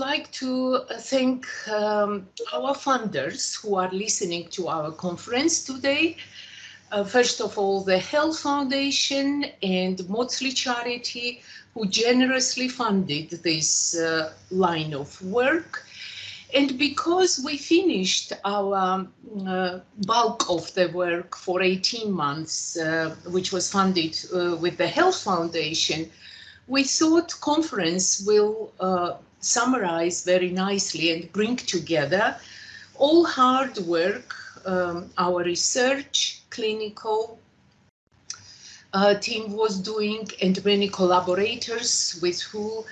like to thank our funders who are listening to our conference today. First of all, the Health Foundation and Maudsley Charity, who generously funded this line of work. And because we finished our bulk of the work for 18 months, which was funded with the Health Foundation, we thought conference will summarize very nicely and bring together all hard work our research, clinical team was doing, and many collaborators with who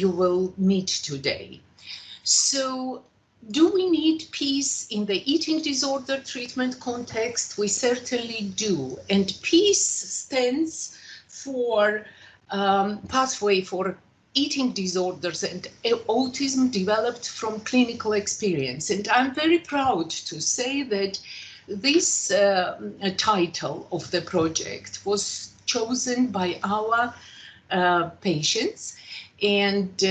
you will meet today. So, do we need peace in the eating disorder treatment context? We certainly do. And peace stands for pathway for eating disorders and autism developed from clinical experience. And I'm very proud to say that this title of the project was chosen by our patients. And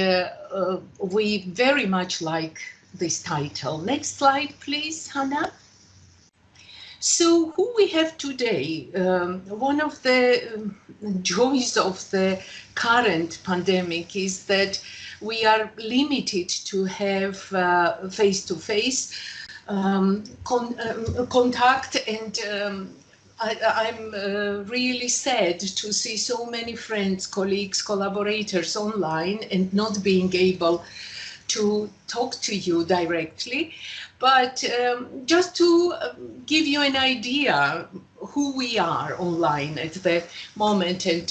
we very much like this title. Next slide, please, Hannah. So who we have today, one of the joys of the current pandemic is that we are limited to have face-to-face contact, and I'm really sad to see so many friends, colleagues, collaborators online and not being able to talk to you directly. But just to give you an idea who we are online at the moment and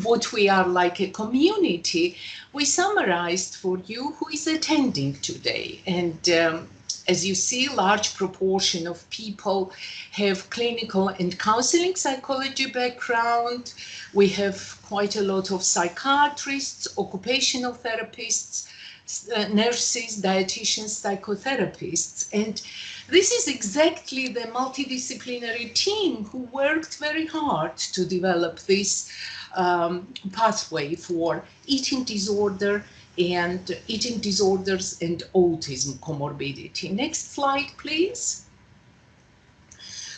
what we are like a community, we summarized for you who is attending today. And as you see, large proportion of people have clinical and counseling psychology background. We have quite a lot of psychiatrists, occupational therapists, nurses, dietitians, psychotherapists. And this is exactly the multidisciplinary team who worked very hard to develop this pathway for eating disorder and eating disorders and autism comorbidity. Next slide, please.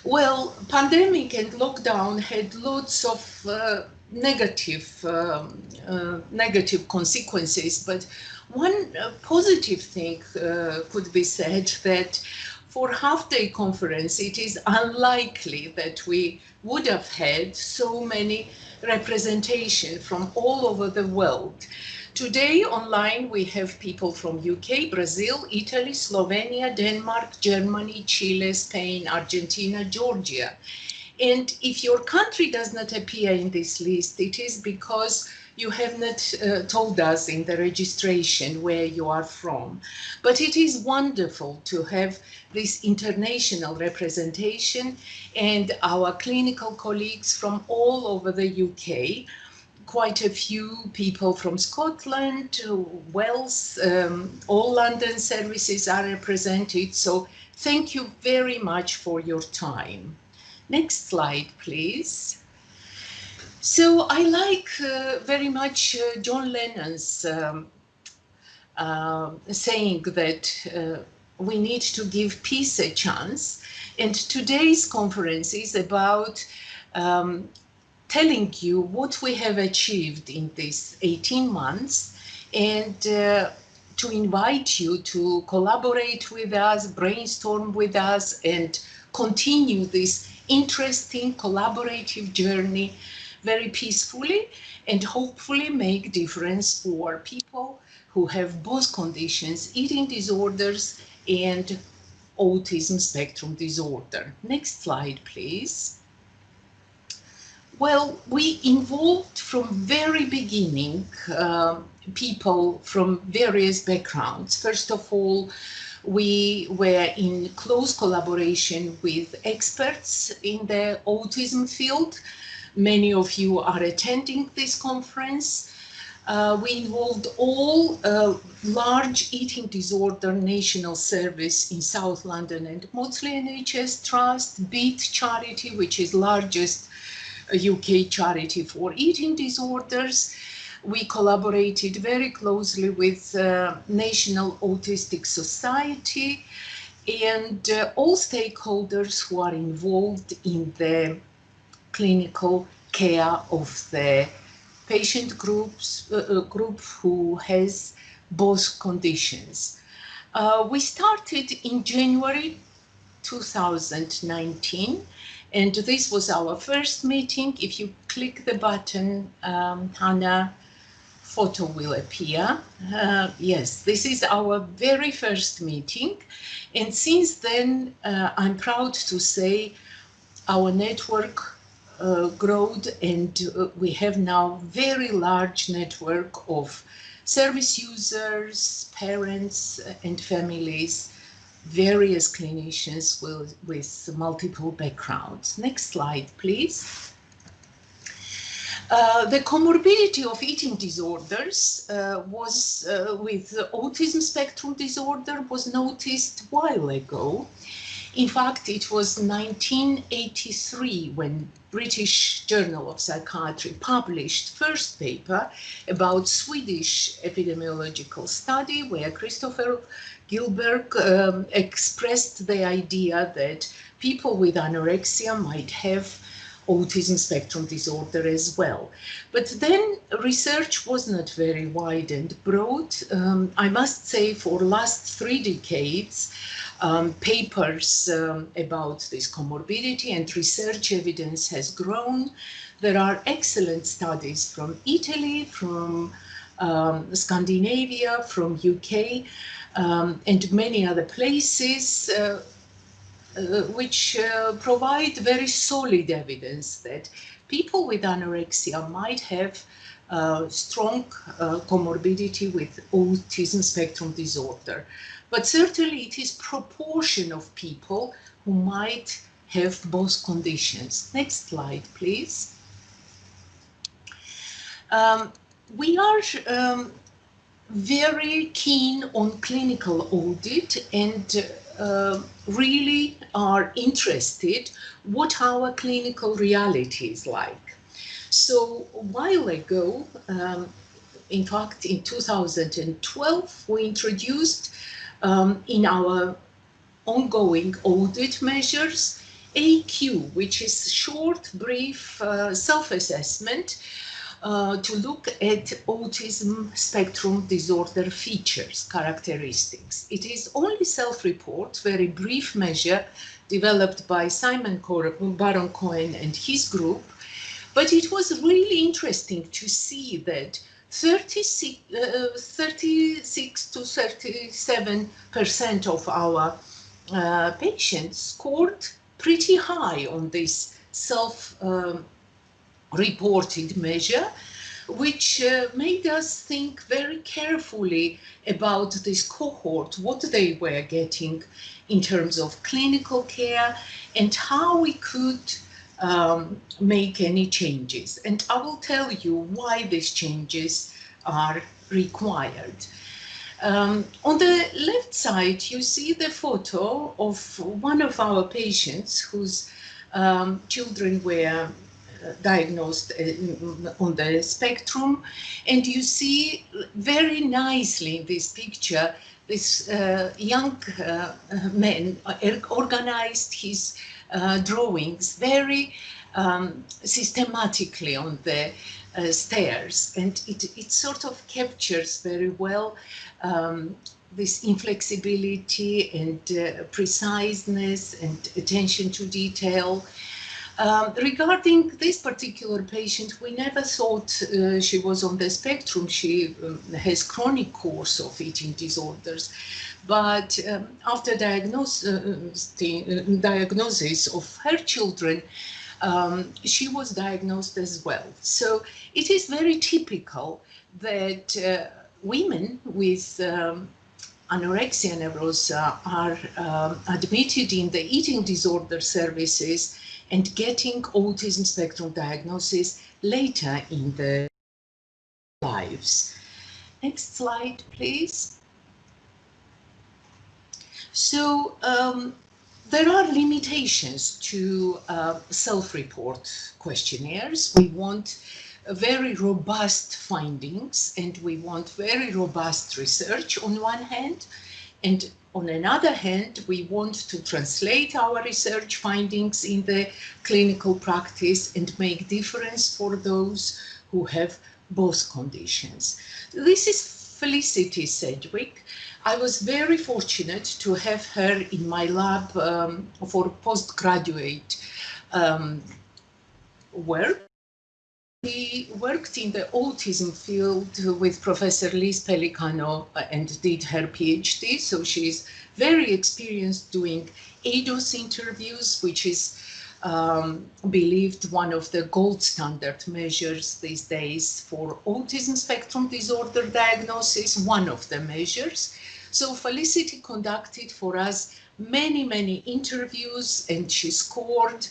Well, pandemic and lockdown had lots of negative consequences, but one positive thing could be said that for half-day conference, it is unlikely that we would have had so many representation from all over the world. Today online we have people from UK, Brazil, Italy, Slovenia, Denmark, Germany, Chile, Spain, Argentina, Georgia. And if your country does not appear in this list, it is because you have not told us in the registration where you are from. But it is wonderful to have this international representation, and our clinical colleagues from all over the UK, quite a few people from Scotland, Wales, all London services are represented. So thank you very much for your time. Next slide, please. So I like very much John Lennon's saying that we need to give peace a chance. And today's conference is about telling you what we have achieved in these 18 months and to invite you to collaborate with us, brainstorm with us, and continue this interesting collaborative journey very peacefully and hopefully make difference for people who have both conditions, eating disorders and autism spectrum disorder. Next slide, please. Well, we involved from very beginning people from various backgrounds. First of all, we were in close collaboration with experts in the autism field. Many of you are attending this conference. We involved all large eating disorder national service in South London and Maudsley NHS Trust, Beat Charity, which is largest UK charity for eating disorders. We collaborated very closely with National Autistic Society and all stakeholders who are involved in the clinical care of the patient group who has both conditions. We started in January 2019, and this was our first meeting. If you click the button, Hannah, photo will appear. Yes, this is our very first meeting, and since then I'm proud to say our network growed, and we have now very large network of service users, parents and families, various clinicians with multiple backgrounds. Next slide, please. The comorbidity of eating disorders was with autism spectrum disorder was noticed a while ago. In fact, it was 1983 when British Journal of Psychiatry published first paper about Swedish epidemiological study where Christopher Gilberg expressed the idea that people with anorexia might have autism spectrum disorder as well. But then research was not very wide and broad. I must say for last 3 decades, papers about this comorbidity and research evidence has grown. There are excellent studies from Italy, from Scandinavia, from UK, and many other places which provide very solid evidence that people with anorexia might have strong comorbidity with autism spectrum disorder. But certainly it is proportion of people who might have both conditions. Next slide, please. We are very keen on clinical audit and really are interested what our clinical reality is like. So a while ago, in fact in 2012, we introduced in our ongoing audit measures AQ, which is short, brief self-assessment to look at autism spectrum disorder features, characteristics. It is only self-report, very brief measure developed by Simon Baron-Cohen and his group, but it was really interesting to see that 36 to 37% of our patients scored pretty high on this self-reported measure, which made us think very carefully about this cohort, what they were getting in terms of clinical care and how we could make any changes. And I will tell you why these changes are required. On the left side, you see the photo of one of our patients whose children were diagnosed on the spectrum, and you see very nicely in this picture this young man organized his drawings very systematically on the stairs, and it sort of captures very well this inflexibility and preciseness and attention to detail. Regarding this particular patient, we never thought she was on the spectrum. She has chronic course of eating disorders, but after diagnosis of her children, she was diagnosed as well. So it is very typical that women with anorexia nervosa are admitted in the eating disorder services and getting autism spectrum diagnosis later in their lives. Next slide, please. So there are limitations to self-report questionnaires. We want very robust findings, and we want very robust research on one hand, and on another hand, we want to translate our research findings in the clinical practice and make difference for those who have both conditions. This is Felicity Sedgwick. I was very fortunate to have her in my lab for postgraduate work. She worked in the autism field with Professor Liz Pellicano and did her PhD, so she's very experienced doing ADOS interviews, which is believed one of the gold standard measures these days for autism spectrum disorder diagnosis, one of the measures. So Felicity conducted for us many interviews, and she scored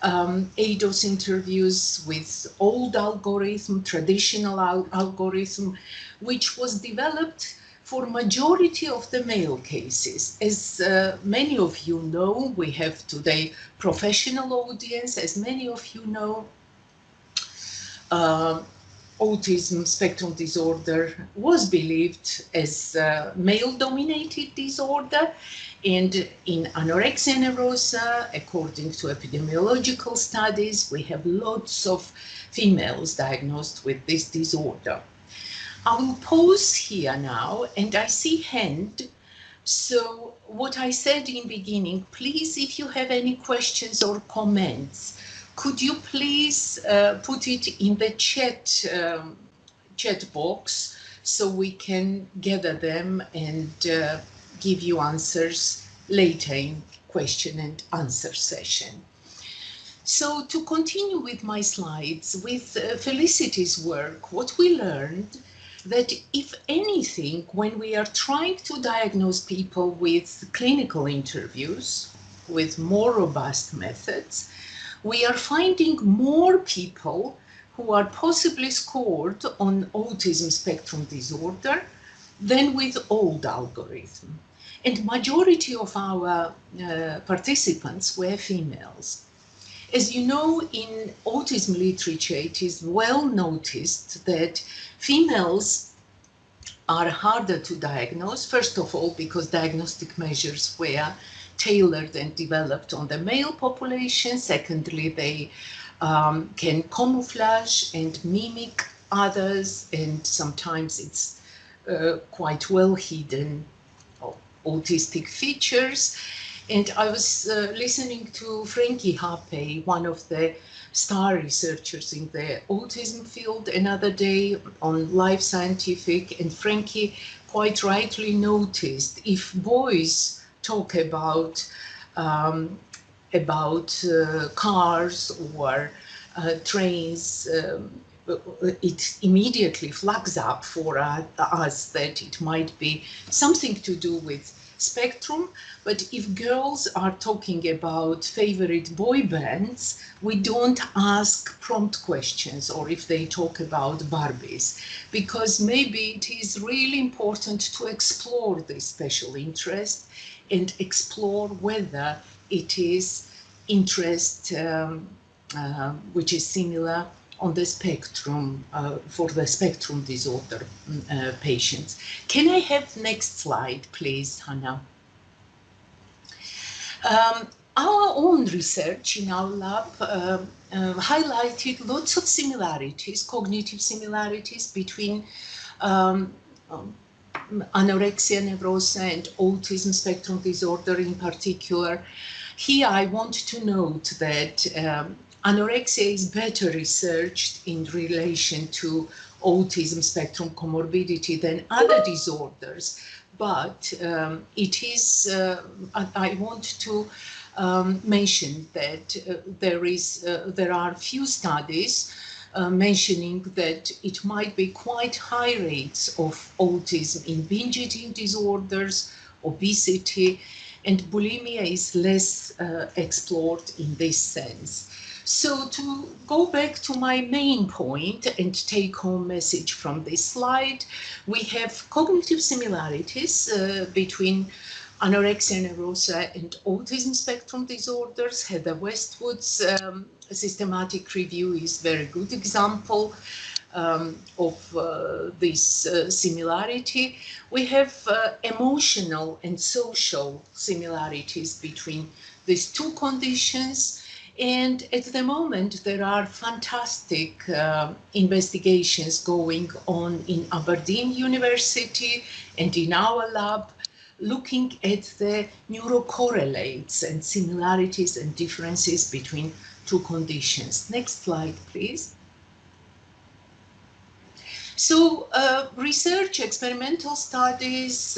ADOS interviews with old algorithm, traditional algorithm, which was developed for majority of the male cases. As many of you know, we have today professional audience. As many of you know, autism spectrum disorder was believed as a male-dominated disorder, and in anorexia nervosa, according to epidemiological studies, we have lots of females diagnosed with this disorder. I will pause here now, and I see hand. So what I said in beginning, please, if you have any questions or comments, could you please put it in the chat box so we can gather them and give you answers later in question and answer session. So to continue with my slides, with Felicity's work, what we learned that if anything, when we are trying to diagnose people with clinical interviews, with more robust methods, we are finding more people who are possibly scored on autism spectrum disorder than with old algorithm. And majority of our participants were females. As you know, in autism literature, it is well noticed that females are harder to diagnose, first of all, because diagnostic measures were tailored and developed on the male population. Secondly, they can camouflage and mimic others, and sometimes it's quite well hidden autistic features. And I was listening to Frankie Hape, one of the star researchers in the autism field, another day on Live Scientific, and Frankie quite rightly noticed if boys talk about cars or trains, it immediately flags up for us that it might be something to do with spectrum. But if girls are talking about favorite boy bands, we don't ask prompt questions, or if they talk about Barbies, because maybe it is really important to explore this special interest and explore whether it is interest which is similar on the spectrum for the spectrum disorder patients. Can I have next slide, please, Hannah? Our own research in our lab highlighted lots of similarities, cognitive similarities between anorexia nervosa and autism spectrum disorder in particular. Here I want to note that anorexia is better researched in relation to autism spectrum comorbidity than other disorders, but it is, I want to mention that there are few studies mentioning that it might be quite high rates of autism in binge eating disorders, obesity, and bulimia is less explored in this sense. So to go back to my main point and take home message from this slide, we have cognitive similarities between Anorexia nervosa and autism spectrum disorders. Heather Westwood's systematic review is a very good example of this similarity. We have emotional and social similarities between these two conditions. And at the moment, there are fantastic investigations going on in Aberdeen University and in our lab, looking at the neurocorrelates and similarities and differences between two conditions. Next slide, please. So research, experimental studies,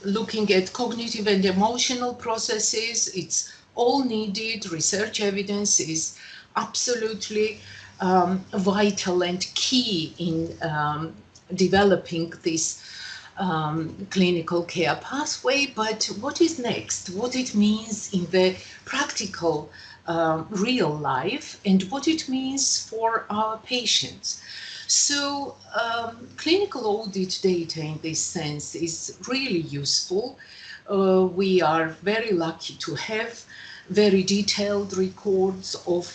looking at cognitive and emotional processes, it's all needed. Research evidence is absolutely vital and key in developing this clinical care pathway. But what is next? What it means in the practical real life, and what it means for our patients. So clinical audit data in this sense is really useful. We are very lucky to have very detailed records of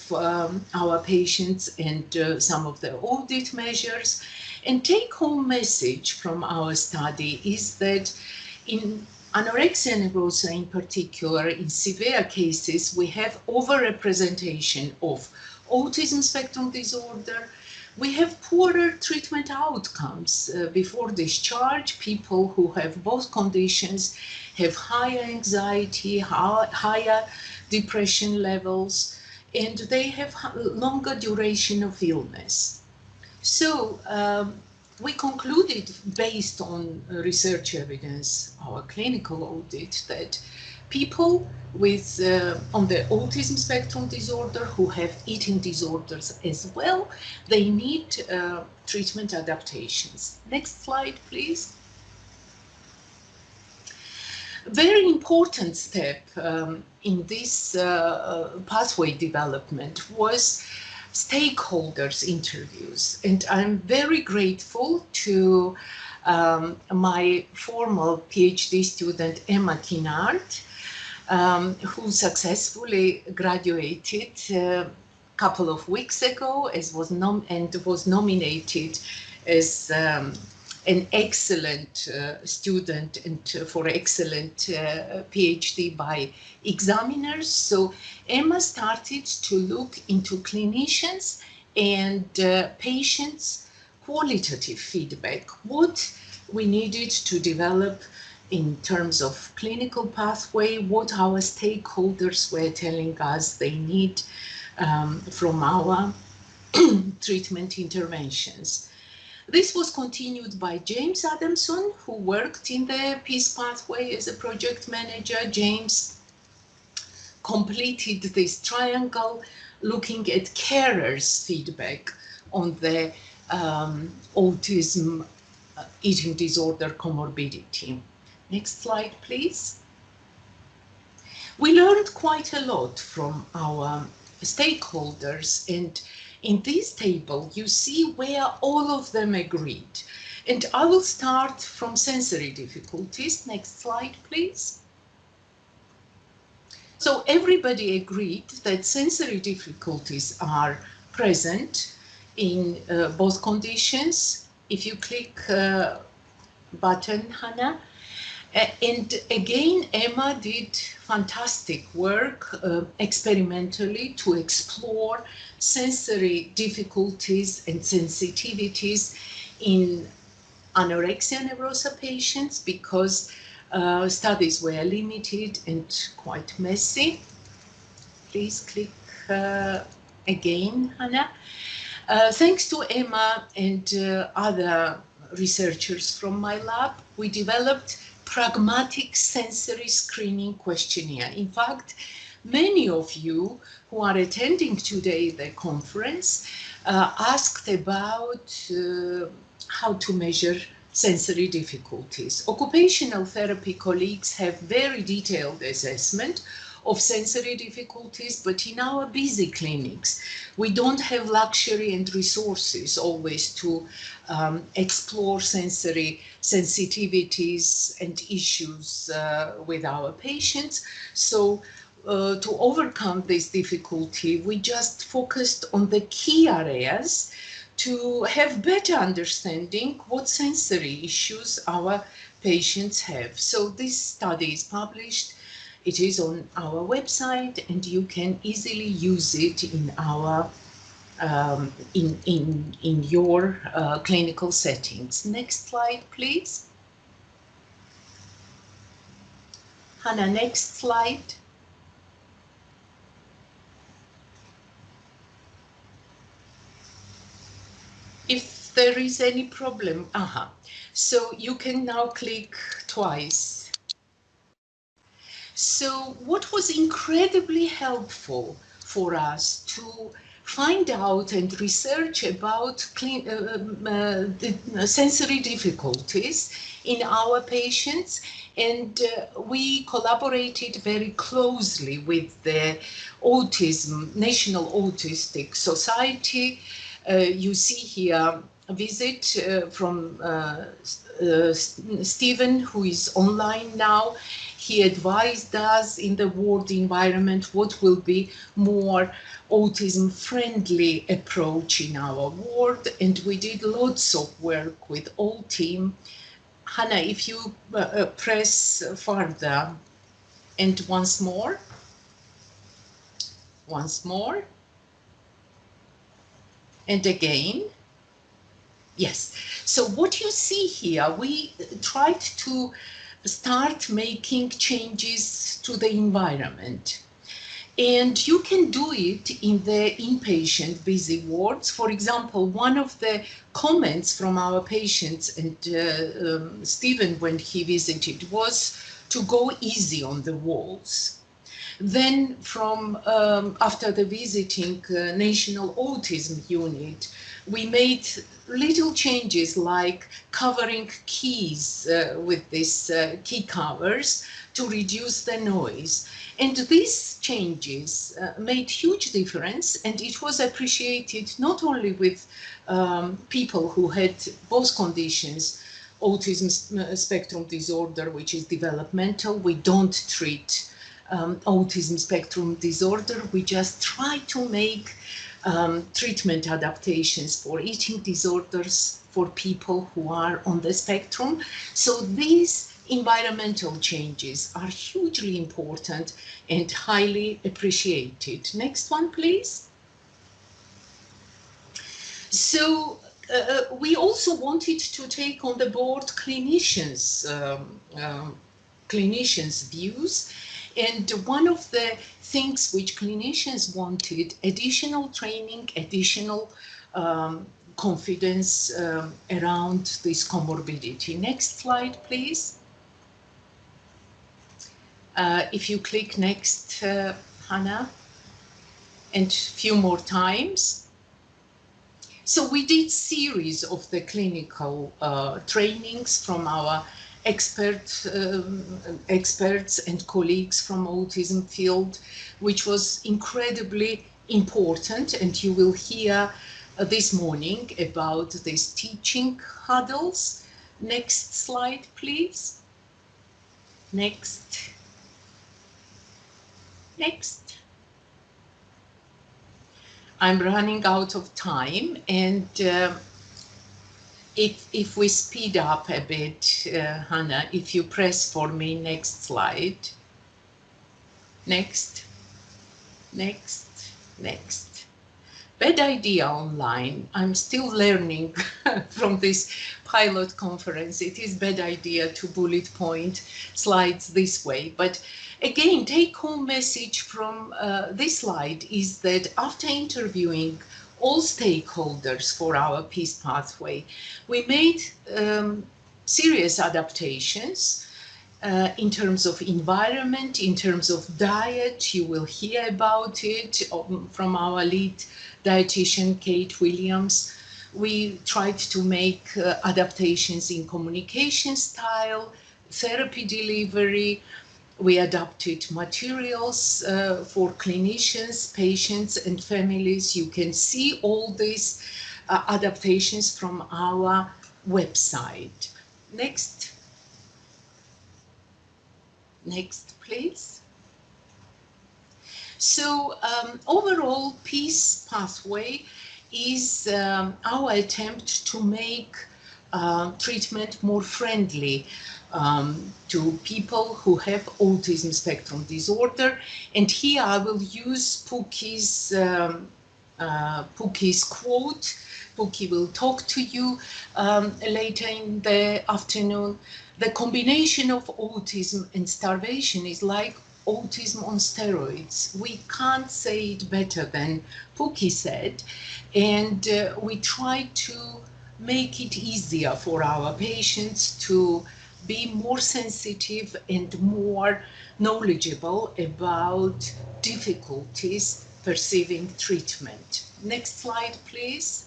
our patients and some of the audit measures. And take-home message from our study is that in anorexia nervosa in particular, in severe cases, we have overrepresentation of autism spectrum disorder. We have poorer treatment outcomes before discharge. People who have both conditions have higher anxiety, higher depression levels, and they have longer duration of illness. So we concluded, based on research evidence, our clinical audit, that people with on the autism spectrum disorder who have eating disorders as well, they need treatment adaptations. Next slide, please. Very important step in this pathway development was stakeholders interviews, and I'm very grateful to my former PhD student Emma Kinard, who successfully graduated a couple of weeks ago and was nominated as an excellent student and for excellent PhD by examiners. So Emma started to look into clinicians and patients' qualitative feedback, what we needed to develop in terms of clinical pathway, what our stakeholders were telling us they need from our treatment interventions. This was continued by James Adamson, who worked in the PEACE pathway as a project manager. James completed this triangle looking at carers' feedback on the autism eating disorder comorbidity. Next slide, please. We learned quite a lot from our stakeholders, and in this table, you see where all of them agreed. And I will start from sensory difficulties. Next slide, please. So everybody agreed that sensory difficulties are present in both conditions. If you click button, Hannah. And again, Emma did fantastic work experimentally to explore sensory difficulties and sensitivities in anorexia nervosa patients, because studies were limited and quite messy. Please click again, Hannah. Thanks to Emma and other researchers from my lab, we developed pragmatic sensory screening questionnaire. In fact, many of you who are attending today the conference asked about how to measure sensory difficulties. Occupational therapy colleagues have very detailed assessment of sensory difficulties, but in our busy clinics, we don't have luxury and resources always to explore sensory sensitivities and issues with our patients. So to overcome this difficulty, we just focused on the key areas to have better understanding what sensory issues our patients have. So this study is published, it is on our website, and you can easily use it in our in your clinical settings. Next slide, please. Hannah, next slide. If there is any problem, so you can now click twice. So what was incredibly helpful for us to find out and research about sensory difficulties in our patients, and we collaborated very closely with the Autism, National Autistic Society. You see here a visit from Stephen, who is online now. He advised us in the ward environment what will be more autism-friendly approach in our ward, and we did lots of work with all team. Hannah, if you press further, and once more, and again. Yes, so what you see here, we tried to start making changes to the environment. And you can do it in the inpatient busy wards. For example, one of the comments from our patients and Stephen, when he visited, was to go easy on the walls. Then from after the visiting National Autism Unit, we made little changes like covering keys with these key covers to reduce the noise. And these changes made huge difference, and it was appreciated not only with people who had both conditions, autism spectrum disorder, which is developmental. We don't treat autism spectrum disorder. We just try to make treatment adaptations for eating disorders for people who are on the spectrum. So these environmental changes are hugely important and highly appreciated. Next one, please. So we also wanted to take on the board clinicians' views. And one of the things which clinicians wanted, additional training, additional confidence around this comorbidity. Next slide, please. If you click next, Hannah, and a few more times. So we did series of the clinical trainings from our experts and colleagues from autism field, which was incredibly important. And you will hear this morning about these teaching huddles. Next slide, please. Next. I'm running out of time, and if we speed up a bit, Hannah, if you press for me, next slide. Next. Bad idea online. I'm still learning from this pilot conference. It is bad idea to bullet point slides this way. But again, take-home message from this slide is that after interviewing all stakeholders for our peace pathway, we made serious adaptations in terms of environment, in terms of diet. You will hear about it from our lead dietitian, Kate Williams. We tried to make adaptations in communication style, therapy delivery, We adapted materials for clinicians, patients, and families. You can see all these adaptations from our website. Next. Next, please. So overall, peace pathway is our attempt to make treatment more friendly to people who have autism spectrum disorder. And here I will use Puki's quote. Puki will talk to you later in the afternoon. The combination of autism and starvation is like autism on steroids. We can't say it better than Puki said. And we try to make it easier for our patients to be more sensitive and more knowledgeable about difficulties perceiving treatment. Next slide, please.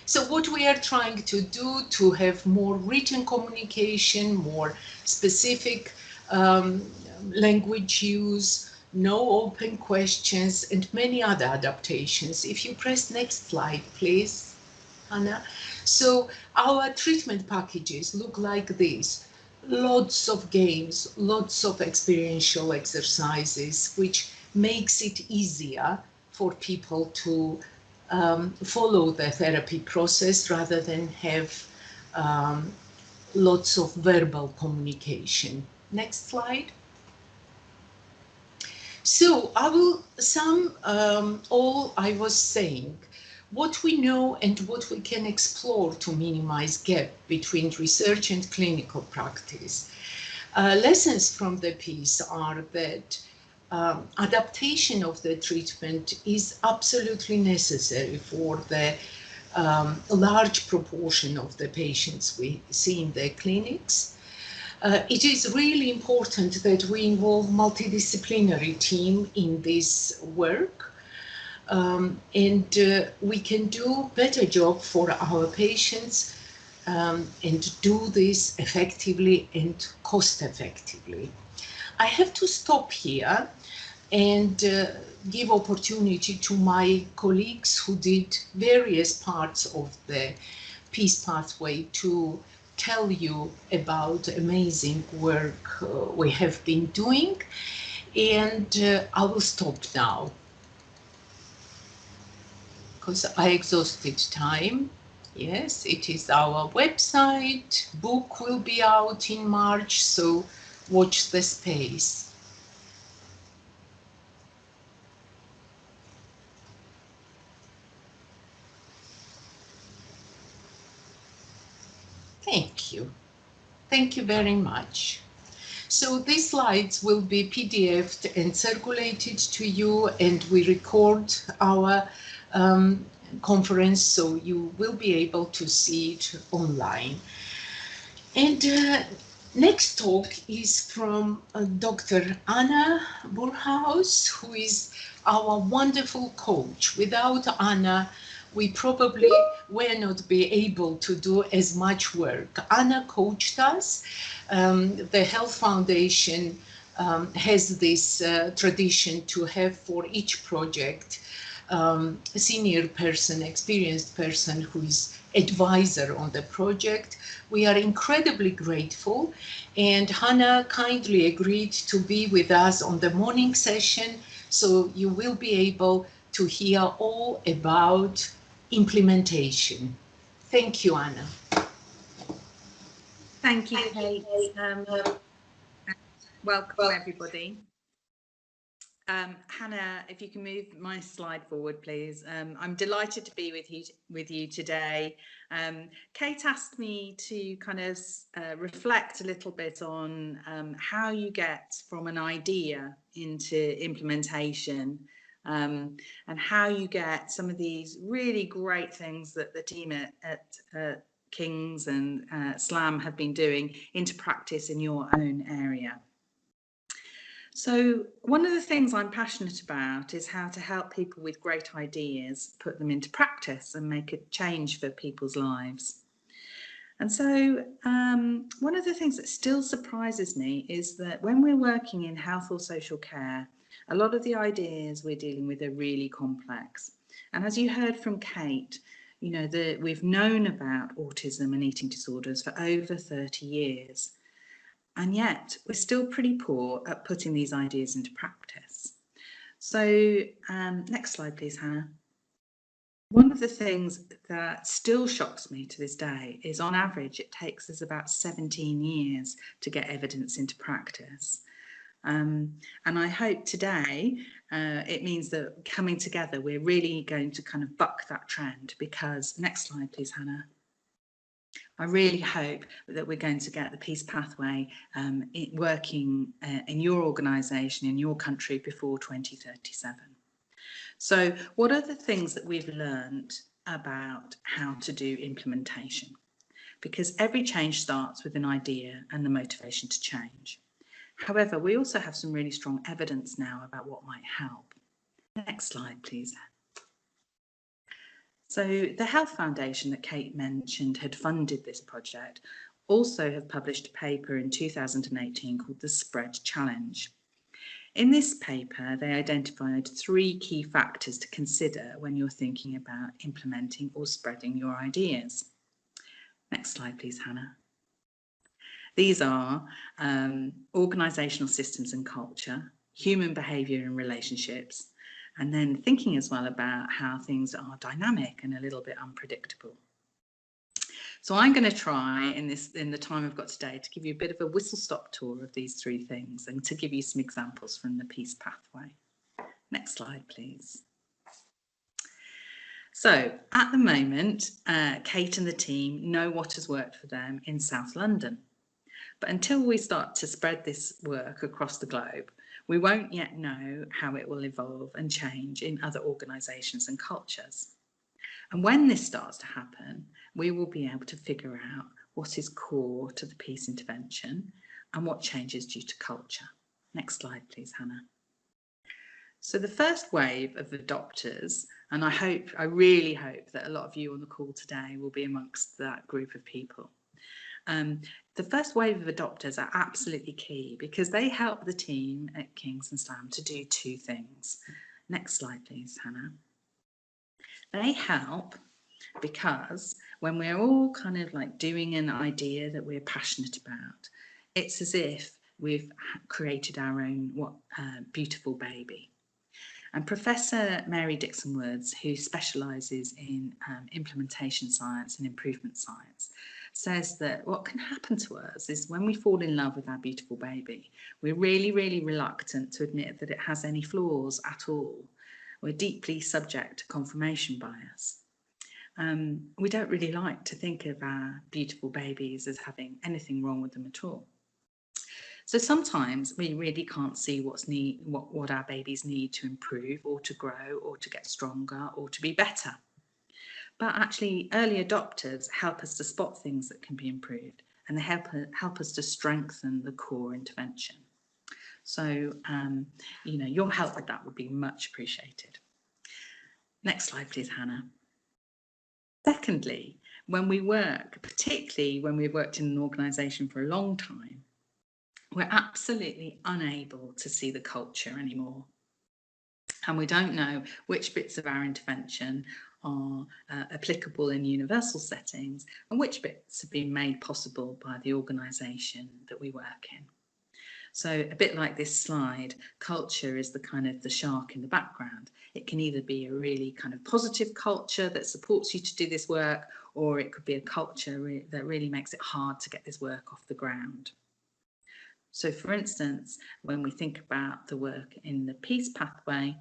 So what we are trying to do to have more written communication, more specific language use, no open questions, and many other adaptations. If you press next slide, please, Hannah. So our treatment packages look like this. Lots of games, lots of experiential exercises, which makes it easier for people to follow the therapy process rather than have lots of verbal communication. Next slide. So I will sum all I was saying, what we know and what we can explore to minimize gap between research and clinical practice. Lessons from the piece are that adaptation of the treatment is absolutely necessary for the large proportion of the patients we see in the clinics. It is really important that we involve multidisciplinary team in this work, and we can do better job for our patients and do this effectively and cost effectively. I have to stop here and give opportunity to my colleagues who did various parts of the peace pathway to tell you about amazing work we have been doing, and I will stop now because I exhausted time. Yes, it is our website. Book will be out in March, so watch the space. Thank you. Thank you very much. So these slides will be PDF'd and circulated to you, and we record our conference, so you will be able to see it online. And next talk is from Dr. Anna Burhaus, who is our wonderful coach. Without Anna, we probably will not be able to do as much work. Anna coached us. The Health Foundation has this tradition to have for each project a senior person, experienced person who is advisor on the project. We are incredibly grateful, and Hannah kindly agreed to be with us on the morning session, so you will be able to hear all about implementation. Thank you, Anna. Thank you, Kate. Welcome, everybody. Hannah, if you can move my slide forward, please. I'm delighted to be with you today. Kate asked me to kind of reflect a little bit on how you get from an idea into implementation, and how you get some of these really great things that the team at King's and SLAM have been doing into practice in your own area. So one of the things I'm passionate about is how to help people with great ideas put them into practice and make a change for people's lives. And so one of the things that still surprises me is that when we're working in health or social care, a lot of the ideas we're dealing with are really complex. And as you heard from Kate, you know, we've known about autism and eating disorders for over 30 years. And yet we're still pretty poor at putting these ideas into practice. So next slide, please, Hannah. One of the things that still shocks me to this day is, on average, it takes us about 17 years to get evidence into practice. And I hope today it means that coming together, we're really going to kind of buck that trend, because, next slide, please, Hannah. I really hope that we're going to get the Peace Pathway working in your organisation, in your country, before 2037. So what are the things that we've learned about how to do implementation? Because every change starts with an idea and the motivation to change. However, we also have some really strong evidence now about what might help. Next slide, please. So the Health Foundation that Kate mentioned had funded this project, also have published a paper in 2018 called the Spread Challenge. In this paper, they identified 3 key factors to consider when you're thinking about implementing or spreading your ideas. Next slide, please, Hannah. These are organisational systems and culture, human behaviour and relationships, and then thinking as well about how things are dynamic and a little bit unpredictable. So I'm going to try in the time we've got today to give you a bit of a whistle-stop tour of these 3 things and to give you some examples from the Peace Pathway. Next slide, please. So at the moment, Kate and the team know what has worked for them in South London. But until we start to spread this work across the globe, we won't yet know how it will evolve and change in other organisations and cultures. And when this starts to happen, we will be able to figure out what is core to the peace intervention and what changes due to culture. Next slide, please, Hannah. So the first wave of adopters, and I really hope that a lot of you on the call today will be amongst that group of people. The first wave of adopters are absolutely key because they help the team at King's and Slam to do 2 things. Next slide, please, Hannah. They help because when we're all kind of like doing an idea that we're passionate about, it's as if we've created our own beautiful baby. And Professor Mary Dixon Woods, who specialises in implementation science and improvement science, says that what can happen to us is when we fall in love with our beautiful baby, we're really, really reluctant to admit that it has any flaws at all. We're deeply subject to confirmation bias. We don't really like to think of our beautiful babies as having anything wrong with them at all. So sometimes we really can't see what our babies need to improve or to grow or to get stronger or to be better. But actually early adopters help us to spot things that can be improved, and they help us to strengthen the core intervention. So, you know, your help with that would be much appreciated. Next slide, please, Hannah. Secondly, when we work, particularly when we've worked in an organisation for a long time, we're absolutely unable to see the culture anymore. And we don't know which bits of our intervention are applicable in universal settings and which bits have been made possible by the organisation that we work in. So a bit like this slide, culture is the kind of the shark in the background. It can either be a really kind of positive culture that supports you to do this work, or it could be a culture that really makes it hard to get this work off the ground. So for instance, when we think about the work in the Peace Pathway,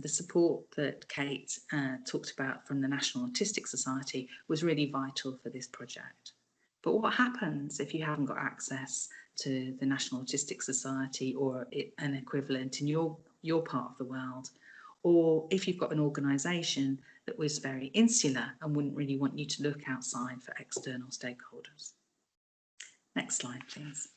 the support that Kate talked about from the National Autistic Society was really vital for this project. But what happens if you haven't got access to the National Autistic Society or an equivalent in your part of the world? Or if you've got an organisation that was very insular and wouldn't really want you to look outside for external stakeholders? Next slide, please.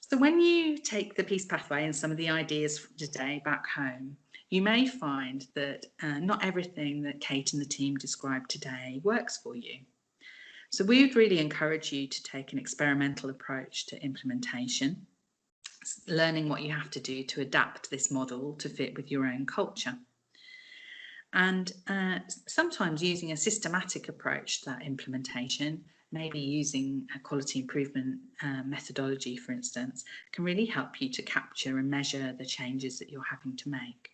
So when you take the Peace Pathway and some of the ideas from today back home, you may find that not everything that Kate and the team described today works for you. So we would really encourage you to take an experimental approach to implementation, learning what you have to do to adapt this model to fit with your own culture. And sometimes using a systematic approach to that implementation, maybe using a quality improvement methodology, for instance, can really help you to capture and measure the changes that you're having to make.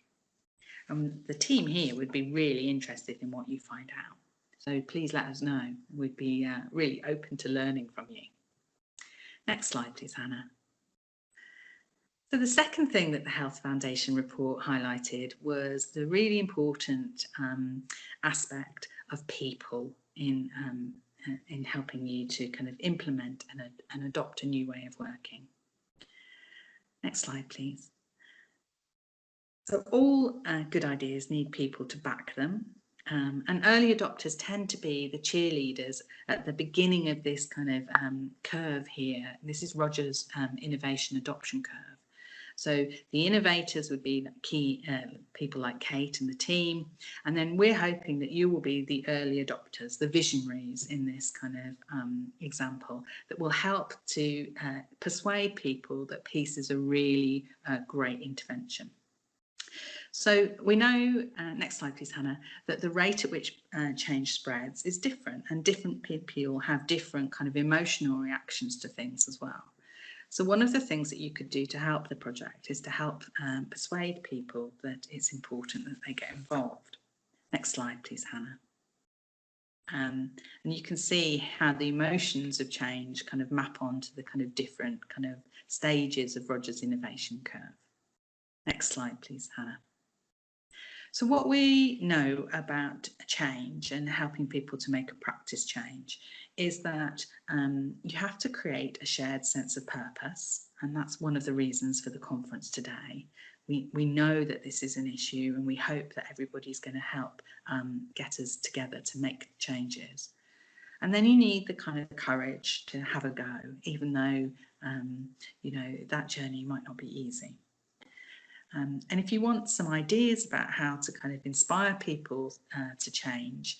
And the team here would be really interested in what you find out. So please let us know. We'd be really open to learning from you. Next slide, please, Hannah. So the second thing that the Health Foundation report highlighted was the really important aspect of people in helping you to kind of implement and adopt a new way of working. Next slide, please. So all good ideas need people to back them. And early adopters tend to be the cheerleaders at the beginning of this kind of curve here. This is Roger's innovation adoption curve. So the innovators would be key people like Kate and the team. And then we're hoping that you will be the early adopters, the visionaries in this kind of example that will help to persuade people that peace is a really great intervention. So we know, next slide please Hannah, that the rate at which change spreads is different, and different people have different kind of emotional reactions to things as well. So one of the things that you could do to help the project is to help persuade people that it's important that they get involved. Next slide please Hannah. And you can see how the emotions of change kind of map onto the kind of different kind of stages of Roger's innovation curve. Next slide please Hannah. So what we know about change and helping people to make a practice change is that you have to create a shared sense of purpose, and that's one of the reasons for the conference today. We know that this is an issue, and we hope that everybody's going to help get us together to make changes. And then you need the kind of courage to have a go, even though you know that journey might not be easy. And if you want some ideas about how to kind of inspire people to change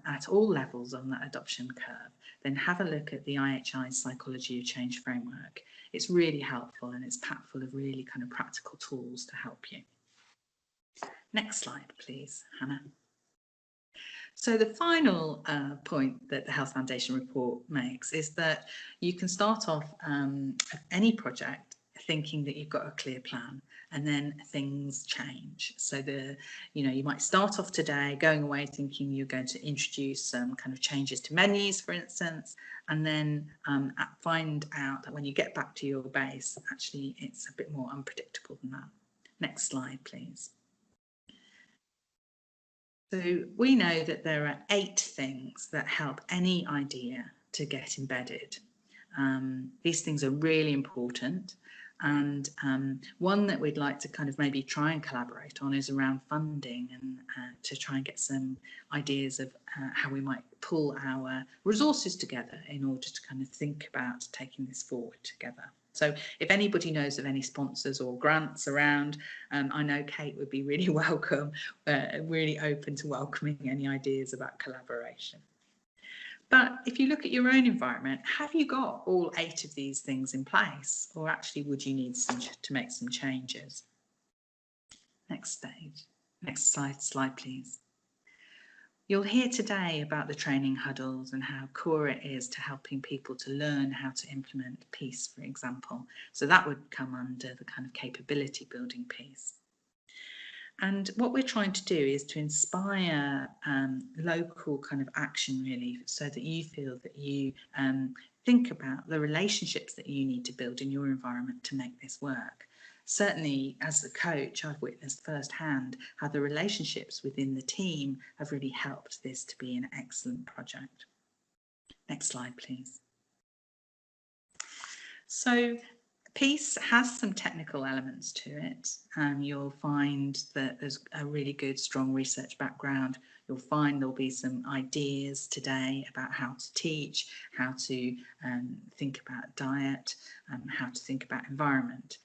at all levels on that adoption curve, then have a look at the IHI's Psychology of Change framework. It's really helpful, and it's packed full of really kind of practical tools to help you. Next slide, please, Hannah. So the final point that the Health Foundation report makes is that you can start off any project thinking that you've got a clear plan, and then things change. So you might start off today going away thinking you're going to introduce some kind of changes to menus, for instance, and then find out that when you get back to your base, actually it's a bit more unpredictable than that. Next slide, please. So we know that there are 8 things that help any idea to get embedded. These things are really important. And one that we'd like to kind of maybe try and collaborate on is around funding, and to try and get some ideas of how we might pull our resources together in order to kind of think about taking this forward together. So if anybody knows of any sponsors or grants around, I know Kate would be really welcome, really open to welcoming any ideas about collaboration. But if you look at your own environment, have you got all 8 of these things in place, or actually would you need to make some changes? Next slide, please. You'll hear today about the training huddles and how core it is to helping people to learn how to implement peace, for example. So that would come under the kind of capability building piece. And what we're trying to do is to inspire local kind of action, really, so that you feel that you think about the relationships that you need to build in your environment to make this work. Certainly, as a coach, I've witnessed firsthand how the relationships within the team have really helped this to be an excellent project. Next slide, please. So, peace has some technical elements to it. You'll find that there's a really good, strong research background. You'll find there'll be some ideas today about how to teach, how to think about diet, how to think about environment.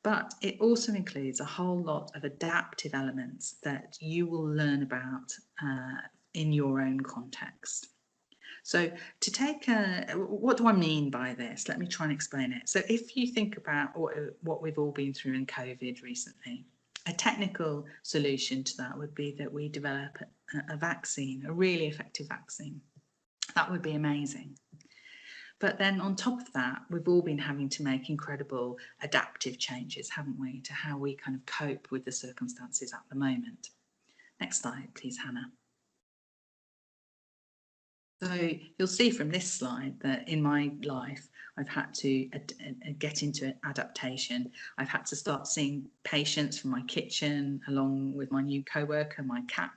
But it also includes a whole lot of adaptive elements that you will learn about in your own context. So to take what do I mean by this? Let me try and explain it. So if you think about what we've all been through in COVID recently, a technical solution to that would be that we develop a vaccine, a really effective vaccine. That would be amazing. But then on top of that, we've all been having to make incredible adaptive changes, haven't we, to how we kind of cope with the circumstances at the moment. Next slide, please, Hannah. So you'll see from this slide that in my life, I've had to get into adaptation. I've had to start seeing patients from my kitchen along with my new co-worker, my cat.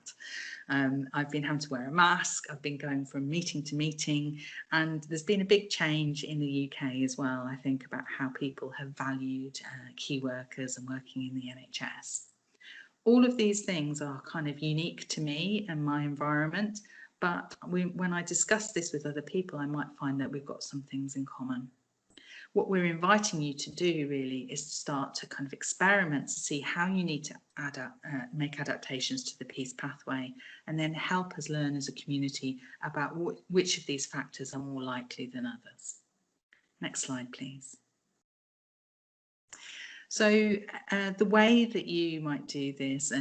I've been having to wear a mask. I've been going from meeting to meeting, and there's been a big change in the UK as well, I think, about how people have valued key workers and working in the NHS. All of these things are kind of unique to me and my environment. But when I discuss this with other people, I might find that we've got some things in common. What we're inviting you to do really is to start to kind of experiment to see how you need to make adaptations to the peace pathway, and then help us learn as a community about which of these factors are more likely than others. Next slide, please. So the way that you might do this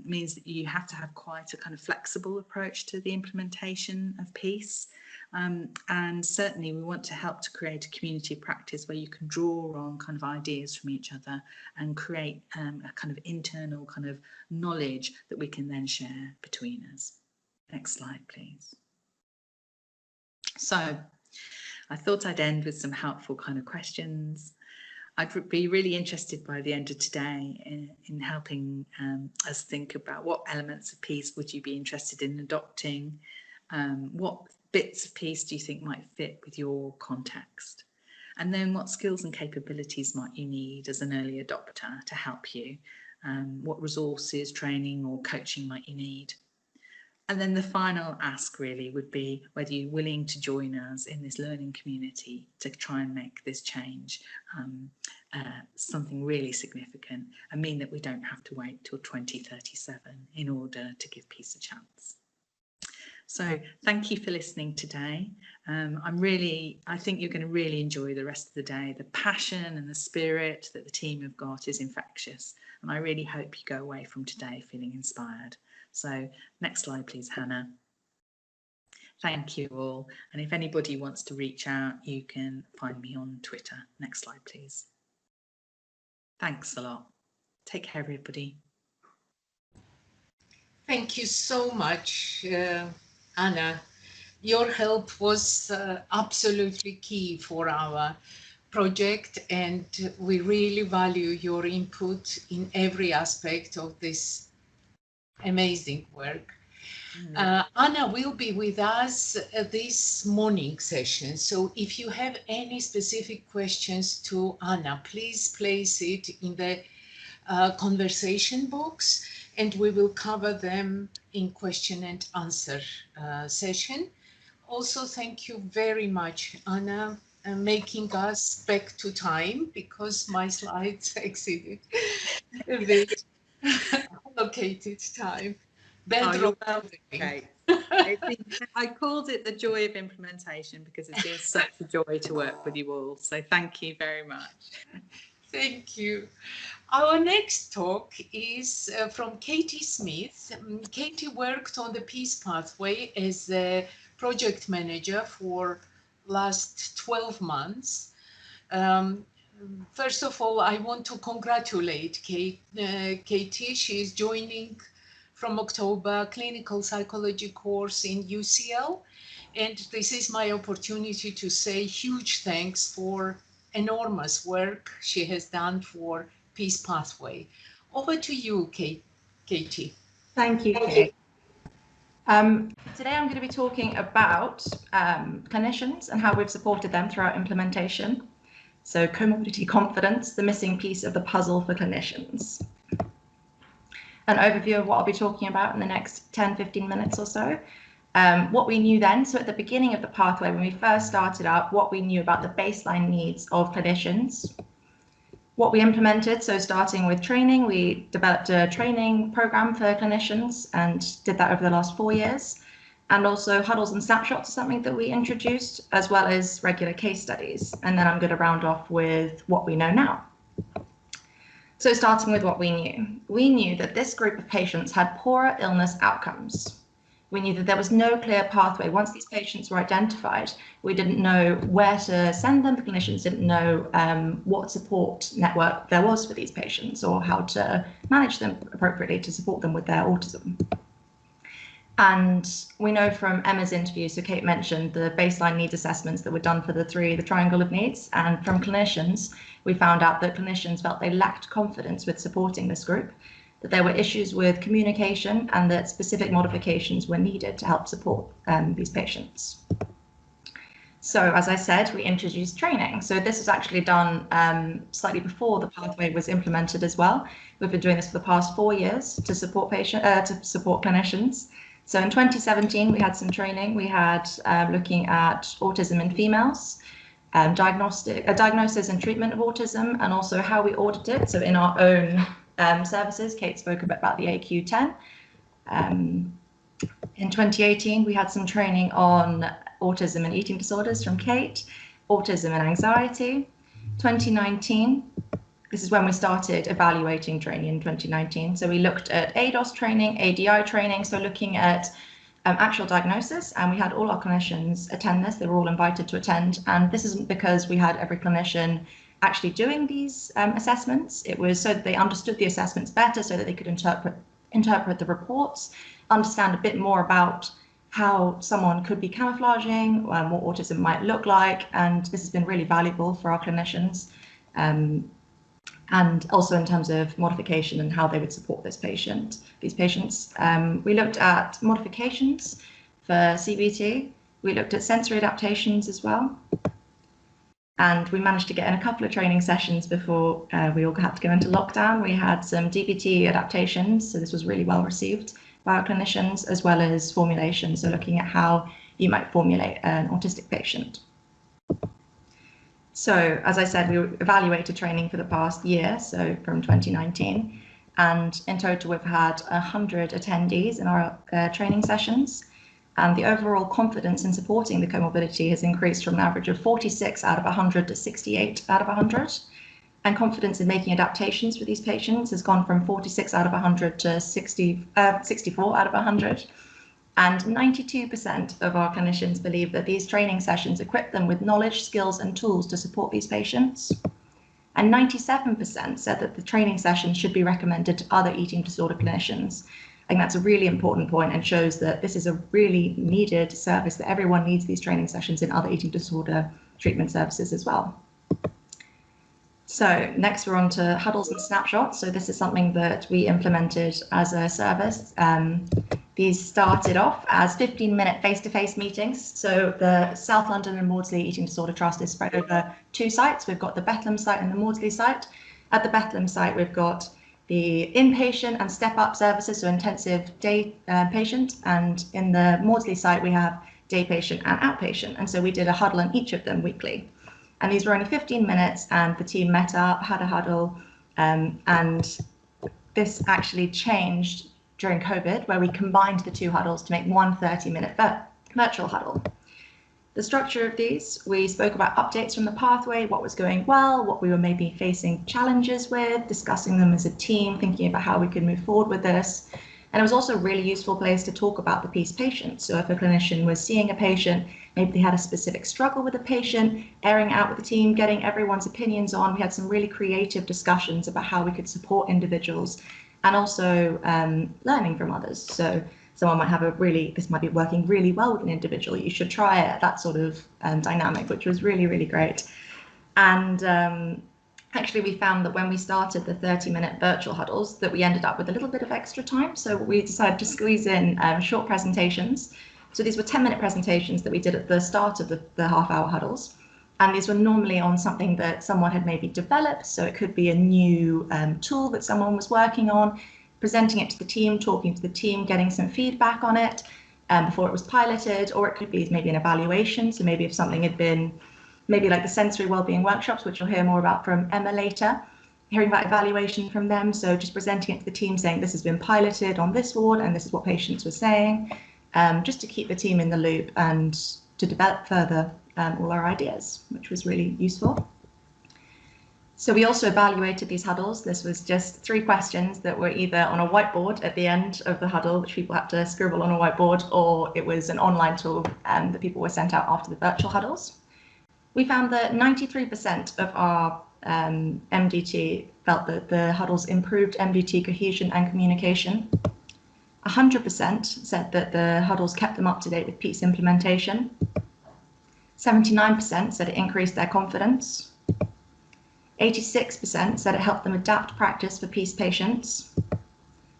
means that you have to have quite a kind of flexible approach to the implementation of peace. And certainly we want to help to create a community practice where you can draw on kind of ideas from each other and create a kind of internal kind of knowledge that we can then share between us. Next slide, please. So I thought I'd end with some helpful kind of questions. I'd be really interested by the end of today in helping us think about what elements of peace would you be interested in adopting, what bits of peace do you think might fit with your context, and then what skills and capabilities might you need as an early adopter to help you, what resources, training or coaching might you need. And then the final ask really would be whether you're willing to join us in this learning community to try and make this change something really significant and mean that we don't have to wait till 2037 in order to give peace a chance. So thank you for listening today. I think you're going to really enjoy the rest of the day. The passion and the spirit that the team have got is infectious, and I really hope you go away from today feeling inspired. So next slide, please, Hannah. Thank you all. And if anybody wants to reach out, you can find me on Twitter. Next slide, please. Thanks a lot. Take care, everybody. Thank you so much, Anna. Your help was absolutely key for our project, and we really value your input in every aspect of this amazing work. Anna will be with us this morning session, so if you have any specific questions to Anna, please place it in the conversation box, and we will cover them in question and answer session. Also, thank you very much, Anna, making us back to time because my slides exceeded the allocated time. Okay. I called it the joy of implementation because it's been such a joy to work with you all. So thank you very much. Thank you. Our next talk is from Katie Smith. Katie worked on the peace pathway as a project manager for last 12 months. First of all, I want to congratulate Katie. She is joining from October clinical psychology course in UCL, and this is my opportunity to say huge thanks for enormous work she has done for Peace Pathway. Over to you, Katie. Thank you, Kate. Today I'm going to be talking about clinicians and how we've supported them throughout implementation. So comorbidity confidence, the missing piece of the puzzle for clinicians. An overview of what I'll be talking about in the next 10-15 minutes or so. What we knew then, so at the beginning of the pathway, when we first started up, what we knew about the baseline needs of clinicians. What we implemented, so starting with training, we developed a training program for clinicians and did that over the last 4 years. And also Huddles and snapshots is something that we introduced, as well as regular case studies. And then I'm going to round off with what we know now. So starting with what we knew that this group of patients had poorer illness outcomes. We knew that there was no clear pathway. Once these patients were identified, we didn't know where to send them. The clinicians didn't know what support network there was for these patients or how to manage them appropriately to support them with their autism. And we know from Emma's interview, so Kate mentioned the baseline needs assessments that were done for the triangle of needs. And from clinicians, we found out that clinicians felt they lacked confidence with supporting this group, that there were issues with communication, and that specific modifications were needed to help support these patients. So as I said, we introduced training. So this was actually done slightly before the pathway was implemented as well. We've been doing this for the past 4 years to support clinicians. So in 2017, we had some training. We had looking at autism in females, diagnosis and treatment of autism, and also how we audit it. So in our own services, Kate spoke a bit about the AQ10. In 2018, we had some training on autism and eating disorders from Kate, autism and anxiety. 2019, this is when we started evaluating training in 2019. So we looked at ADOS training, ADI training, so looking at actual diagnosis, and we had all our clinicians attend this. They were all invited to attend, and this isn't because we had every clinician actually doing these assessments. It was so that they understood the assessments better, so that they could interpret the reports, understand a bit more about how someone could be camouflaging, what autism might look like, and this has been really valuable for our clinicians, and also in terms of modification and how they would support these patients. We looked at modifications for CBT. We looked at sensory adaptations as well. And we managed to get in a couple of training sessions before we all had to go into lockdown. We had some DBT adaptations, so this was really well received by our clinicians, as well as formulation, so looking at how you might formulate an autistic patient. So as I said, we evaluated training for the past year, so from 2019, and in total we've had 100 attendees in our training sessions. And the overall confidence in supporting the comorbidity has increased from an average of 46 out of 100 to 68 out of 100. And confidence in making adaptations for these patients has gone from 46 out of 100 to 64 out of 100. And 92% of our clinicians believe that these training sessions equip them with knowledge, skills, and tools to support these patients. And 97% said that the training sessions should be recommended to other eating disorder clinicians. I think that's a really important point and shows that this is a really needed service, that everyone needs these training sessions in other eating disorder treatment services as well. So next we're on to Huddles and snapshots. So this is something that we implemented as a service. These started off as 15-minute face-to-face meetings. So the South London and Maudsley Eating Disorder Trust is spread over 2 sites. We've got the Bethlehem site and the Maudsley site. At the Bethlehem site, we've got the inpatient and step-up services, so intensive day patient. And in the Maudsley site, we have day patient and outpatient. And so we did a huddle on each of them weekly. And these were only 15 minutes, and the team met up, had a huddle, and this actually changed during COVID, where we combined the 2 huddles to make one 30-minute virtual huddle. The structure of these, we spoke about updates from the pathway, what was going well, what we were maybe facing challenges with, discussing them as a team, thinking about how we could move forward with this. And it was also a really useful place to talk about the PEACE patient. So if a clinician was seeing a patient, maybe they had a specific struggle with a patient, airing out with the team, getting everyone's opinions on. We had some really creative discussions about how we could support individuals and also learning from others. So someone might have this might be working really well with an individual. You should try it, that sort of dynamic, which was really, really great. And actually, we found that when we started the 30-minute virtual huddles, that we ended up with a little bit of extra time. So we decided to squeeze in short presentations. So these were 10-minute presentations that we did at the start of the half-hour huddles. And these were normally on something that someone had maybe developed. So it could be a new tool that someone was working on, presenting it to the team, talking to the team, getting some feedback on it before it was piloted, or it could be maybe an evaluation. So maybe if something had been, maybe like the sensory wellbeing workshops, which you'll hear more about from Emma later, hearing about evaluation from them. So just presenting it to the team saying this has been piloted on this ward and this is what patients were saying. just to keep the team in the loop and to develop further all our ideas, which was really useful. So we also evaluated these huddles. This was just 3 questions that were either on a whiteboard at the end of the huddle, which people had to scribble on a whiteboard, or it was an online tool that people were sent out after the virtual huddles. We found that 93% of our MDT felt that the huddles improved MDT cohesion and communication. 100% said that the huddles kept them up to date with PEACE implementation. 79% said it increased their confidence. 86% said it helped them adapt practice for PEACE patients.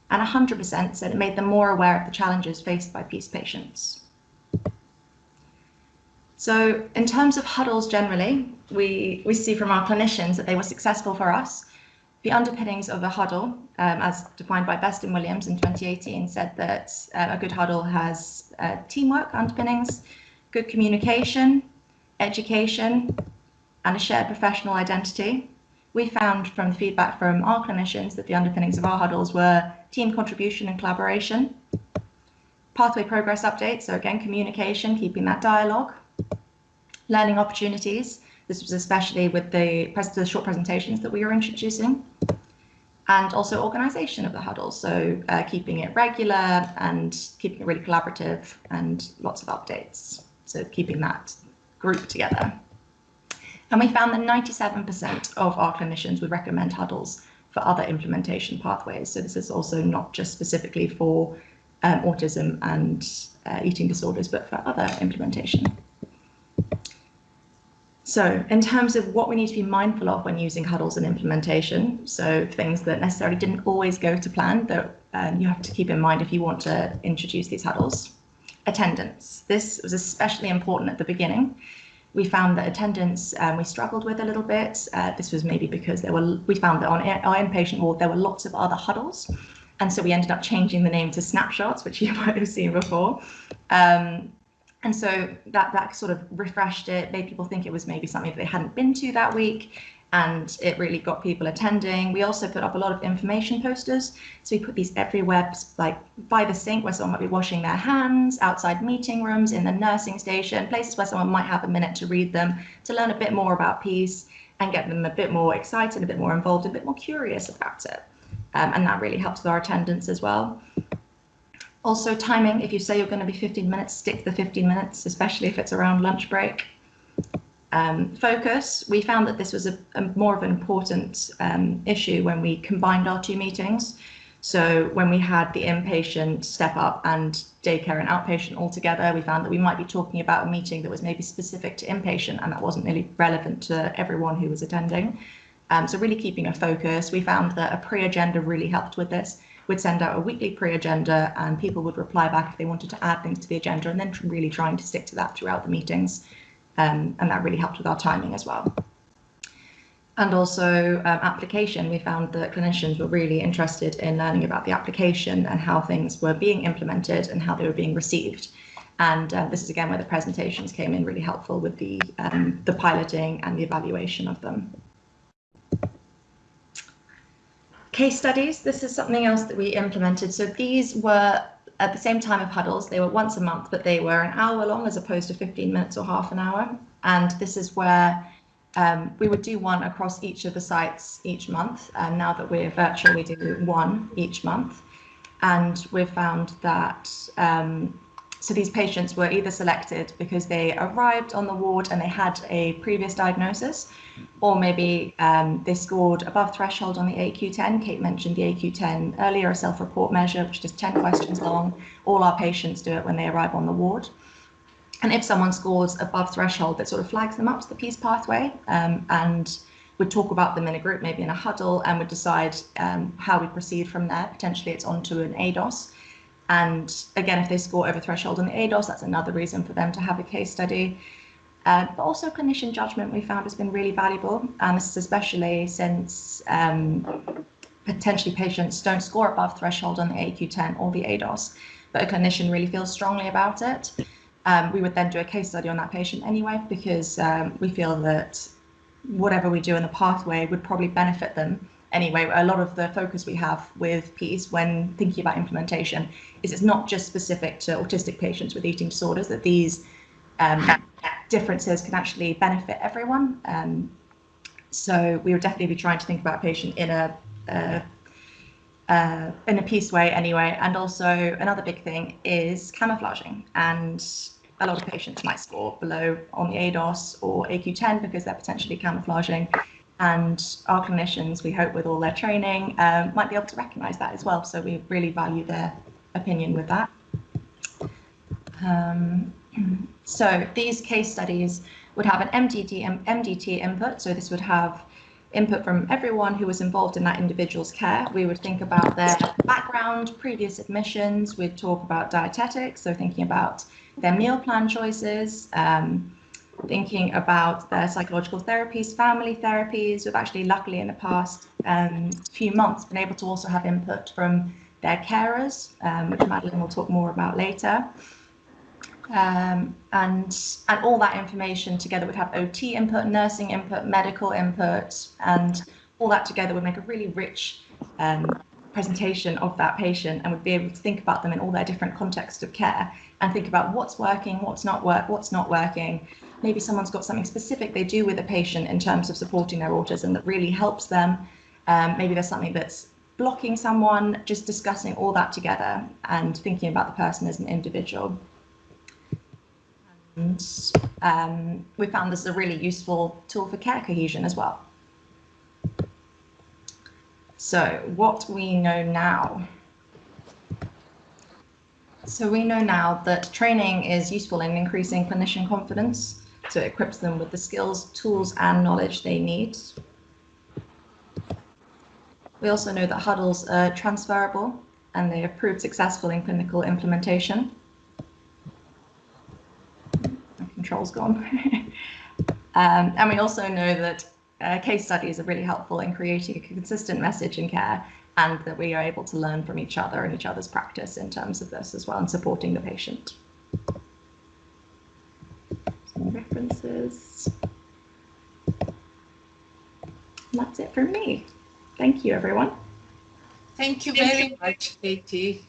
And 100% said it made them more aware of the challenges faced by PEACE patients. So in terms of huddles generally, we see from our clinicians that they were successful for us. The underpinnings of a huddle, as defined by Best and Williams in 2018, said that a good huddle has teamwork underpinnings, good communication, education, and a shared professional identity. We found from the feedback from our clinicians that the underpinnings of our huddles were team contribution and collaboration, pathway progress updates, so again, communication, keeping that dialogue, learning opportunities. This was especially with the short presentations that we were introducing, and also organisation of the huddles, so keeping it regular and keeping it really collaborative and lots of updates, so keeping that group together. And we found that 97% of our clinicians would recommend huddles for other implementation pathways. So this is also not just specifically for autism and eating disorders, but for other implementation. So in terms of what we need to be mindful of when using huddles and implementation, so things that necessarily didn't always go to plan that you have to keep in mind if you want to introduce these huddles. Attendance. This was especially important at the beginning. We found that attendance we struggled with a little bit. This was maybe because we found that on our inpatient ward there were lots of other huddles, and so we ended up changing the name to snapshots, which you might have seen before. And so that sort of refreshed it, made people think it was maybe something that they hadn't been to that week, and it really got people attending. We also put up a lot of information posters. So we put these everywhere, like by the sink where someone might be washing their hands, outside meeting rooms, in the nursing station, places where someone might have a minute to read them, to learn a bit more about PEACE and get them a bit more excited, a bit more involved, a bit more curious about it. And that really helps with our attendance as well. Also timing, if you say you're going to be 15 minutes, stick to the 15 minutes, especially if it's around lunch break. Focus, we found that this was a more of an important issue when we combined our 2 meetings. So when we had the inpatient step up and daycare and outpatient all together, we found that we might be talking about a meeting that was maybe specific to inpatient, and that wasn't really relevant to everyone who was attending. So really keeping a focus. We found that a pre-agenda really helped with this. We'd send out a weekly pre-agenda and people would reply back if they wanted to add things to the agenda, and then really trying to stick to that throughout the meetings. And that really helped with our timing as well. And also application, we found that clinicians were really interested in learning about the application and how things were being implemented and how they were being received. And this is again where the presentations came in really helpful with the piloting and the evaluation of them. Case studies, this is something else that we implemented. So these were at the same time of huddles. They were once a month, but they were an hour long as opposed to 15 minutes or half an hour. And this is where we would do one across each of the sites each month. And now that we're virtual, we do one each month. And we've found that so these patients were either selected because they arrived on the ward and they had a previous diagnosis, or maybe they scored above threshold on the AQ10. Kate mentioned the AQ10 earlier, a self-report measure, which is just 10 questions long. All our patients do it when they arrive on the ward. And if someone scores above threshold, that sort of flags them up to the PEACE pathway, and we'd talk about them in a group, maybe in a huddle, and would decide how we proceed from there. Potentially it's onto an ADOS. And again, if they score over threshold on the ADOS, that's another reason for them to have a case study. But also clinician judgment we found has been really valuable. And this is especially since potentially patients don't score above threshold on the AQ10 or the ADOS, but a clinician really feels strongly about it. We would then do a case study on that patient anyway, because we feel that whatever we do in the pathway would probably benefit them anyway, a lot of the focus we have with PEACE when thinking about implementation is it's not just specific to autistic patients with eating disorders, that these differences can actually benefit everyone. So we would definitely be trying to think about a patient in a PEACE way anyway. And also another big thing is camouflaging, and a lot of patients might score below on the ADOS or AQ10 because they're potentially camouflaging, and our clinicians, we hope with all their training, might be able to recognise that as well. So we really value their opinion with that. So these case studies would have an MDT input. So this would have input from everyone who was involved in that individual's care. We would think about their background, previous admissions. We'd talk about dietetics, so thinking about their meal plan choices, thinking about their psychological therapies, family therapies. We've actually, luckily, in the past few months, been able to also have input from their carers, which Madeline will talk more about later. And all that information together would have OT input, nursing input, medical input, and all that together would make a really rich presentation of that patient, and would be able to think about them in all their different contexts of care and think about what's working, what's not working. Maybe someone's got something specific they do with a patient in terms of supporting their autism that really helps them. Maybe there's something that's blocking someone, just discussing all that together and thinking about the person as an individual. And we found this a really useful tool for care cohesion as well. So what we know now. So we know now that training is useful in increasing clinician confidence. So it equips them with the skills, tools, and knowledge they need. We also know that Huddles are transferable and they have proved successful in clinical implementation. My control's gone. And we also know that case studies are really helpful in creating a consistent message in care, and that we are able to learn from each other and each other's practice in terms of this as well, and supporting the patient. Some references. And that's it from me. Thank you, everyone. Thank you very much, Katie.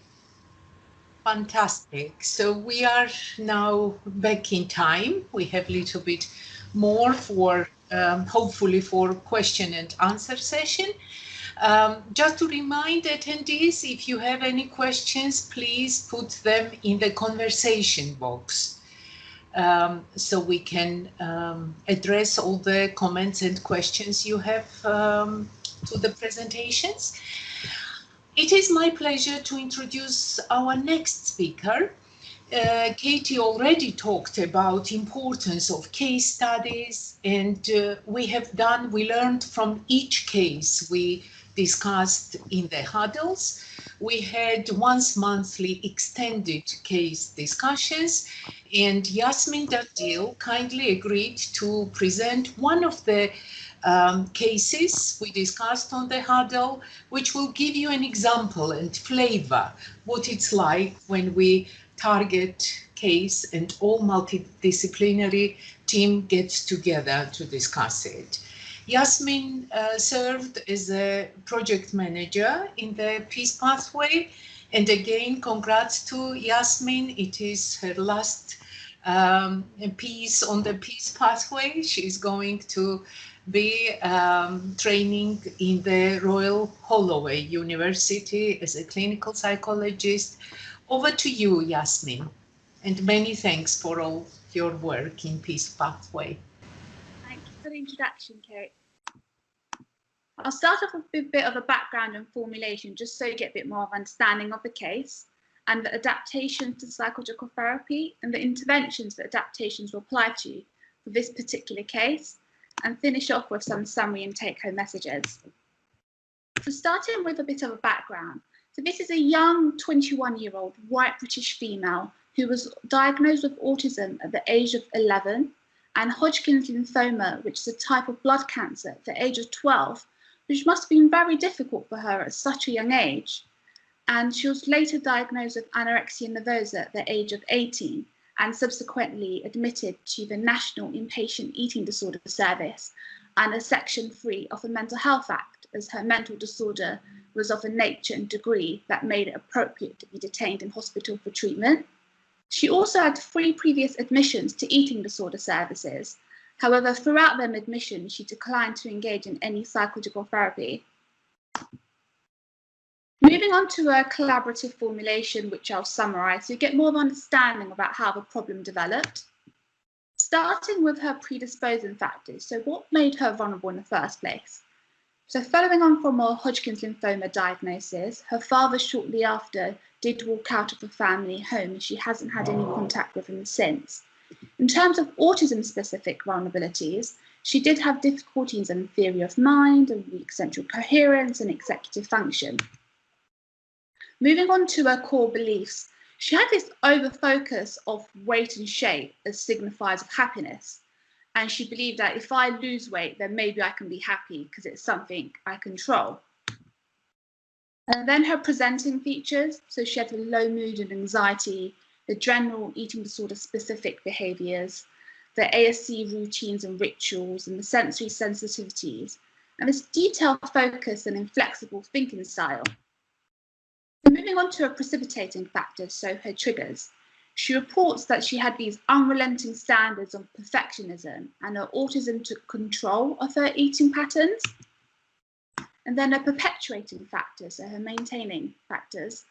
Fantastic. So we are now back in time. We have a little bit more for, hopefully, for question and answer session. Just to remind attendees, if you have any questions, please put them in the conversation box, so we can address all the comments and questions you have to the presentations. It is my pleasure to introduce our next speaker. Katie already talked about importance of case studies, and we learned from each case we discussed in the huddles. We had once monthly extended case discussions, and Yasmin Dardil kindly agreed to present one of the cases we discussed on the huddle, which will give you an example and flavor what it's like when we target case and all multidisciplinary team gets together to discuss it. Yasmin served as a project manager in the PEACE pathway, and again, congrats to Yasmin. It is her last piece on the PEACE pathway. She's going to be training in the Royal Holloway University as a clinical psychologist. Over to you, Yasmin, and many thanks for all your work in PEACE pathway. Thank you for the introduction, Kate. I'll start off with a bit of a background and formulation, just so you get a bit more of understanding of the case and the adaptations to psychological therapy and the interventions that adaptations will apply to for this particular case, and finish off with some summary and take-home messages. So starting with a bit of a background. So this is a young 21-year-old white British female who was diagnosed with autism at the age of 11 and Hodgkin's lymphoma, which is a type of blood cancer, at the age of 12, which must have been very difficult for her at such a young age. And she was later diagnosed with anorexia nervosa at the age of 18 and subsequently admitted to the National Inpatient Eating Disorder Service and a Section 3 of the Mental Health Act, as her mental disorder was of a nature and degree that made it appropriate to be detained in hospital for treatment. She also had 3 previous admissions to eating disorder services. However, throughout them admissions, she declined to engage in any psychological therapy. Moving on to a collaborative formulation, which I'll summarise, so you get more of an understanding about how the problem developed. Starting with her predisposing factors, so what made her vulnerable in the first place? So following on from a Hodgkin's lymphoma diagnosis, her father shortly after did walk out of the family home and she hasn't had any contact with him since. In terms of autism-specific vulnerabilities, she did have difficulties in theory of mind and weak central coherence and executive function. Moving on to her core beliefs, she had this over-focus of weight and shape as signifiers of happiness. And she believed that if I lose weight, then maybe I can be happy because it's something I control. And then her presenting features, so she had the low mood and anxiety, the general eating disorder specific behaviours, the ASC routines and rituals, and the sensory sensitivities, and this detailed focus and inflexible thinking style. Moving on to her precipitating factors, so her triggers. She reports that she had these unrelenting standards of perfectionism and her autism took control of her eating patterns. And then her perpetuating factors, so her maintaining factors.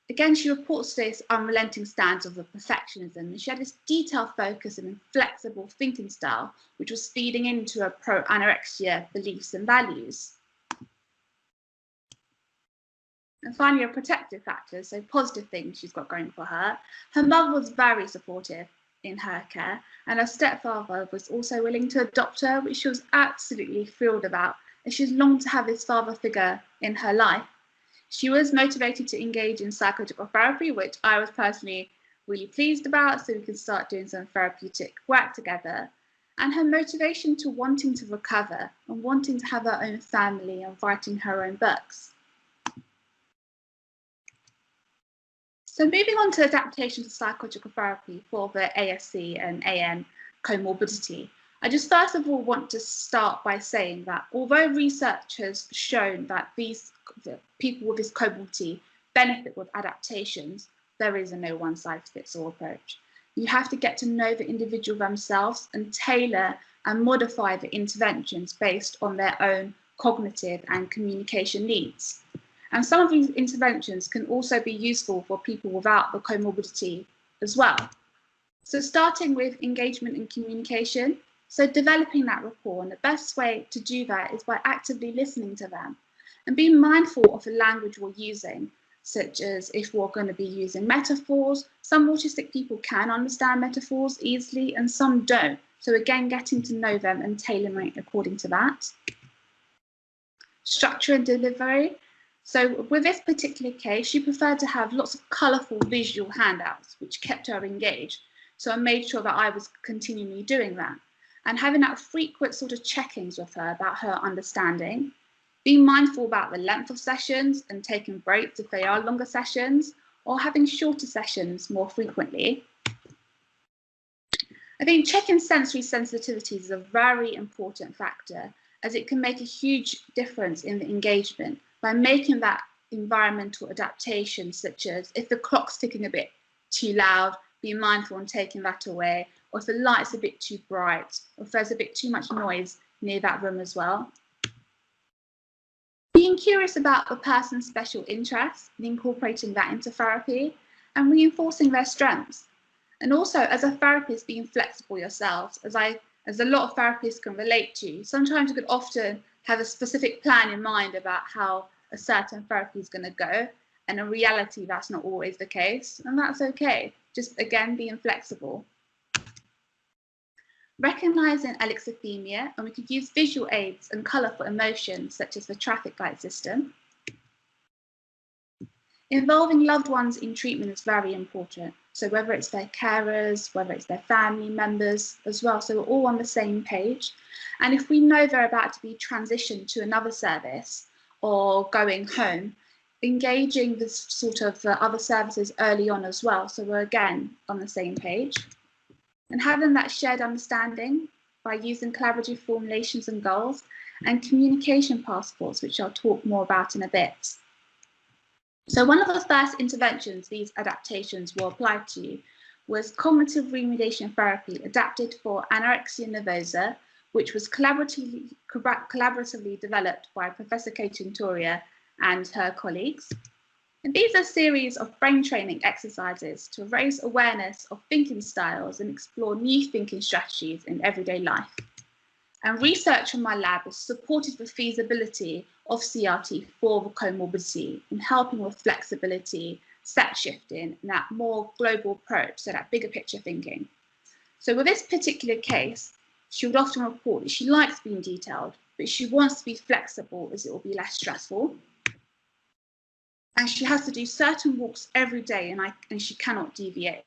Again, she reports this unrelenting standards of the perfectionism, and she had this detailed focus and inflexible thinking style, which was feeding into her pro-anorexia beliefs and values. And finally, her protective factors, so positive things she's got going for her. Her mother was very supportive in her care, and her stepfather was also willing to adopt her, which she was absolutely thrilled about, as she's longed to have this father figure in her life. She was motivated to engage in psychological therapy, which I was personally really pleased about, so we could start doing some therapeutic work together. And her motivation to wanting to recover and wanting to have her own family and writing her own books. So moving on to adaptations of psychological therapy for the ASC and AN comorbidity, I just first of all want to start by saying that although research has shown that these people with this comorbidity benefit with adaptations, there is a no one-size-fits-all approach. You have to get to know the individual themselves and tailor and modify the interventions based on their own cognitive and communication needs. And some of these interventions can also be useful for people without the comorbidity as well. So starting with engagement and communication, so developing that rapport, and the best way to do that is by actively listening to them and being mindful of the language we're using, such as if we're going to be using metaphors. Some autistic people can understand metaphors easily and some don't. So again, getting to know them and tailoring according to that. Structure and delivery. So with this particular case, she preferred to have lots of colourful visual handouts, which kept her engaged. So I made sure that I was continually doing that and having that frequent sort of check-ins with her about her understanding, being mindful about the length of sessions and taking breaks if they are longer sessions, or having shorter sessions more frequently. I think checking sensory sensitivities is a very important factor, as it can make a huge difference in the engagement by making that environmental adaptation, such as if the clock's ticking a bit too loud, be mindful and taking that away, or if the light's a bit too bright, or if there's a bit too much noise near that room as well. Being curious about the person's special interests and incorporating that into therapy and reinforcing their strengths. And also, as a therapist, being flexible yourselves, as a lot of therapists can relate to. Sometimes you could often have a specific plan in mind about how a certain therapy is going to go, and in reality that's not always the case, and that's okay. Just again, being flexible. Recognising alexithymia, and we could use visual aids and colourful emotions such as the traffic light system. Involving loved ones in treatment is very important, so whether it's their carers, whether it's their family members as well, so we're all on the same page. And if we know they're about to be transitioned to another service or going home, engaging this sort of other services early on as well, so we're again on the same page. And having that shared understanding, by using collaborative formulations and goals, and communication passports, which I'll talk more about in a bit. So one of the first interventions these adaptations were applied to was cognitive remediation therapy adapted for anorexia nervosa, which was collaboratively developed by Professor Kate Centuria and her colleagues. And these are a series of brain training exercises to raise awareness of thinking styles and explore new thinking strategies in everyday life. And research from my lab has supported the feasibility of CRT for the comorbidity in helping with flexibility, set shifting, and that more global approach, so that bigger picture thinking. So with this particular case, she would often report that she likes being detailed, but she wants to be flexible as it will be less stressful. And she has to do certain walks every day and she cannot deviate.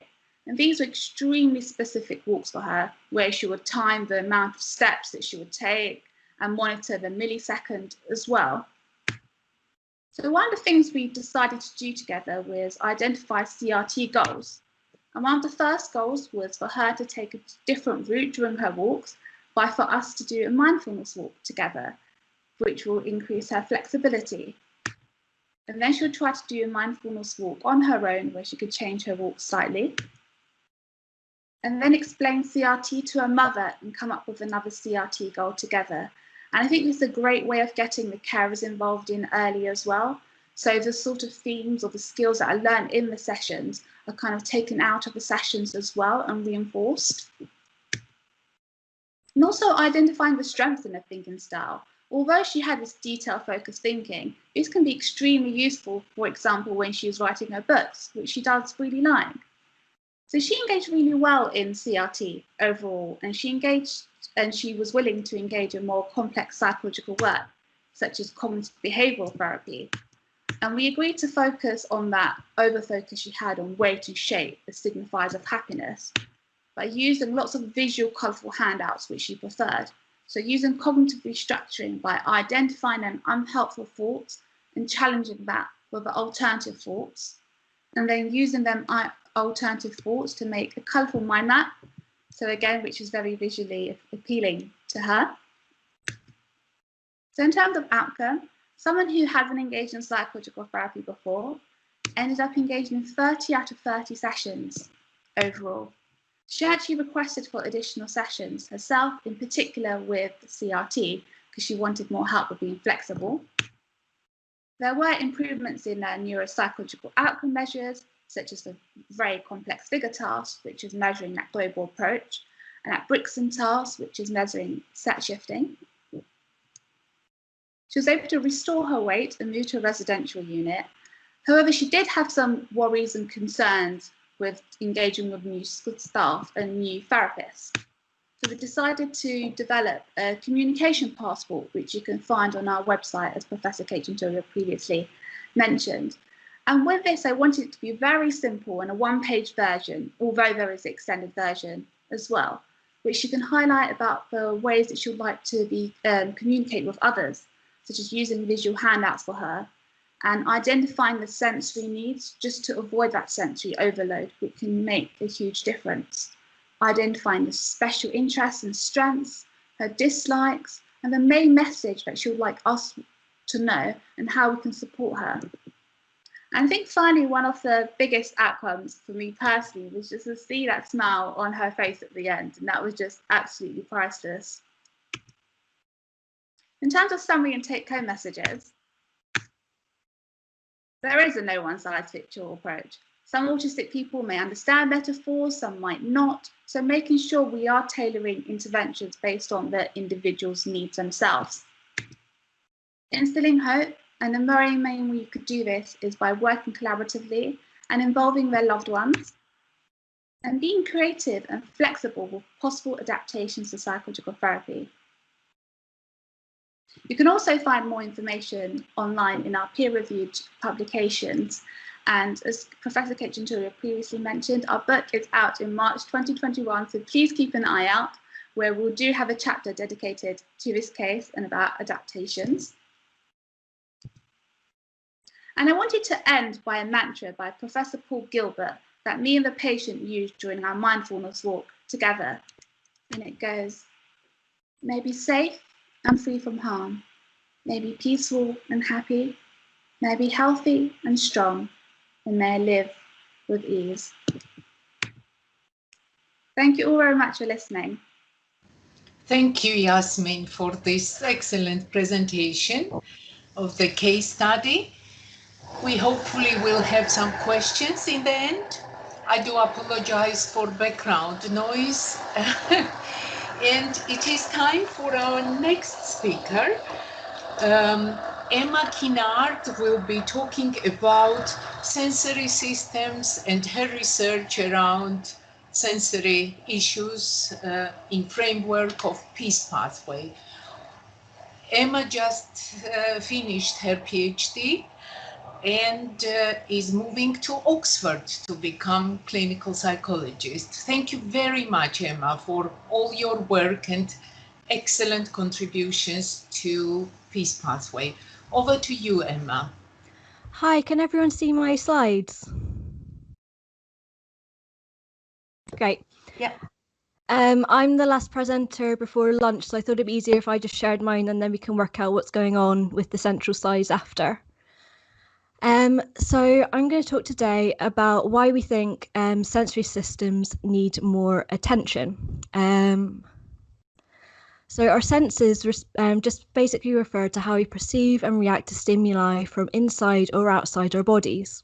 And these were extremely specific walks for her, where she would time the amount of steps that she would take and monitor the millisecond as well. So one of the things we decided to do together was identify CRT goals. And one of the first goals was for her to take a different route during her walks, for us to do a mindfulness walk together, which will increase her flexibility. And then she'll try to do a mindfulness walk on her own, where she could change her walk slightly. And then explain CRT to her mother and come up with another CRT goal together. And I think this is a great way of getting the carers involved in early as well. So the sort of themes or the skills that are learned in the sessions are kind of taken out of the sessions as well and reinforced. And also identifying the strengths in her thinking style. Although she had this detail-focused thinking, this can be extremely useful, for example, when she was writing her books, which she does really like. So she engaged really well in CRT overall, and she was willing to engage in more complex psychological work, such as cognitive behavioural therapy. And we agreed to focus on that over-focus she had on weight and shape as signifiers of happiness, by using lots of visual, colourful handouts, which she preferred. So using cognitive restructuring by identifying an unhelpful thoughts and challenging that with alternative thoughts, and then using them alternative thoughts to make a colourful mind map. So again, which is very visually appealing to her. So in terms of outcome, someone who hasn't engaged in psychological therapy before ended up engaging in 30 out of 30 sessions overall. She actually requested for additional sessions herself, in particular with CRT, because she wanted more help with being flexible. There were improvements in neuropsychological outcome measures, such as the very complex figure task, which is measuring that global approach, and that Brixton task, which is measuring set shifting. She was able to restore her weight and move to a residential unit. However, she did have some worries and concerns with engaging with new staff and new therapists. So we decided to develop a communication passport, which you can find on our website, as Professor Kate Centuria previously mentioned. And with this, I wanted it to be very simple and a one-page version, although there is an extended version as well, which you can highlight about the ways that she would like to be communicate with others, such as using visual handouts for her, and identifying the sensory needs just to avoid that sensory overload, which can make a huge difference. Identifying the special interests and strengths, her dislikes, and the main message that she would like us to know and how we can support her. And I think finally, one of the biggest outcomes for me personally was just to see that smile on her face at the end, and that was just absolutely priceless. In terms of summary and take-home messages, there is a no one-size-fits-all approach. Some autistic people may understand metaphors, some might not. So making sure we are tailoring interventions based on the individual's needs themselves. Instilling hope, and the very main way you could do this is by working collaboratively and involving their loved ones, and being creative and flexible with possible adaptations to psychological therapy. You can also find more information online in our peer-reviewed publications. And as Professor Kate Centuria previously mentioned, our book is out in March 2021, so please keep an eye out, where we'll do have a chapter dedicated to this case and about adaptations. And I wanted to end by a mantra by Professor Paul Gilbert that me and the patient used during our mindfulness walk together. And it goes, may be safe and free from harm, may be peaceful and happy, may be healthy and strong, and may live with ease. Thank you all very much for listening. Thank you, Yasmin, for this excellent presentation of the case study. We hopefully will have some questions in the end. I do apologize for background noise. And it is time for our next speaker. Emma Kinard will be talking about sensory systems and her research around sensory issues in framework of peace pathway. Emma just finished her PhD and is moving to Oxford to become clinical psychologist. Thank you very much, Emma, for all your work and excellent contributions to Peace Pathway. Over to you, Emma. Hi, can everyone see my slides? Great. Yep. I'm the last presenter before lunch, so I thought it'd be easier if I just shared mine and then we can work out what's going on with the central slides after. So I'm going to talk today about why we think sensory systems need more attention. So our senses just basically refer to how we perceive and react to stimuli from inside or outside our bodies.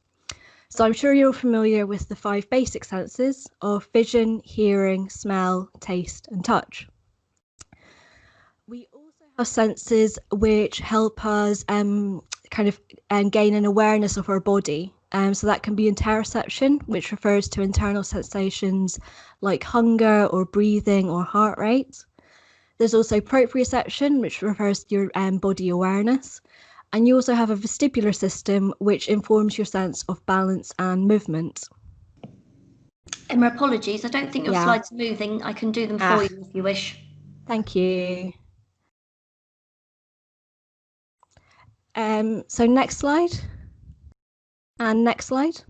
So I'm sure you're familiar with the 5 basic senses of vision, hearing, smell, taste, and touch. We also have senses which help us gain an awareness of our body. So that can be interoception, which refers to internal sensations like hunger or breathing or heart rate. There's also proprioception, which refers to your body awareness. And you also have a vestibular system, which informs your sense of balance and movement. Emma, apologies, I don't think your slides are moving. I can do them for you if you wish. Thank you. So next slide. And next slide.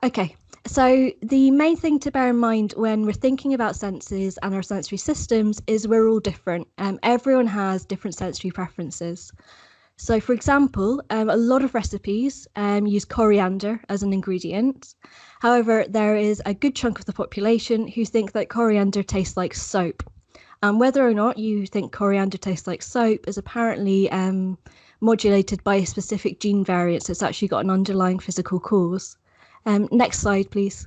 Okay, so the main thing to bear in mind when we're thinking about senses and our sensory systems is we're all different. Everyone has different sensory preferences. So for example, a lot of recipes use coriander as an ingredient. However, there is a good chunk of the population who think that coriander tastes like soap. And whether or not you think coriander tastes like soap is apparently modulated by a specific gene variant, so it's actually got an underlying physical cause. Next slide, please.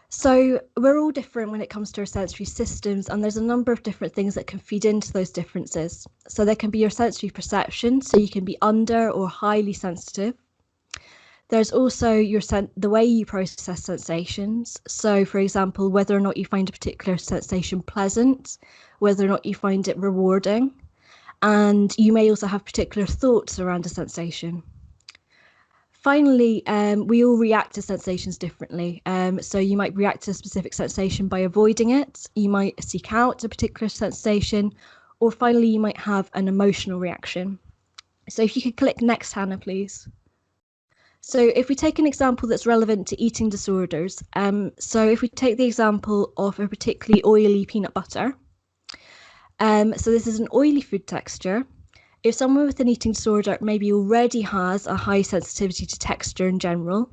So we're all different when it comes to our sensory systems, and there's a number of different things that can feed into those differences. So there can be your sensory perception, so you can be under or highly sensitive. There's also the way you process sensations. So for example, whether or not you find a particular sensation pleasant, whether or not you find it rewarding, and you may also have particular thoughts around a sensation. Finally, we all react to sensations differently. So you might react to a specific sensation by avoiding it. You might seek out a particular sensation, or finally, you might have an emotional reaction. So if you could click next, Hannah, please. So if we take an example that's relevant to eating disorders, so if we take the example of a particularly oily peanut butter, so this is an oily food texture. If someone with an eating disorder maybe already has a high sensitivity to texture in general,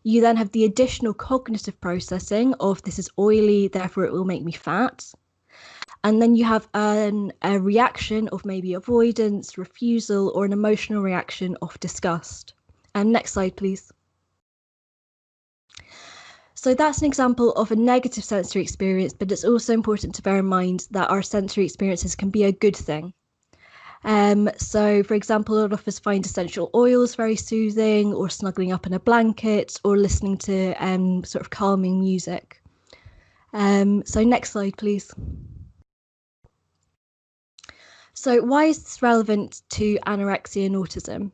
you then have the additional cognitive processing of this is oily, therefore it will make me fat. And then you have a reaction of maybe avoidance, refusal, or an emotional reaction of disgust. Next slide, please. So that's an example of a negative sensory experience, but it's also important to bear in mind that our sensory experiences can be a good thing. So, for example, a lot of us find essential oils very soothing, or snuggling up in a blanket, or listening to sort of calming music. So next slide, please. So why is this relevant to anorexia and autism?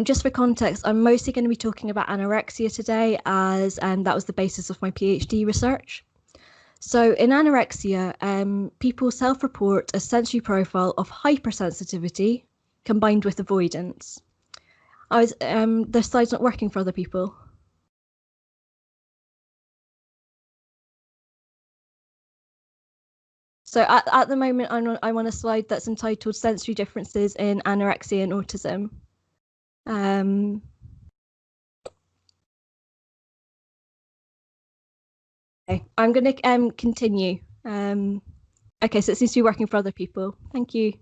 Just for context, I'm mostly going to be talking about anorexia today, as that was the basis of my PhD research. So in anorexia, people self-report a sensory profile of hypersensitivity combined with avoidance. The slide's not working for other people. So at the moment, I'm on a slide that's entitled Sensory Differences in Anorexia and Autism. Okay, I'm going to continue. Okay, so it seems to be working for other people. Thank you.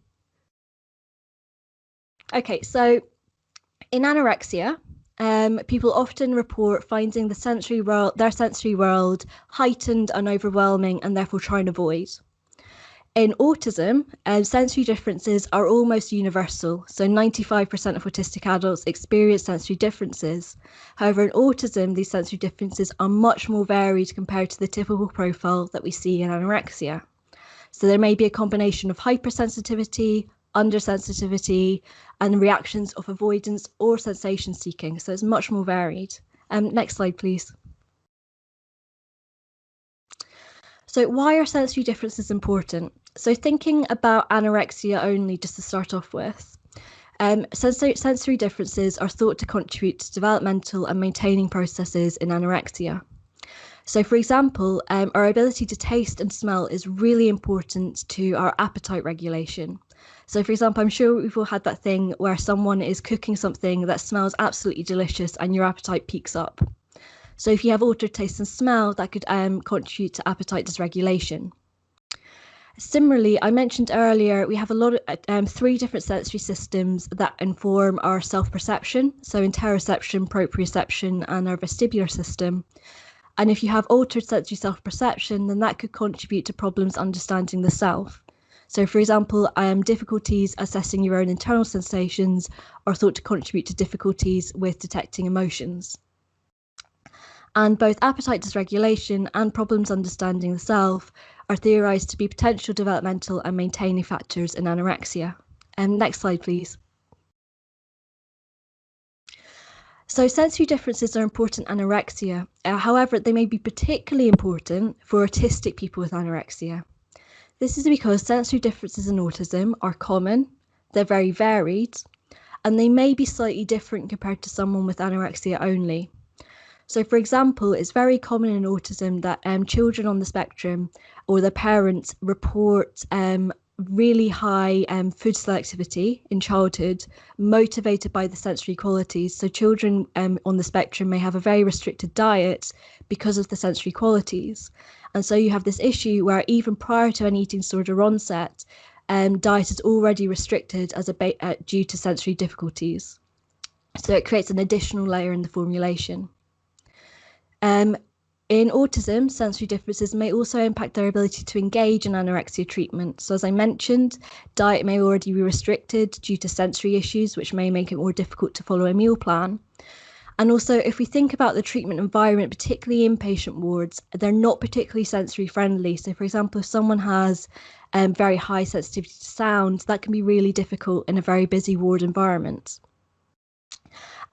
Okay, so in anorexia, people often report finding their sensory world heightened and overwhelming, and therefore try and avoid. In autism, sensory differences are almost universal, so 95% of autistic adults experience sensory differences. However, in autism, these sensory differences are much more varied compared to the typical profile that we see in anorexia. So there may be a combination of hypersensitivity, undersensitivity, and reactions of avoidance or sensation seeking, so it's much more varied. Next slide, please. So why are sensory differences important? So thinking about anorexia only, just to start off with, sensory differences are thought to contribute to developmental and maintaining processes in anorexia. So for example, our ability to taste and smell is really important to our appetite regulation. So for example, I'm sure we've all had that thing where someone is cooking something that smells absolutely delicious and your appetite peaks up. So if you have altered taste and smell, that could contribute to appetite dysregulation. Similarly, I mentioned earlier, we have a lot of 3 different sensory systems that inform our self-perception, so interoception, proprioception, and our vestibular system. And if you have altered sensory self-perception, then that could contribute to problems understanding the self. So for example, difficulties assessing your own internal sensations are thought to contribute to difficulties with detecting emotions. And both appetite dysregulation and problems understanding the self are theorised to be potential developmental and maintaining factors in anorexia. Next slide, please. So sensory differences are important in anorexia. However, they may be particularly important for autistic people with anorexia. This is because sensory differences in autism are common, they're very varied, and they may be slightly different compared to someone with anorexia only. So for example, it's very common in autism that children on the spectrum or their parents report really high food selectivity in childhood, motivated by the sensory qualities. So children on the spectrum may have a very restricted diet because of the sensory qualities. And so you have this issue where even prior to an eating disorder onset, diet is already restricted as due to sensory difficulties. So it creates an additional layer in the formulation. In autism, sensory differences may also impact their ability to engage in anorexia treatment. So as I mentioned, diet may already be restricted due to sensory issues, which may make it more difficult to follow a meal plan. And also, if we think about the treatment environment, particularly inpatient wards, they're not particularly sensory friendly. So for example, if someone has very high sensitivity to sound, that can be really difficult in a very busy ward environment.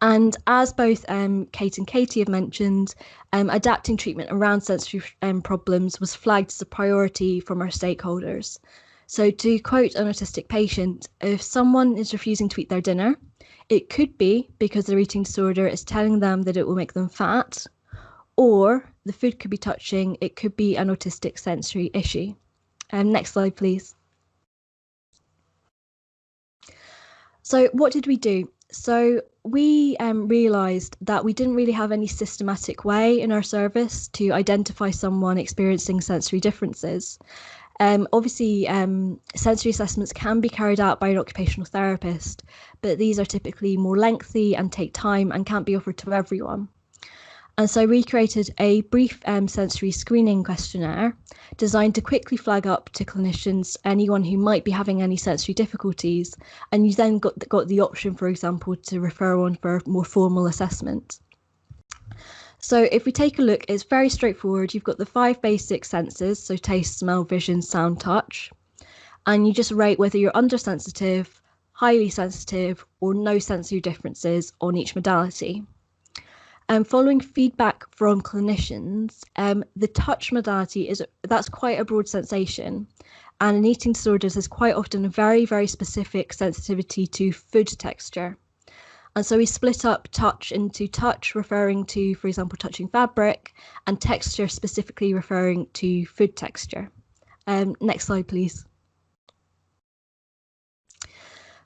And as both Kate and Katie have mentioned, adapting treatment around sensory problems was flagged as a priority from our stakeholders. So to quote an autistic patient, if someone is refusing to eat their dinner, it could be because their eating disorder is telling them that it will make them fat, or the food could be touching, it could be an autistic sensory issue. Next slide, please. So what did we do? So we realised that we didn't really have any systematic way in our service to identify someone experiencing sensory differences. Obviously, sensory assessments can be carried out by an occupational therapist, but these are typically more lengthy and take time and can't be offered to everyone. And so we created a brief sensory screening questionnaire designed to quickly flag up to clinicians anyone who might be having any sensory difficulties, and you then got the option, for example, to refer on for more formal assessment. So if we take a look, it's very straightforward. You've got the 5 basic senses, so taste, smell, vision, sound, touch, and you just rate whether you're undersensitive, highly sensitive, or no sensory differences on each modality. Following feedback from clinicians, the touch modality that's quite a broad sensation, and in eating disorders there's quite often a very, very specific sensitivity to food texture. And so we split up touch into touch referring to, for example, touching fabric, and texture specifically referring to food texture. Next slide, please.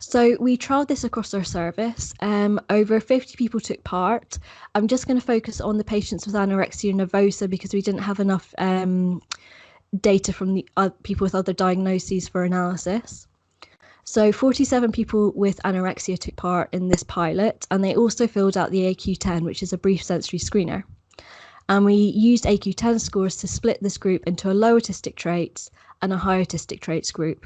So we trialled this across our service. Over 50 people took part. I'm just going to focus on the patients with anorexia nervosa because we didn't have enough data from the people with other diagnoses for analysis. So 47 people with anorexia took part in this pilot, and they also filled out the AQ10, which is a brief sensory screener. And we used AQ10 scores to split this group into a low autistic traits and a high autistic traits group.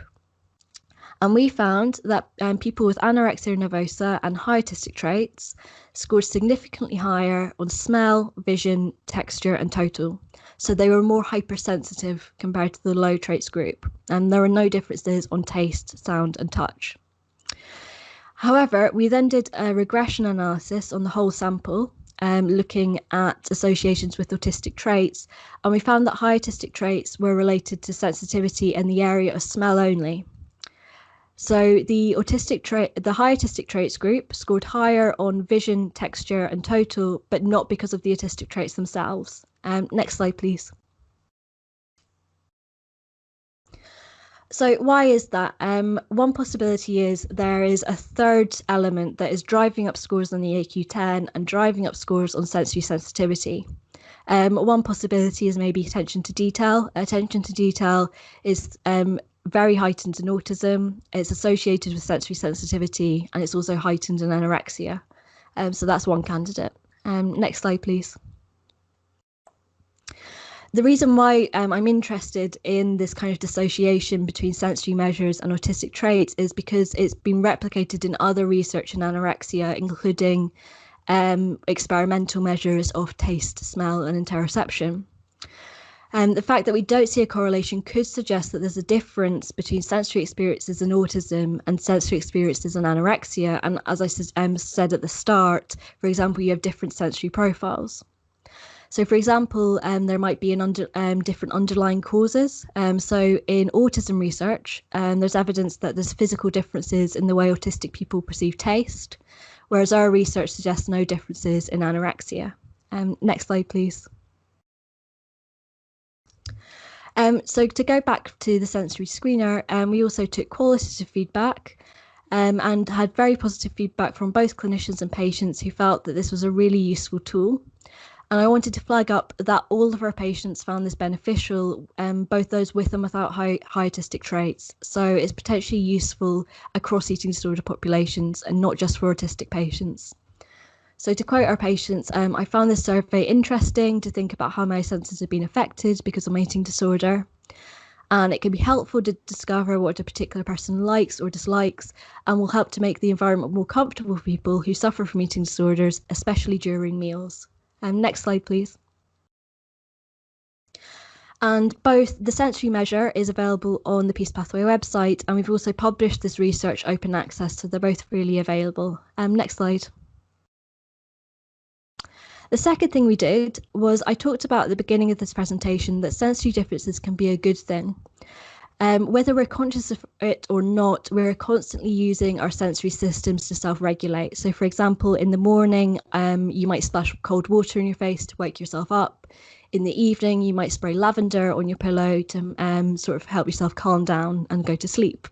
And we found that people with anorexia nervosa and high autistic traits scored significantly higher on smell, vision, texture, and total. So they were more hypersensitive compared to the low traits group. And there were no differences on taste, sound, and touch. However, we then did a regression analysis on the whole sample, looking at associations with autistic traits. And we found that high autistic traits were related to sensitivity in the area of smell only. So the high autistic traits group scored higher on vision, texture, and total, but not because of the autistic traits themselves. Next slide, please. So why is that? One possibility is there is a third element that is driving up scores on the AQ10 and driving up scores on sensory sensitivity. One possibility is maybe attention to detail. Attention to detail is very heightened in autism. It's associated with sensory sensitivity, and it's also heightened in anorexia. So that's one candidate. Next slide, please. The reason why I'm interested in this kind of dissociation between sensory measures and autistic traits is because it's been replicated in other research in anorexia, including experimental measures of taste, smell, and interoception. The fact that we don't see a correlation could suggest that there's a difference between sensory experiences in autism and sensory experiences in anorexia. And as I said at the start, for example, you have different sensory profiles. So, for example, there might be different underlying causes. So in autism research, there's evidence that there's physical differences in the way autistic people perceive taste, whereas our research suggests no differences in anorexia. Next slide, please. So to go back to the sensory screener, we also took qualitative feedback and had very positive feedback from both clinicians and patients who felt that this was a really useful tool. And I wanted to flag up that all of our patients found this beneficial, both those with and without high autistic traits. So it's potentially useful across eating disorder populations and not just for autistic patients. So to quote our patients, I found this survey interesting to think about how my senses have been affected because of my eating disorder. And it can be helpful to discover what a particular person likes or dislikes, and will help to make the environment more comfortable for people who suffer from eating disorders, especially during meals. Next slide, please. And both the sensory measure is available on the Peace Pathway website, and we've also published this research open access, so they're both freely available. Next slide. The second thing we did was I talked about at the beginning of this presentation that sensory differences can be a good thing. Whether we're conscious of it or not, we're constantly using our sensory systems to self-regulate. So for example, in the morning, you might splash cold water in your face to wake yourself up. In the evening, you might spray lavender on your pillow to sort of help yourself calm down and go to sleep.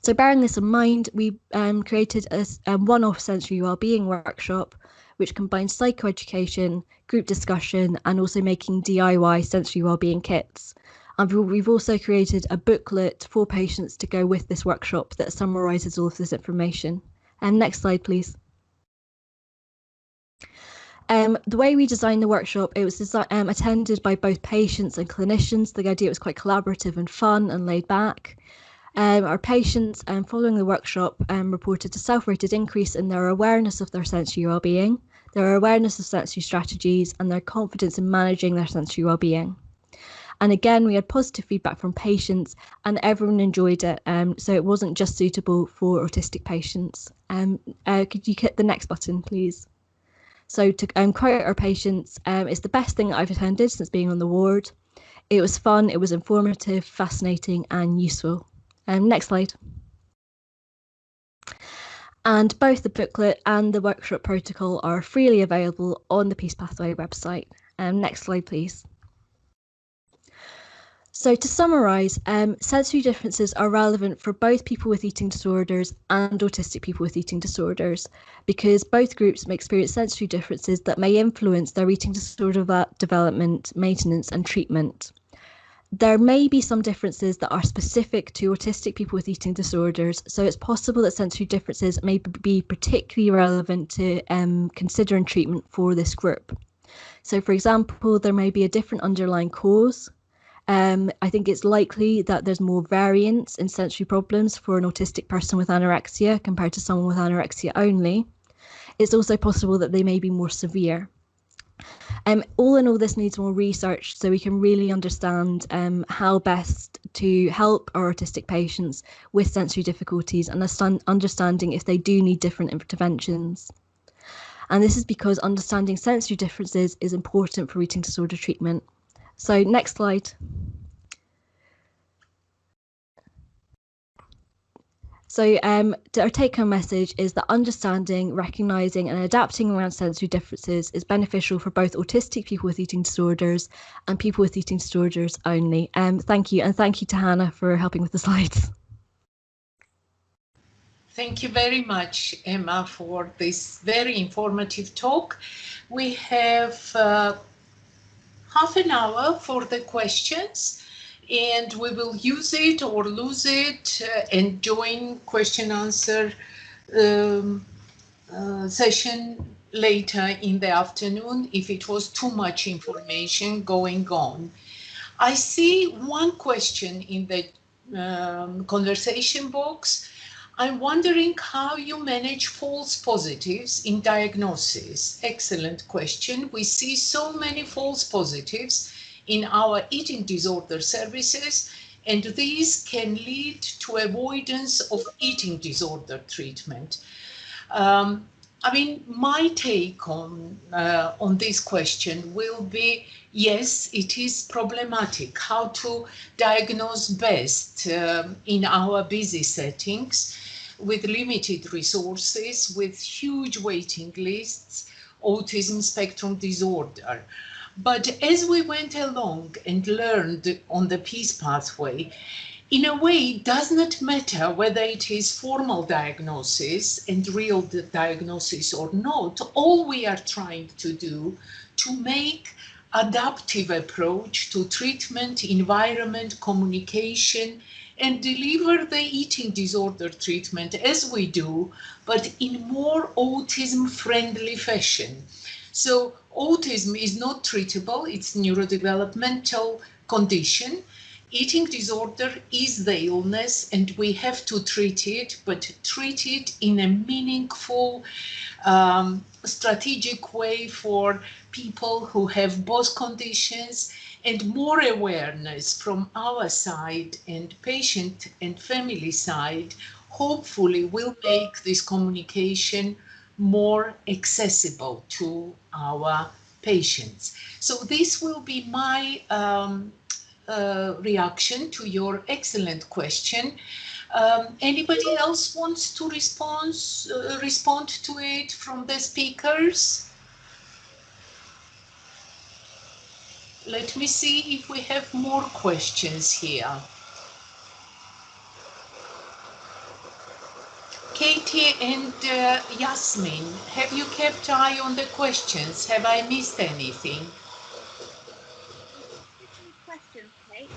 So bearing this in mind, we created a one-off sensory wellbeing workshop which combines psychoeducation, group discussion, and also making DIY sensory wellbeing kits. And we've also created a booklet for patients to go with this workshop that summarises all of this information. Next slide, please. The way we designed the workshop, it was attended by both patients and clinicians. The idea was quite collaborative and fun and laid back. Our patients, following the workshop, reported a self-rated increase in their awareness of their sensory well-being, their awareness of sensory strategies, and their confidence in managing their sensory well-being. And again, we had positive feedback from patients, and everyone enjoyed it. So it wasn't just suitable for autistic patients. Could you hit the next button, please? So to quote our patients, it's the best thing that I've attended since being on the ward. It was fun, it was informative, fascinating, and useful. Next slide. And both the booklet and the workshop protocol are freely available on the Peace Pathway website. Next slide, please. So to summarise, sensory differences are relevant for both people with eating disorders and autistic people with eating disorders, because both groups may experience sensory differences that may influence their eating disorder development, maintenance and treatment. There may be some differences that are specific to autistic people with eating disorders, so it's possible that sensory differences may be particularly relevant to considering treatment for this group. So for example, there may be a different underlying cause. I think it's likely that there's more variance in sensory problems for an autistic person with anorexia compared to someone with anorexia only. It's also possible that they may be more severe. All in all, this needs more research so we can really understand how best to help our autistic patients with sensory difficulties and understanding if they do need different interventions. And this is because understanding sensory differences is important for eating disorder treatment. So next slide. So our take-home message is that understanding, recognising and adapting around sensory differences is beneficial for both autistic people with eating disorders and people with eating disorders only. Thank you, and thank you to Hannah for helping with the slides. Thank you very much, Emma, for this very informative talk. We have half an hour for the questions, and we will use it or lose it and join question answer session later in the afternoon if it was too much information going on. I see one question in the conversation box. I'm wondering how you manage false positives in diagnosis. Excellent question. We see so many false positives in our eating disorder services, and these can lead to avoidance of eating disorder treatment. I mean, my take on this question will be, yes, it is problematic how to diagnose best in our busy settings with limited resources, with huge waiting lists, autism spectrum disorder. But as we went along and learned on the peace pathway, in a way, it does not matter whether it is formal diagnosis and real diagnosis or not. All we are trying to do to make adaptive approach to treatment, environment, communication, and deliver the eating disorder treatment as we do, but in more autism-friendly fashion. So autism is not treatable, it's neurodevelopmental condition. Eating disorder is the illness and we have to treat it, but treat it in a meaningful, strategic way for people who have both conditions, and more awareness from our side and patient and family side hopefully will make this communication more accessible to our patients. So this will be my reaction to your excellent question. Anybody else wants to respond to it from the speakers? Let me see if we have more questions here. Katie and Yasmin, have you kept eye on the questions? Have I missed anything? Questions, Kate?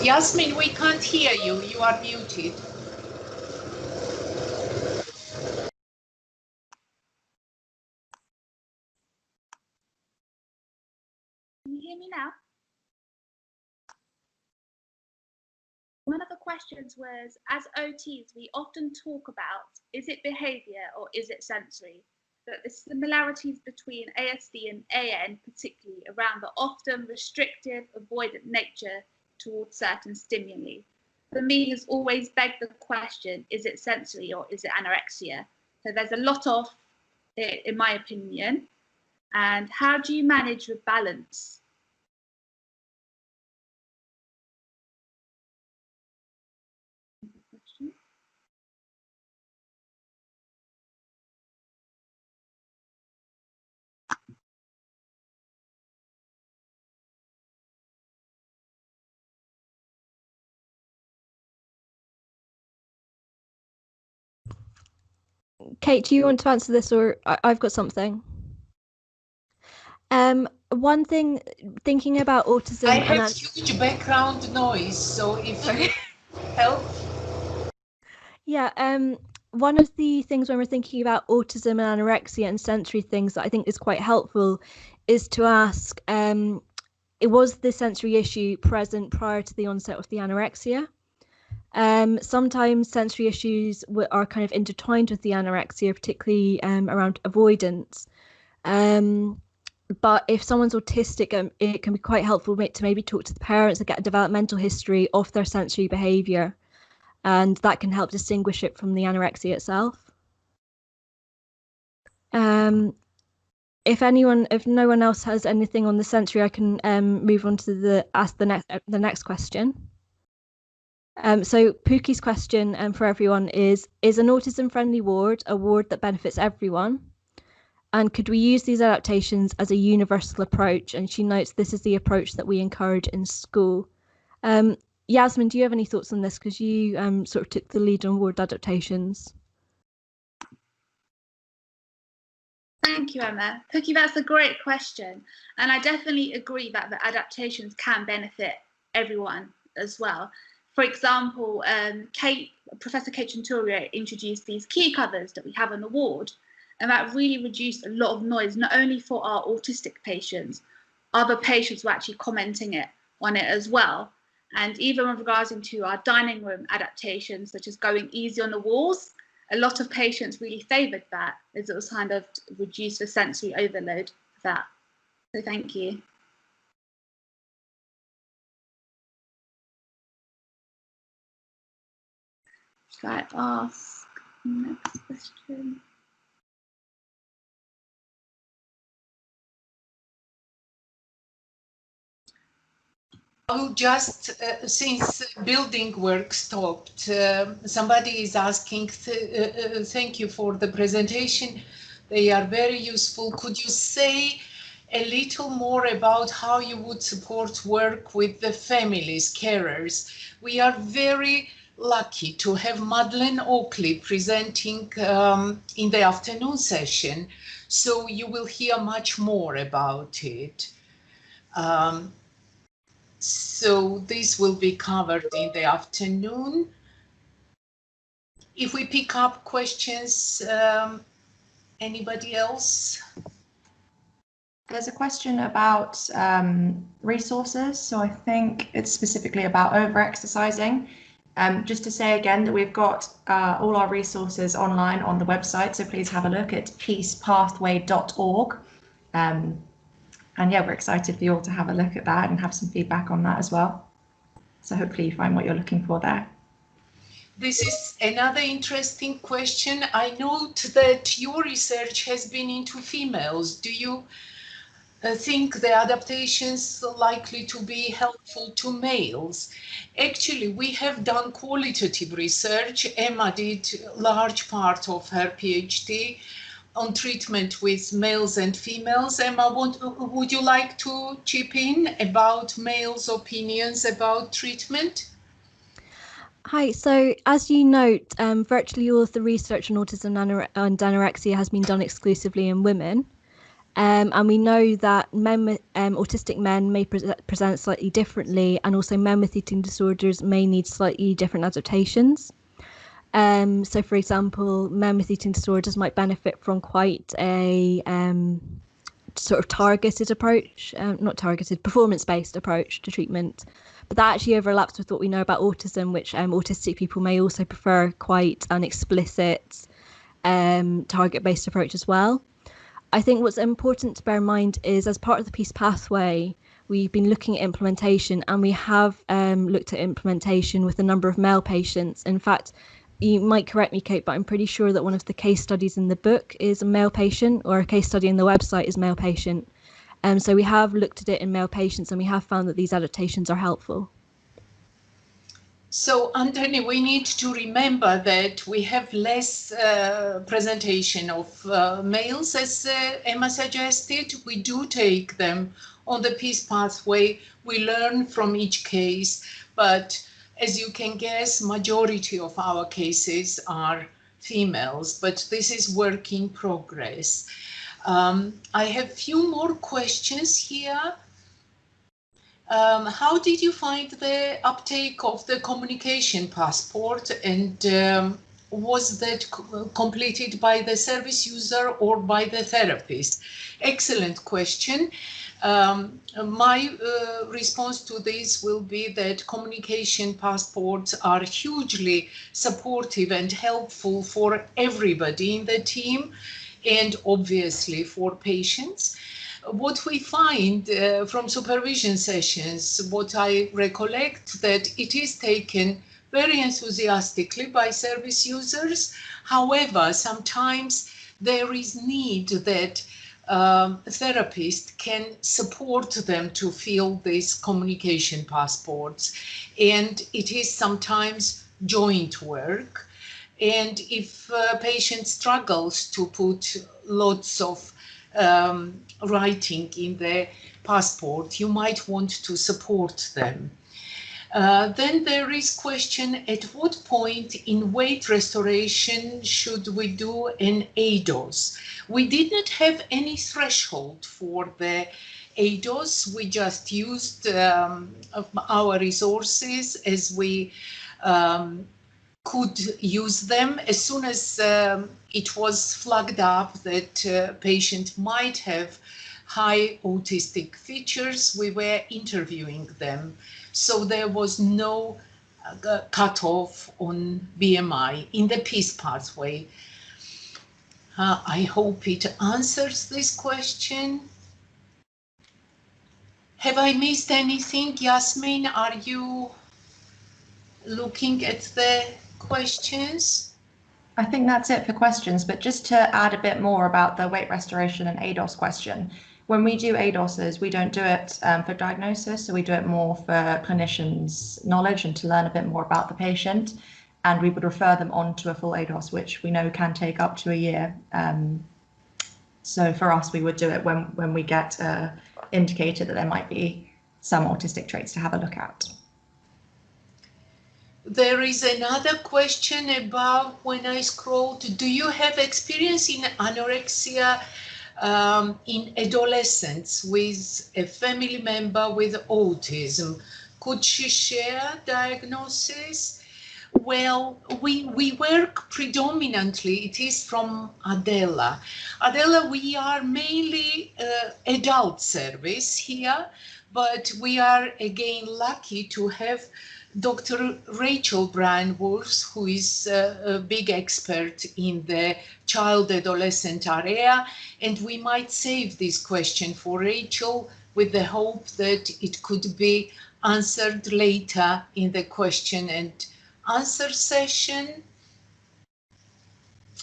Yasmin, we can't hear you. You are muted. Can you hear me now? One of the questions was, as OTs, we often talk about, is it behaviour or is it sensory? That the similarities between ASD and AN, particularly around the often restrictive, avoidant nature towards certain stimuli. For me, has always begged the question, is it sensory or is it anorexia? So there's a lot of it, in my opinion. And how do you manage the balance? Kate, do you want to answer this, or I've got something? One thing, thinking about autism. I have huge background noise, so if you help. Yeah, one of the things when we're thinking about autism and anorexia and sensory things that I think is quite helpful is to ask, was the sensory issue present prior to the onset of the anorexia? Sometimes sensory issues are kind of intertwined with the anorexia, particularly around avoidance. But if someone's autistic, it can be quite helpful to maybe talk to the parents and get a developmental history of their sensory behaviour, and that can help distinguish it from the anorexia itself. If no one else has anything on the sensory, I can move on to the next question. So Pookie's question for everyone is an autism-friendly ward a ward that benefits everyone? And could we use these adaptations as a universal approach? And she notes this is the approach that we encourage in school. Yasmin, do you have any thoughts on this? Because you sort of took the lead on ward adaptations. Thank you, Emma. Pookie, that's a great question. And I definitely agree that the adaptations can benefit everyone as well. For example, Professor Kate Chanturia introduced these key covers that we have on the ward, and that really reduced a lot of noise, not only for our autistic patients, other patients were actually commenting on it as well. And even with regards to our dining room adaptations, such as going easy on the walls, a lot of patients really favoured that, as it was kind of reduced the sensory overload of that. So thank you. Should I ask the next question? Oh, just since building work stopped, somebody is asking, thank you for the presentation. They are very useful. Could you say a little more about how you would support work with the families, carers? We are very lucky to have Madeleine Oakley presenting in the afternoon session, so you will hear much more about it. So this will be covered in the afternoon. If we pick up questions, anybody else? There's a question about resources. So I think it's specifically about over-exercising. Just to say again that we've got all our resources online on the website, so please have a look at peacepathway.org. And yeah, we're excited for you all to have a look at that and have some feedback on that as well. So hopefully you find what you're looking for there. This is another interesting question. I note that your research has been into females. Do you think the adaptations are likely to be helpful to males? Actually, we have done qualitative research. Emma did a large part of her PhD on treatment with males and females. Emma, would you like to chip in about males' opinions about treatment? Hi, so as you note, virtually all of the research on autism and anorexia has been done exclusively in women. And we know that autistic men may present slightly differently, and also men with eating disorders may need slightly different adaptations. So, for example, men with eating disorders might benefit from quite a sort of targeted approach, performance-based approach to treatment. But that actually overlaps with what we know about autism, which autistic people may also prefer quite an explicit target-based approach as well. I think what's important to bear in mind is, as part of the Peace Pathway, we've been looking at implementation, and we have looked at implementation with a number of male patients. In fact, you might correct me, Kate, but I'm pretty sure that one of the case studies in the book is a male patient, or a case study in the website is male patient. So we have looked at it in male patients, and we have found that these adaptations are helpful. So, Anthony, we need to remember that we have less presentation of males, as Emma suggested. We do take them on the Peace Pathway. We learn from each case, but as you can guess, majority of our cases are females, but this is work in progress. I have few more questions here. How did you find the uptake of the communication passport, and was that completed by the service user or by the therapist? Excellent question. My response to this will be that communication passports are hugely supportive and helpful for everybody in the team, and obviously for patients. What we find from supervision sessions, what I recollect, that it is taken very enthusiastically by service users. However, sometimes there is need that therapist can support them to fill these communication passports, and it is sometimes joint work. And if a patient struggles to put lots of writing in the passport, you might want to support them. Then there is question, at what point in weight restoration should we do an ADOS? We did not have any threshold for the ADOS. We just used our resources as we could use them. As soon as it was flagged up that patient might have high autistic features, we were interviewing them. So there was no cutoff on BMI in the peace pathway. I hope it answers this question. Have I missed anything? Yasmin, are you looking at the questions? I think that's it for questions, but just to add a bit more about the weight restoration and ADOS question. When we do ADOSs, we don't do it for diagnosis, so we do it more for clinicians' knowledge and to learn a bit more about the patient. And we would refer them on to a full ADOS, which we know can take up to a year. So for us, we would do it when we get indicated that there might be some autistic traits to have a look at. There is another question about, when I scrolled, do you have experience in anorexia in adolescents with a family member with autism? Could she share diagnosis? Well, we work predominantly, it is from Adela. Adela, we are mainly adult service here, but we are again lucky to have Dr. Rachel Brandwurst, who is a big expert in the child-adolescent area, and we might save this question for Rachel with the hope that it could be answered later in the question and answer session.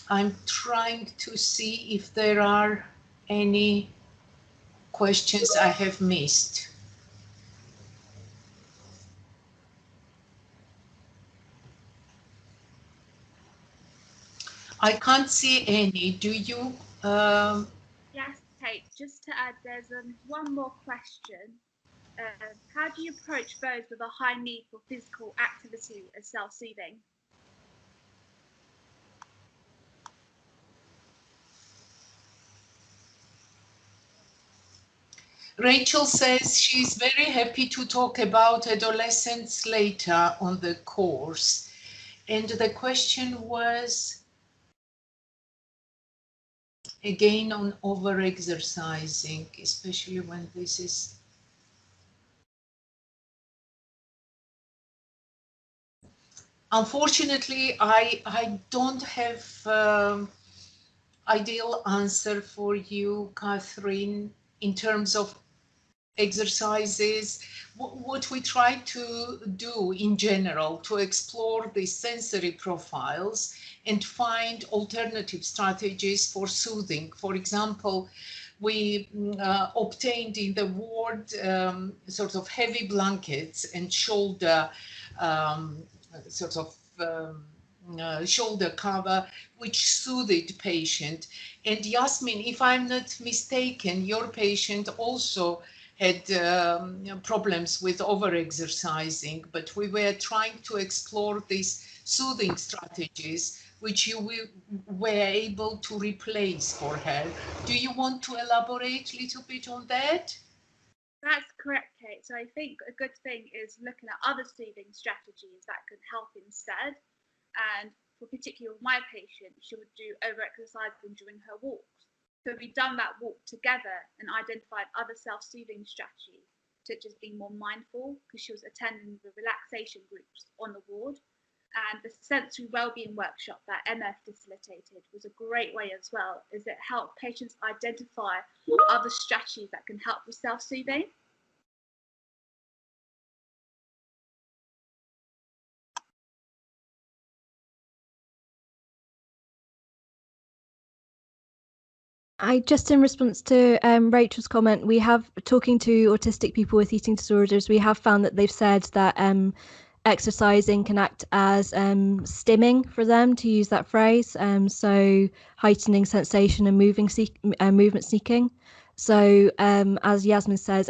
I'm trying to see if there are any questions I have missed. I can't see any. Do you? Yes, Kate, just to add, there's one more question. How do you approach those with a high need for physical activity as self-soothing? Rachel says she's very happy to talk about adolescents later on the course. And the question was, again, on over-exercising, especially when this is... Unfortunately, I don't have ideal answer for you, Catherine, in terms of exercises. What we try to do in general to explore the sensory profiles and find alternative strategies for soothing. For example, we obtained in the ward sort of heavy blankets and shoulder shoulder cover, which soothed patient. And Yasmin, if I'm not mistaken, your patient also had problems with over-exercising, but we were trying to explore these soothing strategies which you were able to replace for her. Do you want to elaborate a little bit on that? That's correct, Kate. So I think a good thing is looking at other soothing strategies that could help instead. And for particularly my patient, she would do over-exercising during her walks. So we've done that walk together and identified other self-soothing strategies, such as being more mindful, because she was attending the relaxation groups on the ward. And the sensory wellbeing workshop that MF facilitated was a great way as well, as it helped patients identify other strategies that can help with self-soothing. Just in response to Rachel's comment, we have, talking to autistic people with eating disorders, we have found that they've said that exercising can act as stimming for them, to use that phrase, so heightening sensation and movement seeking. So as Yasmin says,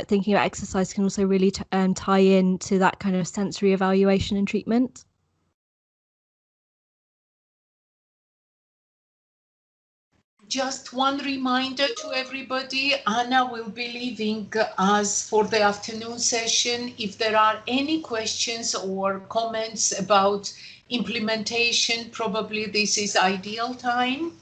thinking about exercise can also really tie in to that kind of sensory evaluation and treatment. Just one reminder to everybody, Anna will be leaving us for the afternoon session. If there are any questions or comments about implementation, probably this is ideal time.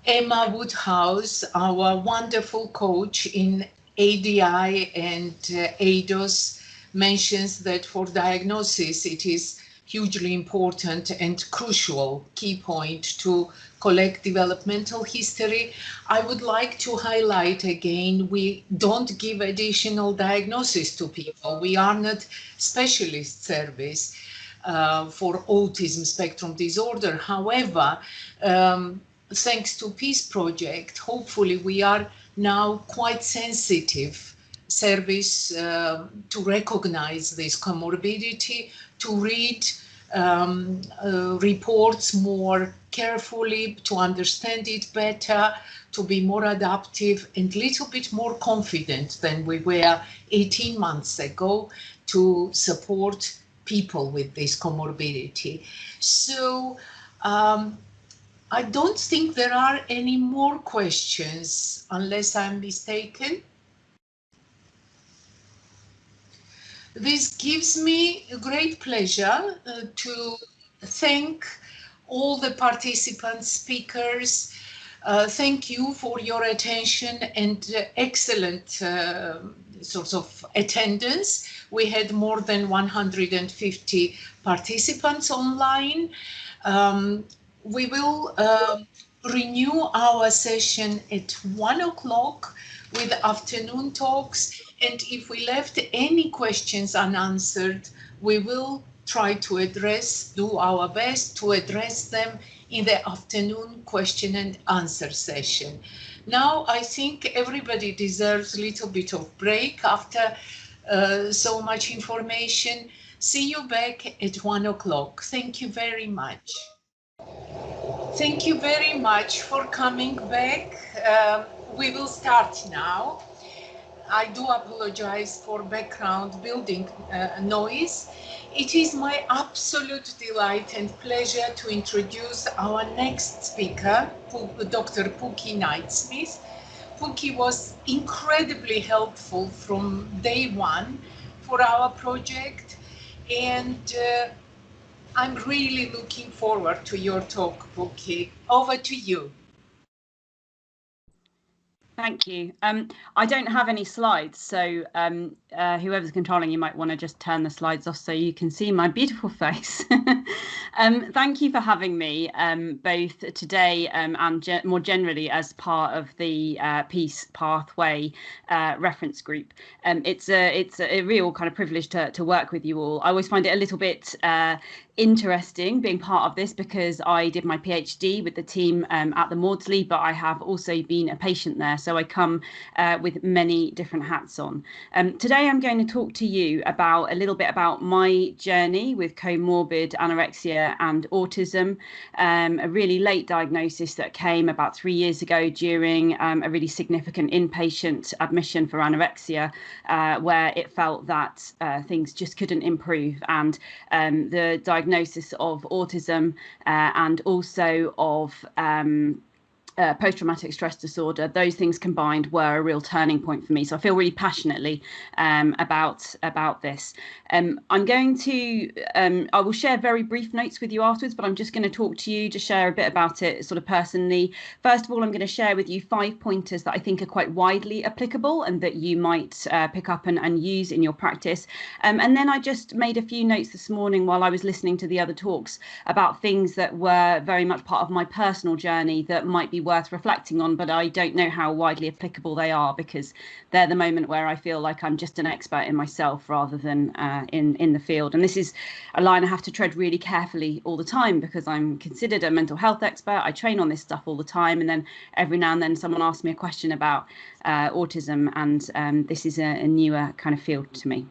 Emma Woodhouse, our wonderful coach in ADI and ADOS, mentions that for diagnosis it is hugely important and crucial key point to collect developmental history. I would like to highlight again, we don't give additional diagnosis to people. We are not specialist service for autism spectrum disorder. However, thanks to Peace Project, hopefully we are now quite sensitive service to recognize this comorbidity, to read reports more carefully, to understand it better, to be more adaptive and a little bit more confident than we were 18 months ago to support people with this comorbidity. So I don't think there are any more questions, unless I'm mistaken. This gives me a great pleasure to thank all the participants, speakers. Thank you for your attention and excellent sort of attendance. We had more than 150 participants online. We will renew our session at 1 o'clock with afternoon talks. And if we left any questions unanswered, we will try to do our best to address them in the afternoon question and answer session. Now, I think everybody deserves a little bit of break after so much information. See you back at 1 o'clock. Thank you very much. Thank you very much for coming back. We will start now. I do apologize for background building noise. It is my absolute delight and pleasure to introduce our next speaker, Dr. Pookie Knightsmith. Pookie was incredibly helpful from day one for our project, and I'm really looking forward to your talk, Pookie. Over to you. Thank you. I don't have any slides, so whoever's controlling, you might want to just turn the slides off so you can see my beautiful face. Thank you for having me, both today and more generally as part of the Peace Pathway reference group. It's a real kind of privilege to work with you all. I always find it a little bit interesting being part of this because I did my PhD with the team at the Maudsley, but I have also been a patient there, so I come with many different hats on. Today I'm going to talk to you about a little bit about my journey with comorbid anorexia and autism, a really late diagnosis that came about 3 years ago during a really significant inpatient admission for anorexia, where it felt that things just couldn't improve, and the diagnosis of autism and also of post-traumatic stress disorder, those things combined were a real turning point for me. So I feel really passionately about this. I'm going to, I will share very brief notes with you afterwards, but I'm just going to talk to you, just share a bit about it sort of personally. First of all, I'm going to share with you 5 pointers that I think are quite widely applicable and that you might pick up and use in your practice. And then I just made a few notes this morning while I was listening to the other talks about things that were very much part of my personal journey that might be worth reflecting on, but I don't know how widely applicable they are because they're the moment where I feel like I'm just an expert in myself rather than in the field. And this is a line I have to tread really carefully all the time because I'm considered a mental health expert. I train on this stuff all the time, and then every now and then someone asks me a question about autism, and this is a newer kind of field to me.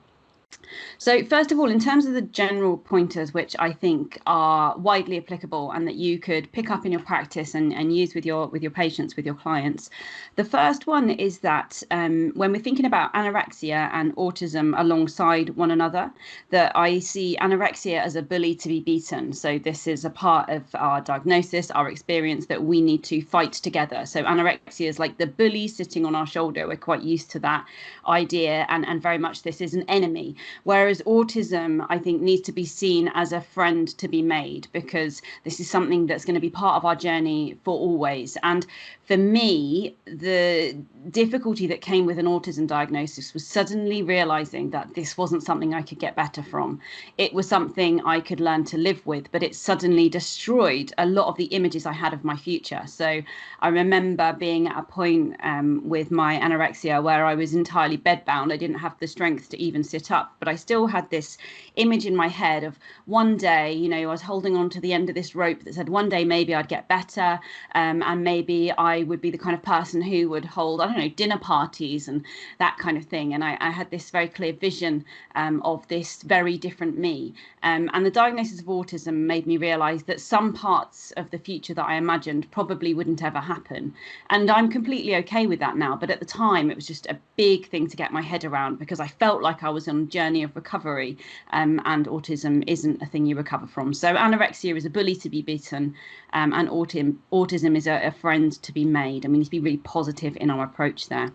So first of all, in terms of the general pointers, which I think are widely applicable and that you could pick up in your practice and use with your patients, with your clients, the first one is that when we're thinking about anorexia and autism alongside one another, that I see anorexia as a bully to be beaten. So this is a part of our diagnosis, our experience that we need to fight together. So anorexia is like the bully sitting on our shoulder. We're quite used to that idea, and very much this is an enemy. Whereas autism, I think, needs to be seen as a friend to be made, because this is something that's going to be part of our journey for always. And for me, the difficulty that came with an autism diagnosis was suddenly realizing that this wasn't something I could get better from. It was something I could learn to live with, but it suddenly destroyed a lot of the images I had of my future. So I remember being at a point with my anorexia where I was entirely bedbound. I didn't have the strength to even sit up, but I still had this image in my head of one day, you know, I was holding on to the end of this rope that said one day maybe I'd get better, and maybe I would be the kind of person who would hold, I don't know, dinner parties and that kind of thing. And I had this very clear vision of this very different me. And the diagnosis of autism made me realize that some parts of the future that I imagined probably wouldn't ever happen. And I'm completely okay with that now. But at the time, it was just a big thing to get my head around, because I felt like I was on a journey of recovery, and autism isn't a thing you recover from. So anorexia is a bully to be beaten, and autism is a friend to be made, and we need to be really positive in our approach there.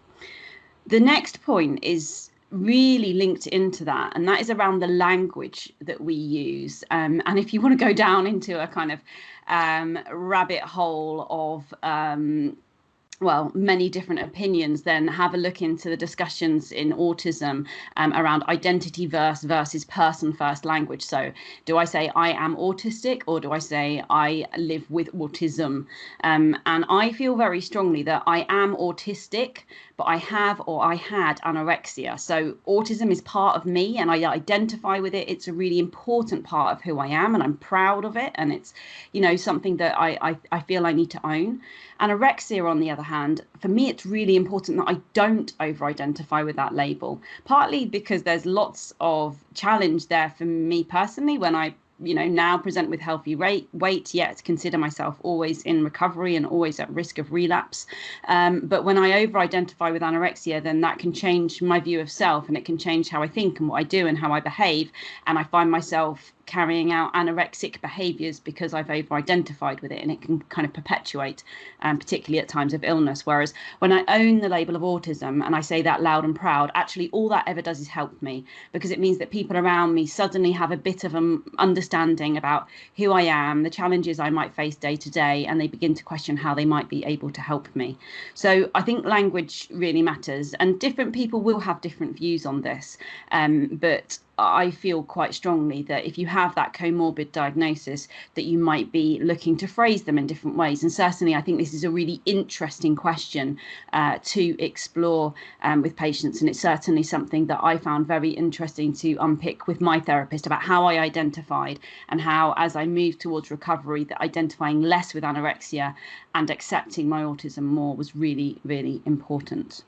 The next point is really linked into that, and that is around the language that we use. And if you want to go down into a kind of rabbit hole of well, many different opinions, then have a look into the discussions in autism around identity versus person first language. So do I say I am autistic, or do I say I live with autism? And I feel very strongly that I am autistic, but I have, or I had, anorexia. So autism is part of me and I identify with it. It's a really important part of who I am, and I'm proud of it. And it's, you know, something that I feel I need to own. Anorexia, on the other hand, for me, it's really important that I don't over-identify with that label, partly because there's lots of challenge there for me personally when I, you know, now present with healthy weight, yet consider myself always in recovery and always at risk of relapse. But when I over-identify with anorexia, then that can change my view of self, and it can change how I think and what I do and how I behave. And I find myself carrying out anorexic behaviours because I've over-identified with it, and it can kind of perpetuate, particularly at times of illness. Whereas when I own the label of autism and I say that loud and proud, actually all that ever does is help me, because it means that people around me suddenly have a bit of an understanding about who I am, the challenges I might face day to day, and they begin to question how they might be able to help me. So I think language really matters, and different people will have different views on this, but I feel quite strongly that if you have that comorbid diagnosis, that you might be looking to phrase them in different ways. And certainly I think this is a really interesting question to explore with patients, and it's certainly something that I found very interesting to unpick with my therapist about how I identified, and how as I moved towards recovery, that identifying less with anorexia and accepting my autism more was really, really important.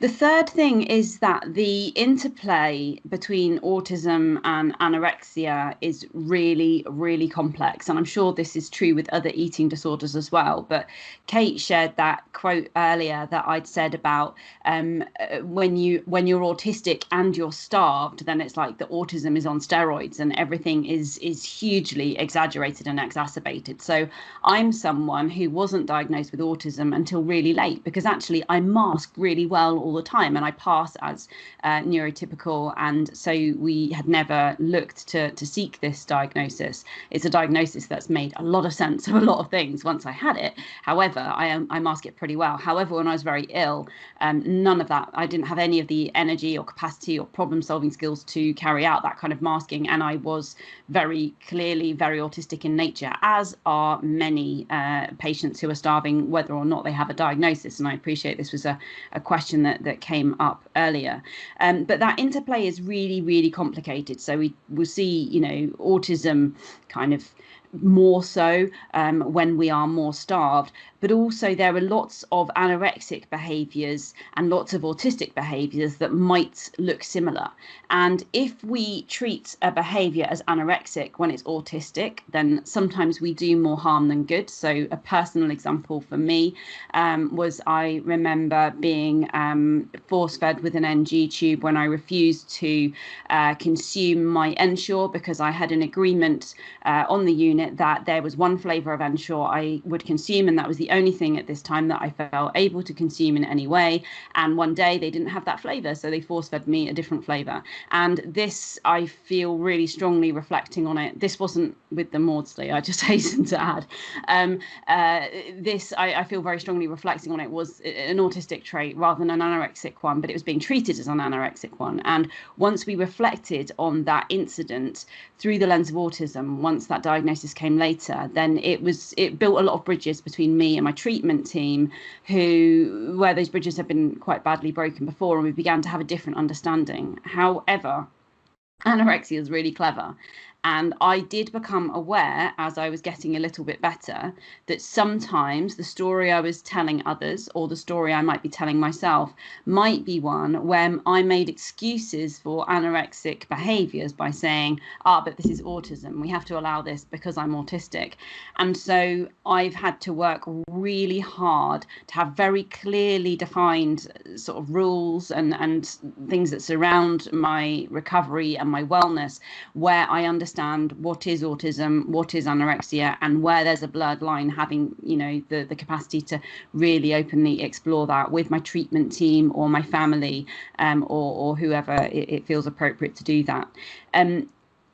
The third thing is that the interplay between autism and anorexia is really, really complex. And I'm sure this is true with other eating disorders as well. But Kate shared that quote earlier that I'd said about when you're autistic and you're starved, then it's like the autism is on steroids and everything is hugely exaggerated and exacerbated. So I'm someone who wasn't diagnosed with autism until really late, because actually I masked really well all the time and I pass as neurotypical, and so we had never looked to seek this diagnosis. It's a diagnosis that's made a lot of sense of a lot of things once I had it. However, I mask it pretty well. However, when I was very ill, none of that, I didn't have any of the energy or capacity or problem solving skills to carry out that kind of masking, and I was very clearly very autistic in nature, as are many patients who are starving, whether or not they have a diagnosis. And I appreciate this was a question that came up earlier, but that interplay is really, really complicated. So we will see, autism kind of more so when we are more starved, but also there are lots of anorexic behaviours and lots of autistic behaviours that might look similar. And if we treat a behaviour as anorexic when it's autistic, then sometimes we do more harm than good. So a personal example for me was, I remember being force-fed with an NG tube when I refused to consume my Ensure, because I had an agreement on the unit that there was one flavour of Ensure I would consume, and that was the only thing at this time that I felt able to consume in any way. And one day they didn't have that flavour, so they force-fed me a different flavour. And this, I feel really strongly reflecting on it. This wasn't with the Maudsley, I just hasten to add. This, I feel very strongly reflecting on it, was an autistic trait rather than an anorexic one, but it was being treated as an anorexic one. And once we reflected on that incident through the lens of autism, once that diagnosis came later, then it built a lot of bridges between me and my treatment team, where those bridges have been quite badly broken before, and we began to have a different understanding. However, anorexia is really clever. And I did become aware, as I was getting a little bit better, that sometimes the story I was telling others, or the story I might be telling myself, might be one where I made excuses for anorexic behaviours by saying, but this is autism, we have to allow this because I'm autistic. And so I've had to work really hard to have very clearly defined sort of rules and things that surround my recovery and my wellness, where I understand what is autism, what is anorexia, and where there's a blurred line, having the capacity to really openly explore that with my treatment team or my family, or whoever it feels appropriate to do that.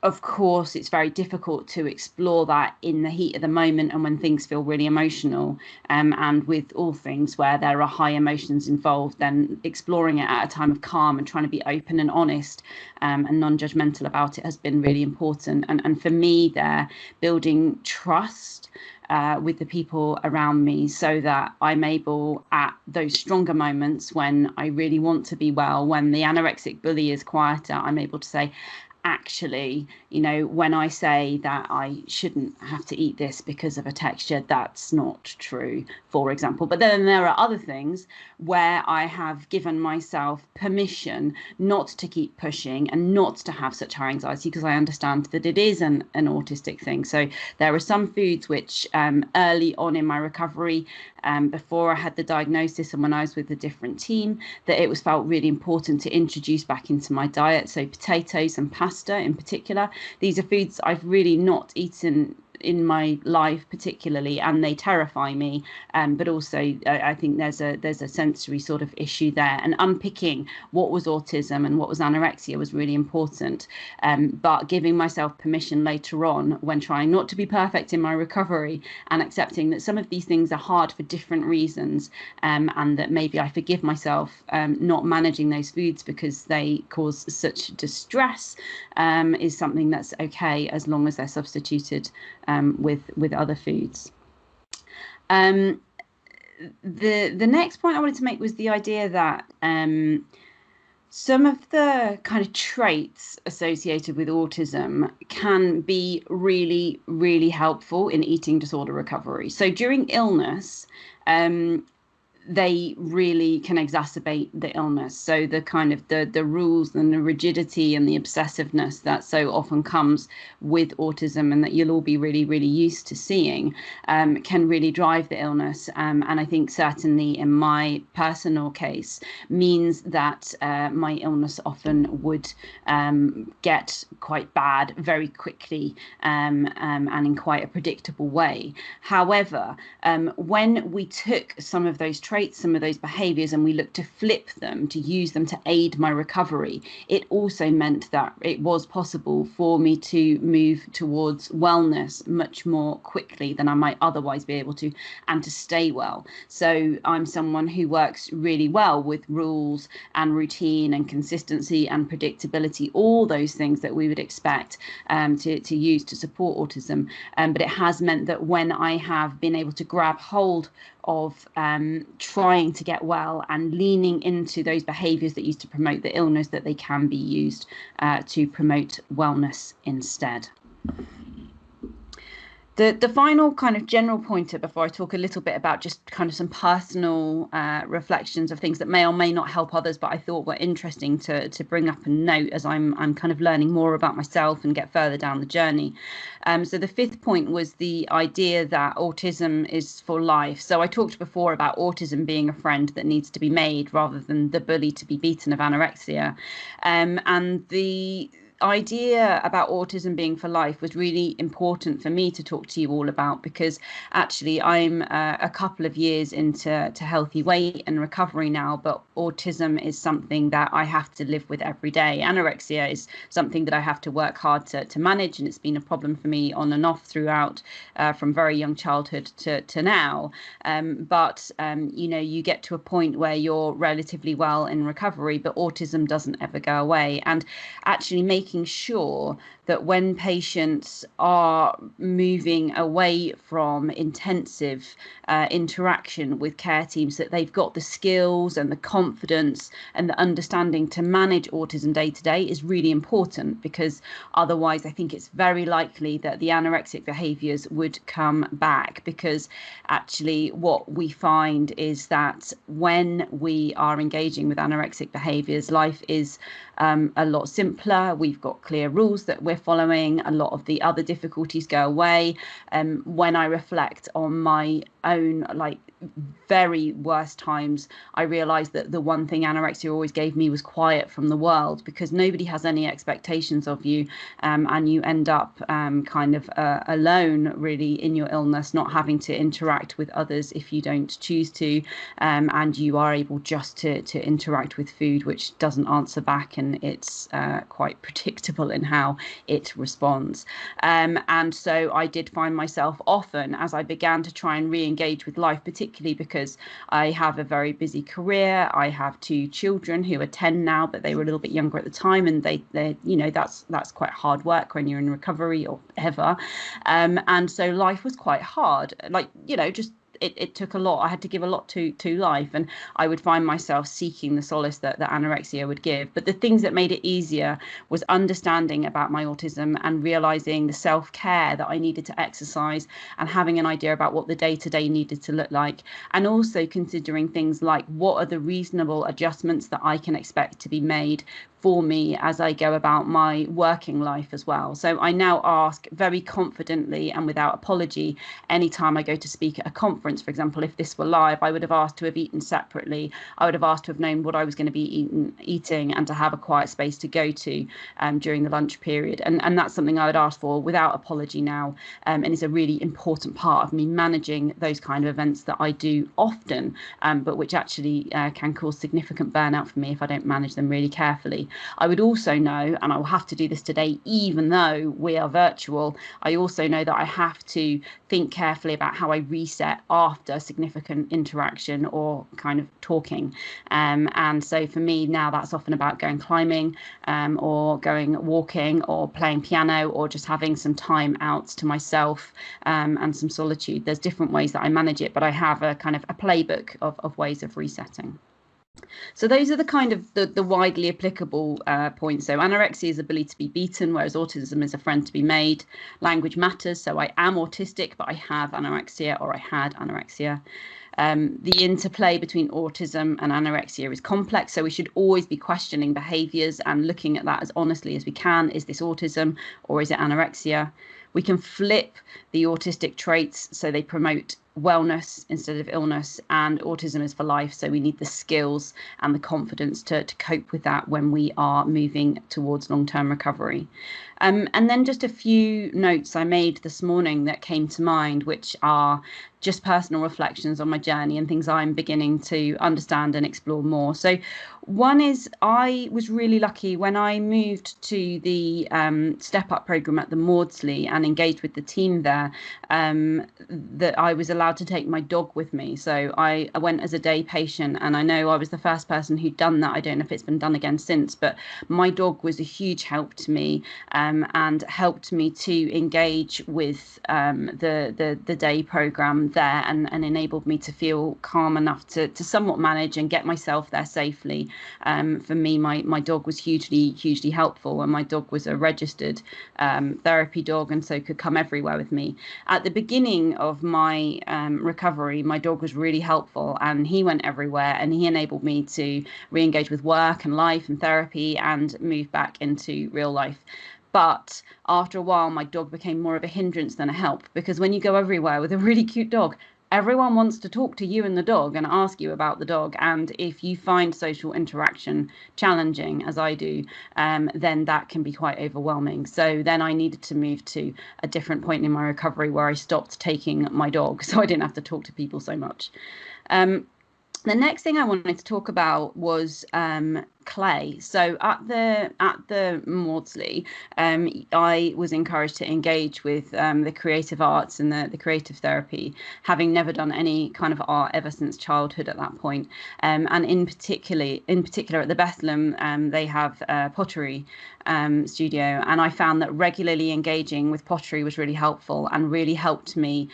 Of course, it's very difficult to explore that in the heat of the moment and when things feel really emotional. And with all things where there are high emotions involved, then exploring it at a time of calm and trying to be open and honest and non-judgmental about it has been really important. And for me, they're building trust with the people around me, so that I'm able, at those stronger moments when I really want to be well, when the anorexic bully is quieter, I'm able to say, actually, when I say that I shouldn't have to eat this because of a texture, that's not true, for example. But then there are other things where I have given myself permission not to keep pushing and not to have such high anxiety, because I understand that it is an autistic thing. So there are some foods which early on in my recovery, before I had the diagnosis and when I was with a different team, that it was felt really important to introduce back into my diet. So potatoes and pasta in particular, these are foods I've really not eaten in my life particularly, and they terrify me. But also I think there's a sensory sort of issue there, and unpicking what was autism and what was anorexia was really important. But giving myself permission later on, when trying not to be perfect in my recovery, and accepting that some of these things are hard for different reasons, and that maybe I forgive myself not managing those foods because they cause such distress, is something that's okay as long as they're substituted with other foods. The next point I wanted to make was the idea that some of the kind of traits associated with autism can be really, really helpful in eating disorder recovery. So during illness, they really can exacerbate the illness. So the kind of the rules and the rigidity and the obsessiveness that so often comes with autism, and that you'll all be really, really used to seeing, can really drive the illness. And I think certainly in my personal case means that my illness often would get quite bad very quickly, and in quite a predictable way. However, when we took some of those traits, some of those behaviours, and we looked to flip them, to use them to aid my recovery, it also meant that it was possible for me to move towards wellness much more quickly than I might otherwise be able to, and to stay well. So I'm someone who works really well with rules and routine and consistency and predictability, all those things that we would expect to use to support autism. But it has meant that when I have been able to grab hold of trying to get well and leaning into those behaviours that used to promote the illness, that they can be used to promote wellness instead. The final kind of general pointer before I talk a little bit about just kind of some personal reflections of things that may or may not help others, but I thought were interesting to bring up and note as I'm kind of learning more about myself and get further down the journey. So the fifth point was the idea that autism is for life. So I talked before about autism being a friend that needs to be made rather than the bully to be beaten of anorexia. And the idea about autism being for life was really important for me to talk to you all about, because actually I'm a couple of years into healthy weight and recovery now, but autism is something that I have to live with every day. Anorexia is something that I have to work hard to manage, and it's been a problem for me on and off throughout, from very young childhood to now. But you know, you get to a point where you're relatively well in recovery, but autism doesn't ever go away. And actually making sure that when patients are moving away from intensive interaction with care teams, that they've got the skills and the confidence and the understanding to manage autism day to day is really important, because otherwise I think it's very likely that the anorexic behaviours would come back. Because actually what we find is that when we are engaging with anorexic behaviours, life is a lot simpler. We've got clear rules that we're following. A lot of the other difficulties go away. When I reflect on my own very worst times, I realized that the one thing anorexia always gave me was quiet from the world, because nobody has any expectations of you, and you end up kind of alone really in your illness, not having to interact with others if you don't choose to, and you are able just to interact with food, which doesn't answer back, and it's quite predictable in how it responds. And so I did find myself often, as I began to try and re-engage with life, particularly because I have a very busy career. I have 2 children who are 10 now, but they were a little bit younger at the time, and they you know, that's quite hard work when you're in recovery or ever. And so life was quite hard, you know, just it took a lot. I had to give a lot to life, and I would find myself seeking the solace that anorexia would give. But the things that made it easier was understanding about my autism and realizing the self-care that I needed to exercise, and having an idea about what the day-to-day needed to look like, and also considering things like what are the reasonable adjustments that I can expect to be made for me as I go about my working life as well. So I now ask very confidently and without apology anytime I go to speak at a conference. For example, if this were live, I would have asked to have eaten separately. I would have asked to have known what I was going to be eating and to have a quiet space to go to during the lunch period. And that's something I would ask for without apology now, and is a really important part of me managing those kind of events that I do often, but which actually can cause significant burnout for me if I don't manage them really carefully. I would also know, and I will have to do this today, even though we are virtual, I also know that I have to think carefully about how I reset after significant interaction or kind of talking. And so for me now, that's often about going climbing, or going walking, or playing piano, or just having some time out to myself, and some solitude. There's different ways that I manage it, but I have a kind of a playbook of ways of resetting. So those are the kind of the widely applicable points. So anorexia is the ability to be beaten, whereas autism is a friend to be made. Language matters. So I am autistic, but I have anorexia, or I had anorexia. The interplay between autism and anorexia is complex, so we should always be questioning behaviours and looking at that as honestly as we can. Is this autism or is it anorexia? We can flip the autistic traits so they promote wellness instead of illness, and autism is for life, so we need the skills and the confidence to cope with that when we are moving towards long-term recovery. And then just a few notes I made this morning that came to mind, which are just personal reflections on my journey and things I'm beginning to understand and explore more. So one is, I was really lucky when I moved to the Step Up programme at the Maudsley and engaged with the team there, that I was allowed to take my dog with me. So I went as a day patient, and I know I was the first person who'd done that. I don't know if it's been done again since, but my dog was a huge help to me, and helped me to engage with the day programme there, and enabled me to feel calm enough to somewhat manage and get myself there safely. For me, my dog was hugely helpful, and my dog was a registered therapy dog, and so could come everywhere with me. At the beginning of my recovery, my dog was really helpful, and he went everywhere, and he enabled me to re-engage with work and life and therapy and move back into real life. But after a while, my dog became more of a hindrance than a help, because when you go everywhere with a really cute dog, everyone wants to talk to you and the dog and ask you about the dog. And if you find social interaction challenging, as I do, then that can be quite overwhelming. So then I needed to move to a different point in my recovery where I stopped taking my dog, so I didn't have to talk to people so much. The next thing I wanted to talk about was clay. So at the Maudsley, I was encouraged to engage with the creative arts and the creative therapy, having never done any kind of art ever since childhood at that point. And in particular at the Bethlehem, they have a pottery studio, and I found that regularly engaging with pottery was really helpful and really helped me.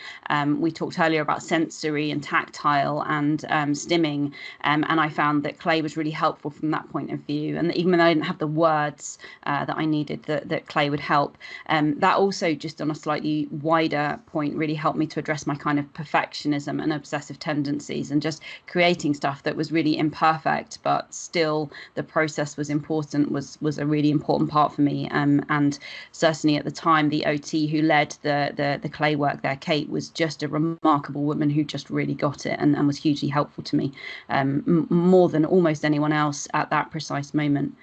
We talked earlier about sensory and tactile and stimming, and I found that clay was really helpful from that point of view. And even though I didn't have the words that I needed, that clay would help. That also, just on a slightly wider point, really helped me to address my kind of perfectionism and obsessive tendencies, and just creating stuff that was really imperfect, but still the process was important, was a really important part for me. And certainly at the time, the OT who led the clay work there, Kate, was just a remarkable woman who just really got it, and was hugely helpful to me, more than almost anyone else at that precise moment.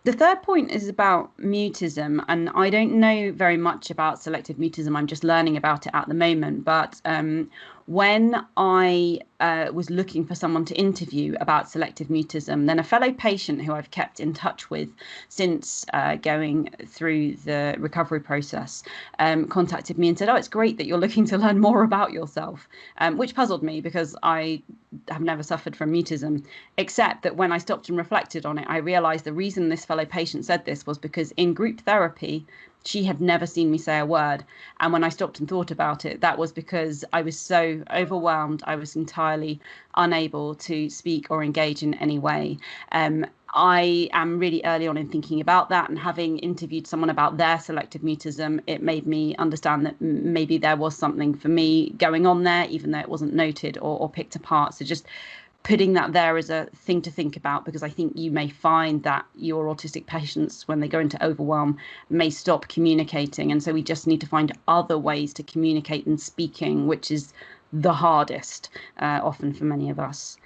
The third point is about mutism, and I don't know very much about selective mutism. I'm just learning about it at the moment. But when I was looking for someone to interview about selective mutism, then a fellow patient who I've kept in touch with since going through the recovery process contacted me and said, "Oh, it's great that you're looking to learn more about yourself," which puzzled me because I have never suffered from mutism, except that when I stopped and reflected on it, I realised the reason this fellow patient said this was because in group therapy, she had never seen me say a word. And when I stopped and thought about it, that was because I was so overwhelmed. I was entirely unable to speak or engage in any way. I am really early on in thinking about that, and having interviewed someone about their selective mutism, it made me understand that maybe there was something for me going on there, even though it wasn't noted or picked apart. So just putting that there as a thing to think about, because I think you may find that your autistic patients, when they go into overwhelm, may stop communicating. And so we just need to find other ways to communicate than speaking, which is the hardest often for many of us.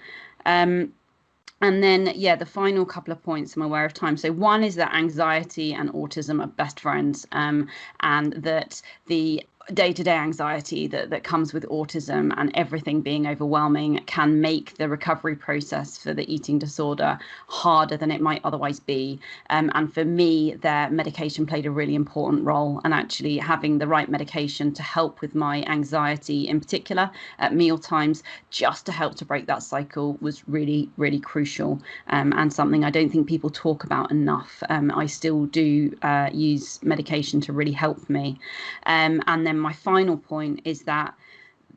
And then, yeah, the final couple of points, I'm aware of time. So one is that anxiety and autism are best friends, and that the day-to-day anxiety that comes with autism and everything being overwhelming can make the recovery process for the eating disorder harder than it might otherwise be. And for me, their medication played a really important role, and actually having the right medication to help with my anxiety in particular at meal times, just to help to break that cycle, was really, really crucial, and something I don't think people talk about enough. I still do use medication to really help me. And then my final point is that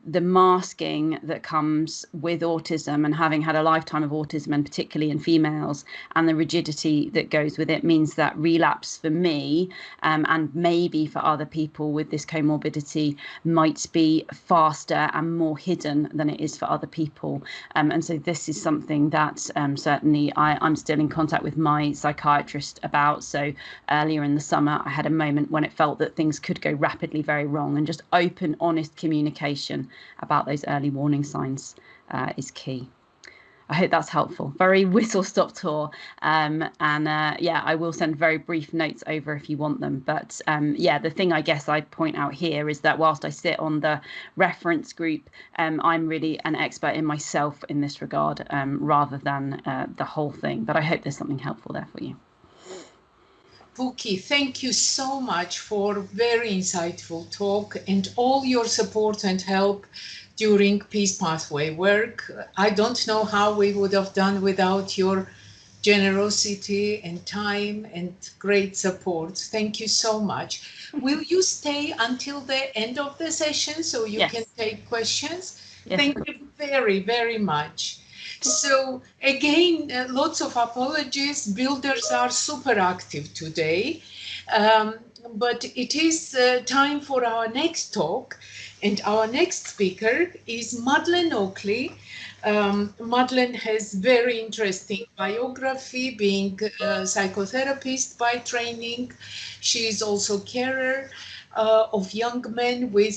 the masking that comes with autism, and having had a lifetime of autism, and particularly in females, and the rigidity that goes with it, means that relapse for me, and maybe for other people with this comorbidity, might be faster and more hidden than it is for other people. And so this is something that certainly I'm still in contact with my psychiatrist about. So earlier in the summer, I had a moment when it felt that things could go rapidly very wrong, and just open, honest communication about those early warning signs is key. I hope that's helpful. Very whistle-stop tour, and yeah, I will send very brief notes over if you want them. But yeah, the thing I guess I'd point out here is that whilst I sit on the reference group, I'm really an expert in myself in this regard, rather than the whole thing. But I hope there's something helpful there for you. Pookie, thank you so much for very insightful talk and all your support and help during Peace Pathway work. I don't know how we would have done without your generosity and time and great support. Thank you so much. Will you stay until the end of the session so you Yes. can take questions? Yes. Thank you very, very much. So again, lots of apologies. Builders are super active today, but it is time for our next talk. And our next speaker is Madeleine Oakley. Madeleine has very interesting biography, being a psychotherapist by training. She is also carer of young men with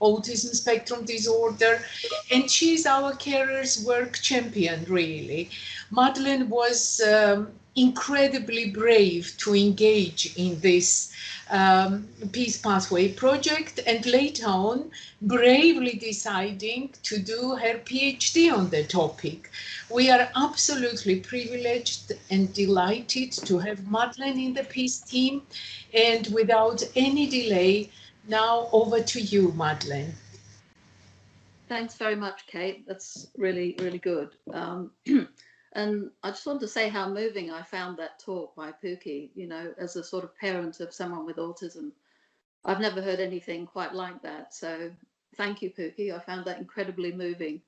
autism spectrum disorder, and she's our carers work champion, really. Madeleine was incredibly brave to engage in this Peace Pathway project, and later on bravely deciding to do her PhD on the topic. We are absolutely privileged and delighted to have Madeleine in the Peace team, and without any delay, now over to you, Madeleine. Thanks very much, Kate. That's really, really good. And I just want to say how moving I found that talk by Pookie, you know, as a sort of parent of someone with autism. I've never heard anything quite like that. So thank you, Pookie. I found that incredibly moving.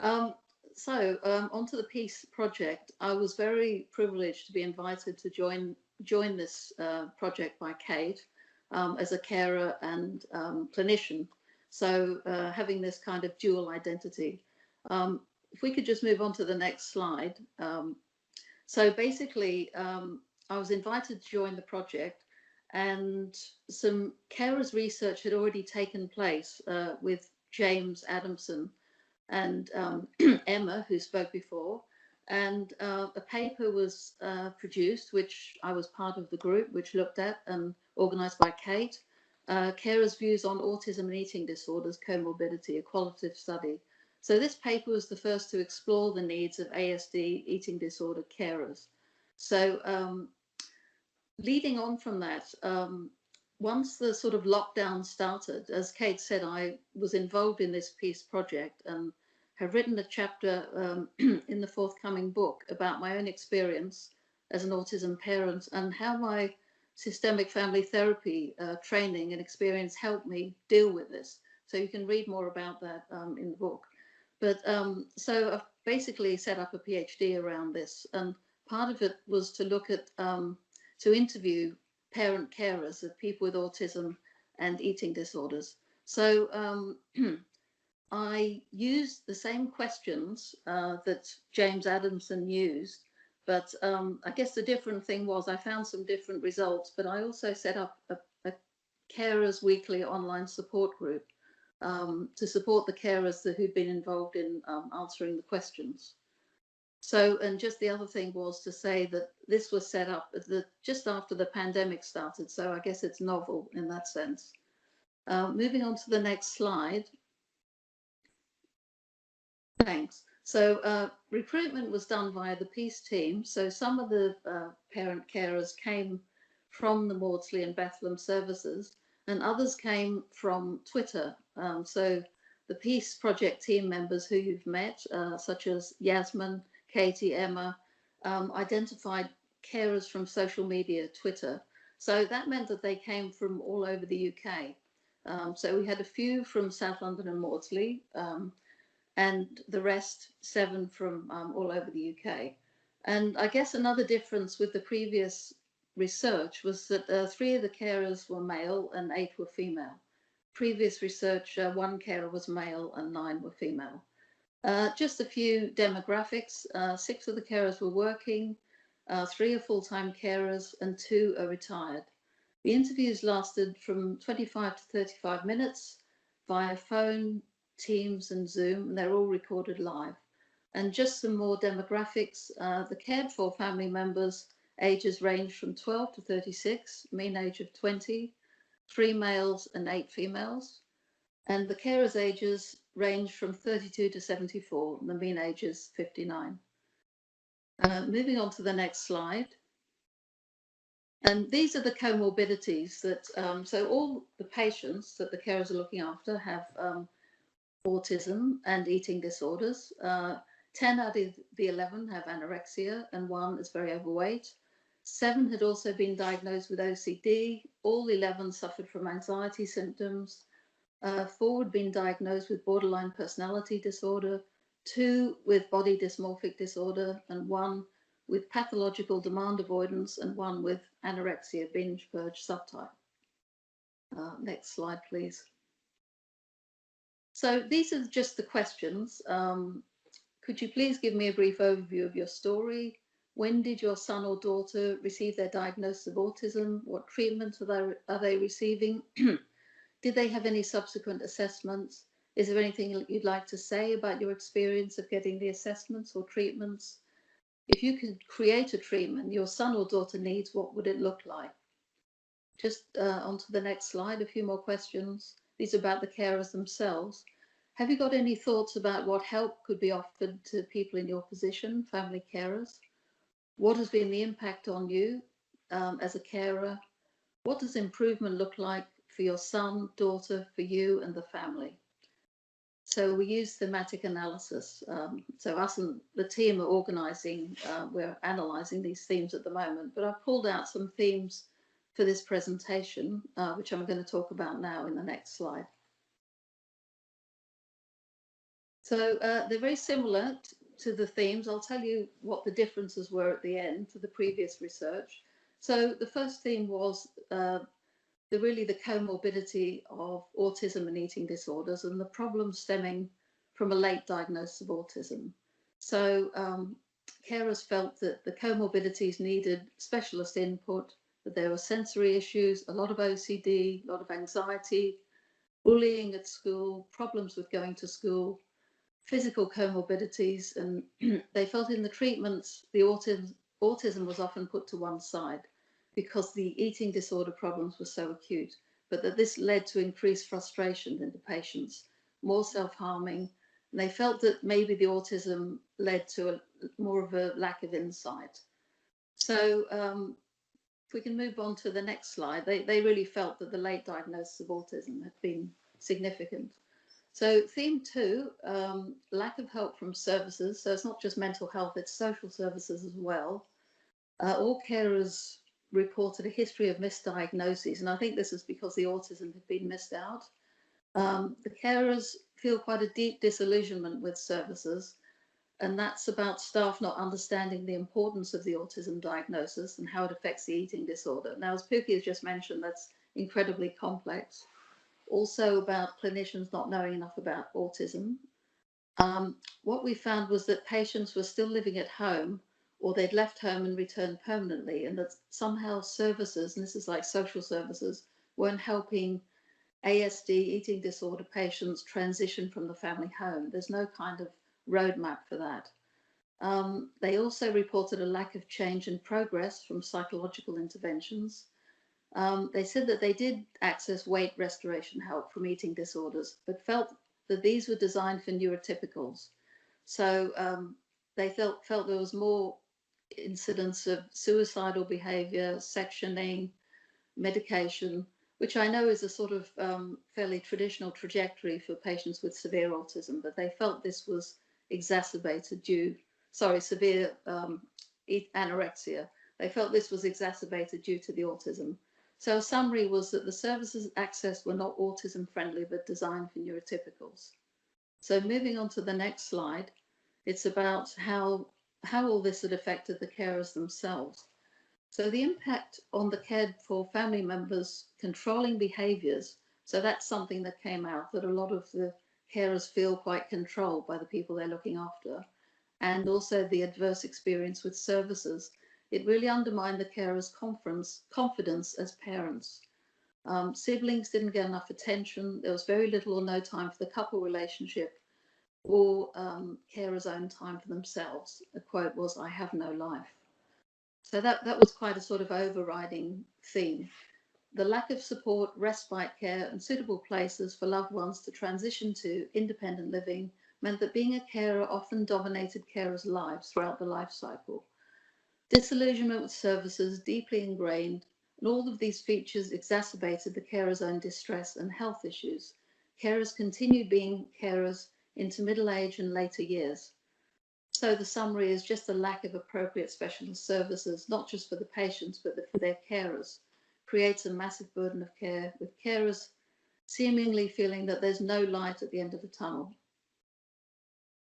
Onto the Peace Project. I was very privileged to be invited to join this project by Kate as a carer and clinician. So having this kind of dual identity. If we could just move on to the next slide. So basically, I was invited to join the project, and some carers research had already taken place with James Adamson and Emma, who spoke before. And a paper was produced, which I was part of the group, which looked at and organised by Kate. Carers' views on autism and eating disorders, comorbidity, a qualitative study. So this paper was the first to explore the needs of ASD eating disorder carers. So leading on from that, once the sort of lockdown started, as Kate said, I was involved in this Peace project and have written a chapter in the forthcoming book about my own experience as an autism parent and how my systemic family therapy training and experience helped me deal with this. So you can read more about that in the book. But so I've basically set up a PhD around this, and part of it was to look at, to interview parent carers of people with autism and eating disorders. So I used the same questions that James Adamson used, but I guess the different thing was I found some different results, but I also set up a carers weekly online support group to support the carers who'd been involved in answering the questions. So, and just the other thing was to say that this was set up just after the pandemic started, so I guess it's novel in that sense. Moving on to the next slide. Thanks. So recruitment was done via the Peace team. So some of the parent carers came from the Maudsley and Bethlehem services, and others came from Twitter. So the Peace Project team members who you've met, such as Yasmin, Katie, Emma, identified carers from social media, Twitter. So that meant that they came from all over the UK. So we had a few from South London and Maudsley, and the rest 7 from all over the UK. And I guess another difference with the previous research was that 3 of the carers were male and 8 were female. Previous research, 1 carer was male and 9 were female. Just a few demographics. 6 of the carers were working, 3 are full-time carers, and 2 are retired. The interviews lasted from 25 to 35 minutes via phone, Teams and Zoom, and they're all recorded live. And just some more demographics. The cared for family members ages range from 12 to 36, mean age of 20, 3 males and 8 females. And the carers ages range from 32 to 74, and the mean age is 59. Moving on to the next slide. And these are the comorbidities that, so all the patients that the carers are looking after have autism and eating disorders. 10 out of the 11 have anorexia and 1 is very overweight. 7 had also been diagnosed with OCD. All 11 suffered from anxiety symptoms. 4 had been diagnosed with borderline personality disorder, 2 with body dysmorphic disorder, and 1 with pathological demand avoidance, and 1 with anorexia binge purge subtype. Next slide, please. So these are just the questions. Could you please give me a brief overview of your story? When did your son or daughter receive their diagnosis of autism? What treatment are they receiving? Did they have any subsequent assessments? Is there anything you'd like to say about your experience of getting the assessments or treatments? If you could create a treatment your son or daughter needs, what would it look like? Just onto the next slide, a few more questions. These are about the carers themselves. Have you got any thoughts about what help could be offered to people in your position, family carers? What has been the impact on you as a carer? What does improvement look like for your son, daughter, for you and the family? So we use thematic analysis. So us and the team are organising, we're analysing these themes at the moment, but I've pulled out some themes for this presentation, which I'm going to talk about now in the next slide. So they're very similar to the themes. I'll tell you what the differences were at the end to the previous research. So the first theme was really the comorbidity of autism and eating disorders and the problem stemming from a late diagnosis of autism. So carers felt that the comorbidities needed specialist input, that there were sensory issues, a lot of OCD, a lot of anxiety, bullying at school, problems with going to school, physical comorbidities, and they felt in the treatments the autism was often put to one side because the eating disorder problems were so acute, but that this led to increased frustration in the patients, more self-harming, and they felt that maybe the autism led to more of a lack of insight. So if we can move on to the next slide, they really felt that the late diagnosis of autism had been significant. So theme 2, lack of help from services. So it's not just mental health, it's social services as well. All carers reported a history of misdiagnoses, and I think this is because the autism had been missed out. The carers feel quite a deep disillusionment with services, and that's about staff not understanding the importance of the autism diagnosis and how it affects the eating disorder. Now, as Pookie has just mentioned, that's incredibly complex. also about clinicians not knowing enough about autism. What we found was that patients were still living at home, or they'd left home and returned permanently, and that somehow services, and this is like social services, weren't helping ASD, eating disorder patients transition from the family home. There's no kind of roadmap for that. They also reported a lack of change and progress from psychological interventions. They said that they did access weight restoration help from eating disorders, but felt that these were designed for neurotypicals. So they felt there was more incidence of suicidal behavior, sectioning, medication, which I know is a sort of fairly traditional trajectory for patients with severe autism, but they felt this was exacerbated severe anorexia. They felt this was exacerbated due to the autism. So a summary was that the services accessed were not autism friendly, but designed for neurotypicals. So moving on to the next slide, it's about how all this had affected the carers themselves. So the impact on the cared for family members controlling behaviours, so that's something that came out, that a lot of the carers feel quite controlled by the people they're looking after, and also the adverse experience with services. It really undermined the carers' confidence as parents. Siblings didn't get enough attention. There was very little or no time for the couple relationship or carers' own time for themselves. The quote was, "I have no life." So that was quite a sort of overriding theme. The lack of support, respite care, and suitable places for loved ones to transition to independent living meant that being a carer often dominated carers' lives throughout the life cycle. Disillusionment with services, deeply ingrained, and all of these features exacerbated the carers' own distress and health issues. Carers continued being carers into middle age and later years. So the summary is just a lack of appropriate specialist services, not just for the patients, but for their carers, creates a massive burden of care, with carers seemingly feeling that there's no light at the end of the tunnel.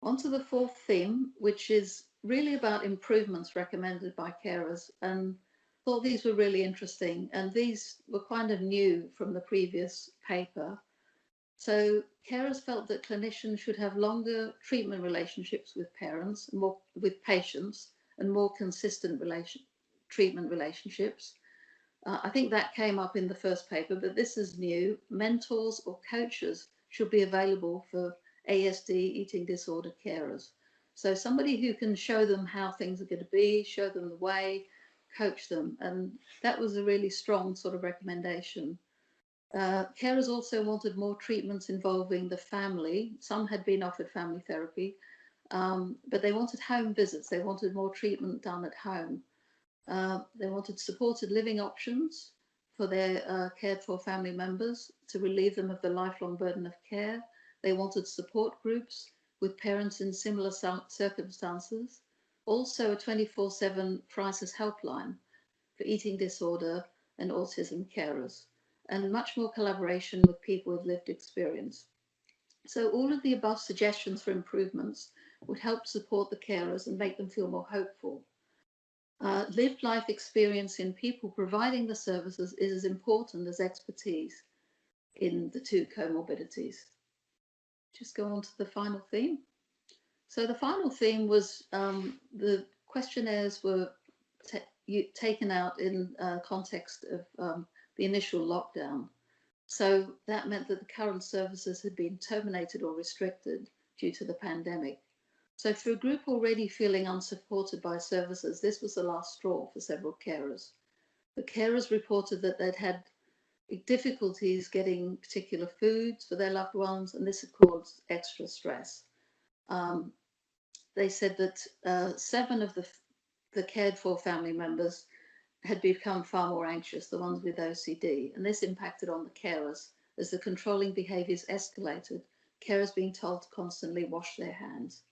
On to the fourth theme, which is really about improvements recommended by carers, and thought these were really interesting, and these were kind of new from the previous paper. So carers felt that clinicians should have longer treatment relationships with parents, with patients, and more consistent treatment relationships. I think that came up in the first paper, but this is new. Mentors or coaches should be available for ASD, eating disorder carers. So somebody who can show them how things are going to be, show them the way, coach them. And that was a really strong sort of recommendation. Carers also wanted more treatments involving the family. Some had been offered family therapy, but they wanted home visits. They wanted more treatment done at home. They wanted supported living options for their cared for family members to relieve them of the lifelong burden of care. They wanted support groups with parents in similar circumstances. Also a 24/7 crisis helpline for eating disorder and autism carers, and much more collaboration with people with lived experience. So all of the above suggestions for improvements would help support the carers and make them feel more hopeful. Lived life experience in people providing the services is as important as expertise in the two comorbidities. Just go on to the final theme. So the final theme was the questionnaires were taken out in context of the initial lockdown. So that meant that the current services had been terminated or restricted due to the pandemic. So for a group already feeling unsupported by services, this was the last straw for several carers. The carers reported that they'd had difficulties getting particular foods for their loved ones, and this had caused extra stress. They said that 7 of the cared for family members had become far more anxious, the ones with OCD, and this impacted on the carers as the controlling behaviours escalated, carers being told to constantly wash their hands.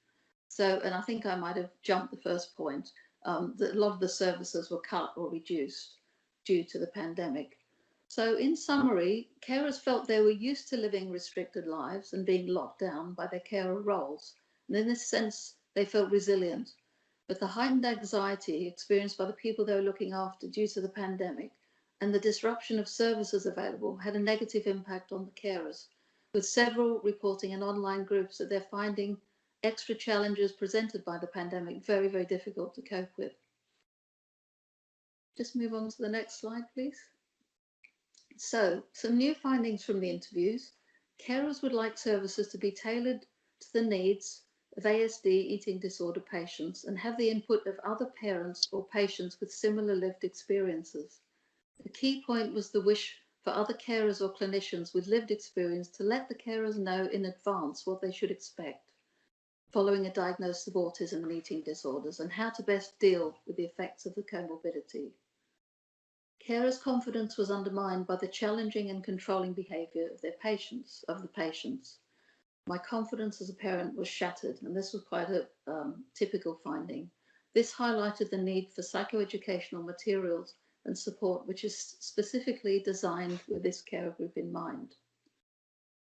So, and I think I might have jumped the first point, that a lot of the services were cut or reduced due to the pandemic. So in summary, carers felt they were used to living restricted lives and being locked down by their carer roles. And in this sense, they felt resilient. But the heightened anxiety experienced by the people they were looking after due to the pandemic and the disruption of services available had a negative impact on the carers, with several reporting in online groups that they're finding extra challenges presented by the pandemic very, very difficult to cope with. Just move on to the next slide, please. So, some new findings from the interviews. Carers would like services to be tailored to the needs of ASD eating disorder patients and have the input of other parents or patients with similar lived experiences. The key point was the wish for other carers or clinicians with lived experience to let the carers know in advance what they should expect following a diagnosis of autism and eating disorders and how to best deal with the effects of the comorbidity. Carers' confidence was undermined by the challenging and controlling behaviour of the patients. My confidence as a parent was shattered, and this was quite a typical finding. This highlighted the need for psychoeducational materials and support, which is specifically designed with this carer group in mind.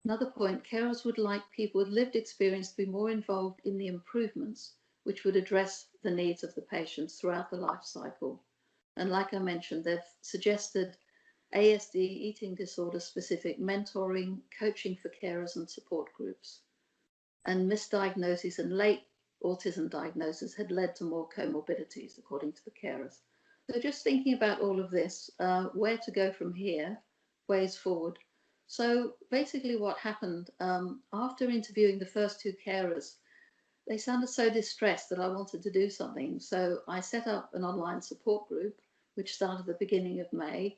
Another point, carers would like people with lived experience to be more involved in the improvements, which would address the needs of the patients throughout the life cycle. And like I mentioned, they've suggested ASD, eating disorder specific mentoring, coaching for carers and support groups. And misdiagnosis and late autism diagnosis had led to more comorbidities, according to the carers. So just thinking about all of this, where to go from here, ways forward. So basically what happened, after interviewing the first two carers, they sounded so distressed that I wanted to do something. So I set up an online support group, which started at the beginning of May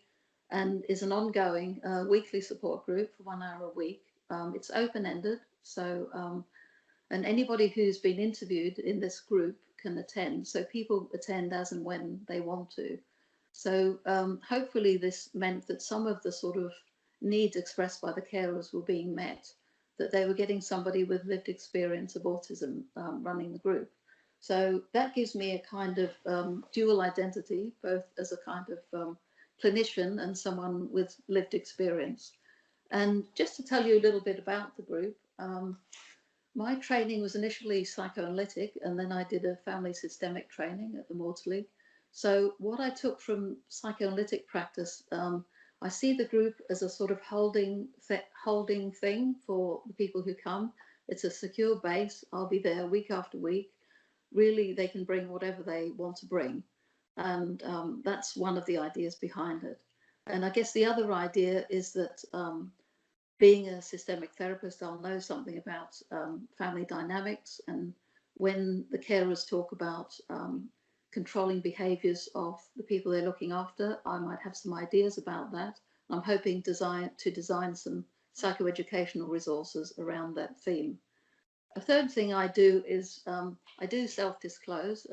and is an ongoing weekly support group for 1 hour a week. It's open-ended, so and anybody who's been interviewed in this group can attend. So people attend as and when they want to. So hopefully this meant that some of the sort of needs expressed by the carers were being met, that they were getting somebody with lived experience of autism running the group. So that gives me a kind of dual identity, both as a kind of clinician and someone with lived experience. And just to tell you a little bit about the group, my training was initially psychoanalytic, and then I did a family systemic training at the Maudsley. So what I took from psychoanalytic practice, I see the group as a sort of holding thing for the people who come. It's a secure base. I'll be there week after week. Really, they can bring whatever they want to bring. And that's one of the ideas behind it. And I guess the other idea is that being a systemic therapist, I'll know something about family dynamics. And when the carers talk about controlling behaviours of the people they're looking after, I might have some ideas about that. I'm hoping to design some psychoeducational resources around that theme. A third thing I do is I do self-disclose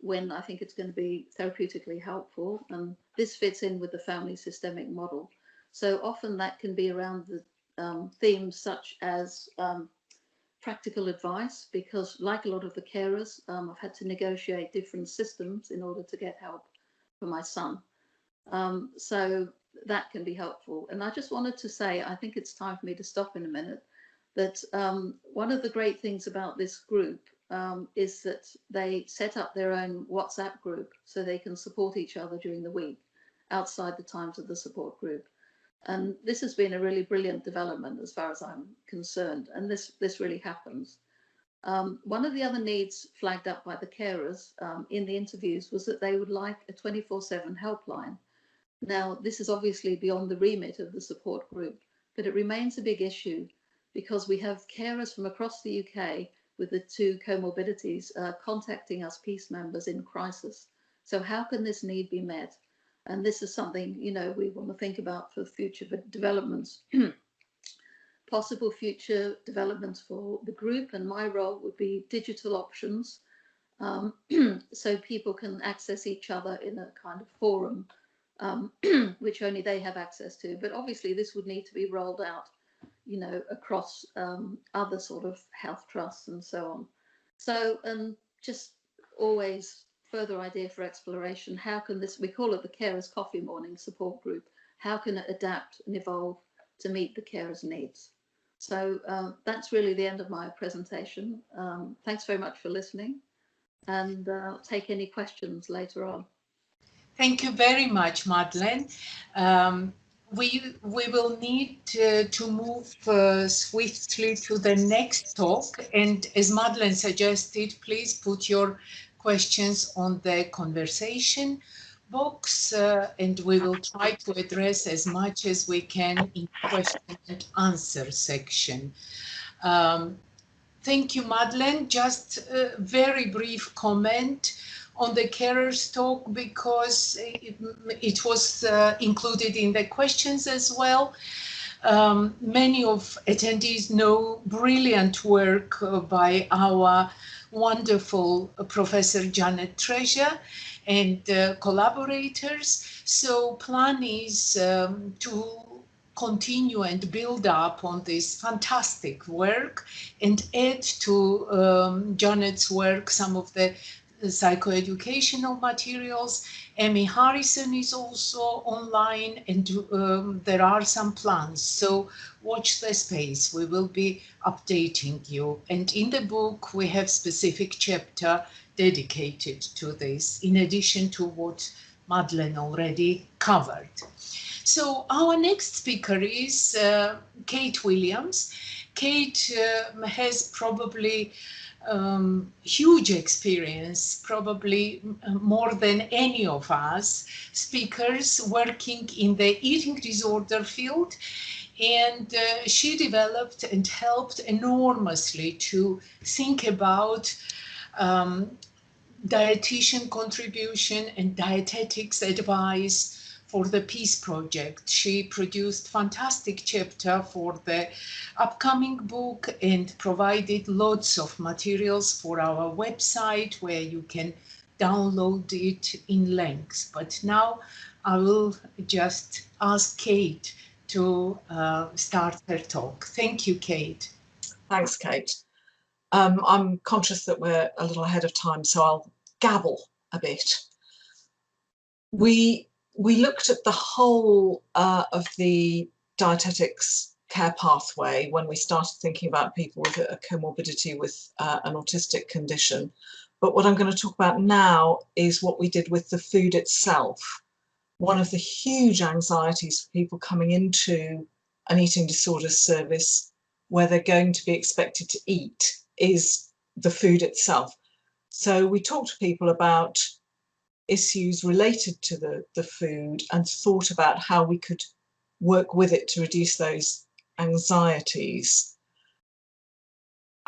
when I think it's going to be therapeutically helpful, and this fits in with the family systemic model. So often that can be around the themes such as practical advice, because like a lot of the carers, I've had to negotiate different systems in order to get help for my son. So that can be helpful. And I just wanted to say, I think it's time for me to stop in a minute, that one of the great things about this group is that they set up their own WhatsApp group so they can support each other during the week outside the times of the support group. And this has been a really brilliant development as far as I'm concerned, and this really happens. One of the other needs flagged up by the carers in the interviews was that they would like a 24/7 helpline. Now, this is obviously beyond the remit of the support group, but it remains a big issue because we have carers from across the UK with the two comorbidities contacting us peace members in crisis. So how can this need be met? And this is something, you know, we want to think about for future developments. Possible future developments for the group, and my role would be digital options, so people can access each other in a kind of forum, which only they have access to. But obviously this would need to be rolled out, you know, across other sort of health trusts and so on. So, and just always further idea for exploration. How can this, we call it the Carers Coffee Morning Support Group, how can it adapt and evolve to meet the carers' needs? So that's really the end of my presentation. Thanks very much for listening, and I'll take any questions later on. Thank you very much, Madeleine. We will need to move swiftly to the next talk. And as Madeleine suggested, please put your questions on the conversation box, and we will try to address as much as we can in question and answer section. Thank you, Madeleine. Just a very brief comment on the carers talk, because it was included in the questions as well. Many of attendees know brilliant work by our wonderful Professor Janet Treasure and collaborators. So plan is to continue and build up on this fantastic work and add to Janet's work some of the psychoeducational materials. Amy Harrison is also online, and there are some plans. So watch the space. We will be updating you. And in the book, we have specific chapter dedicated to this, in addition to what Madeleine already covered. So our next speaker is Kate Williams. Kate has probably huge experience, probably more than any of us speakers, working in the eating disorder field. And she developed and helped enormously to think about dietitian contribution and dietetics advice for the Peace Project. She produced fantastic chapter for the upcoming book and provided lots of materials for our website where you can download it in length. But now I will just ask Kate to start her talk. Thank you, Kate. Thanks, Kate. I'm conscious that we're a little ahead of time, so I'll gabble a bit. We looked at the whole of the dietetics care pathway when we started thinking about people with a comorbidity with an autistic condition. But what I'm going to talk about now is what we did with the food itself. One of the huge anxieties for people coming into an eating disorders service where they're going to be expected to eat is the food itself. So we talked to people about issues related to the food and thought about how we could work with it to reduce those anxieties.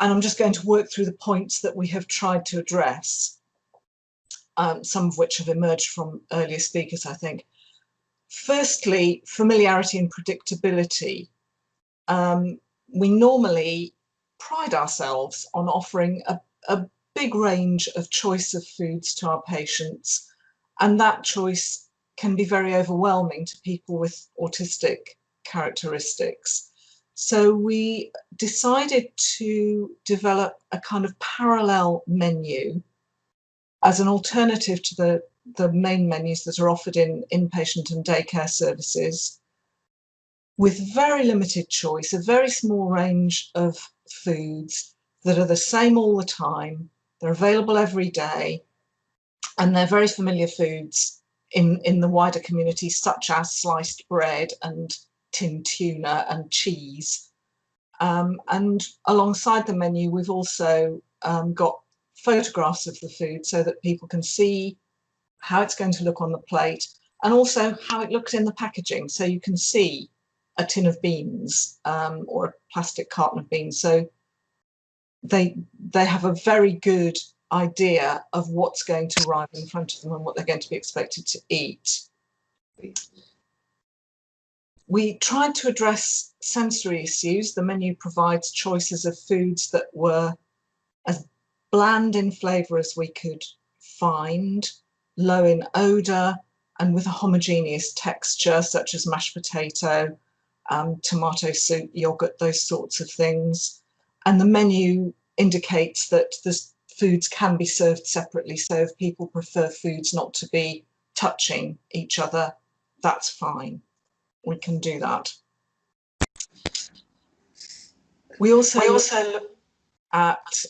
And I'm just going to work through the points that we have tried to address, some of which have emerged from earlier speakers, I think. Firstly, familiarity and predictability. We normally pride ourselves on offering a big range of choice of foods to our patients, and that choice can be very overwhelming to people with autistic characteristics. So we decided to develop a kind of parallel menu as an alternative to the main menus that are offered in inpatient and daycare services, with very limited choice, a very small range of foods that are the same all the time. They're available every day, and they're very familiar foods in the wider community, such as sliced bread and tinned tuna and cheese. And alongside the menu, we've also got photographs of the food so that people can see how it's going to look on the plate, and also how it looks in the packaging. So you can see a tin of beans or a plastic carton of beans. So they have a very good idea of what's going to arrive in front of them and what they're going to be expected to eat. We tried to address sensory issues. The menu provides choices of foods that were as bland in flavour as we could find, low in odour, and with a homogeneous texture, such as mashed potato, tomato soup, yoghurt, those sorts of things. And the menu indicates that the foods can be served separately. So if people prefer foods not to be touching each other, that's fine. We can do that. We also look at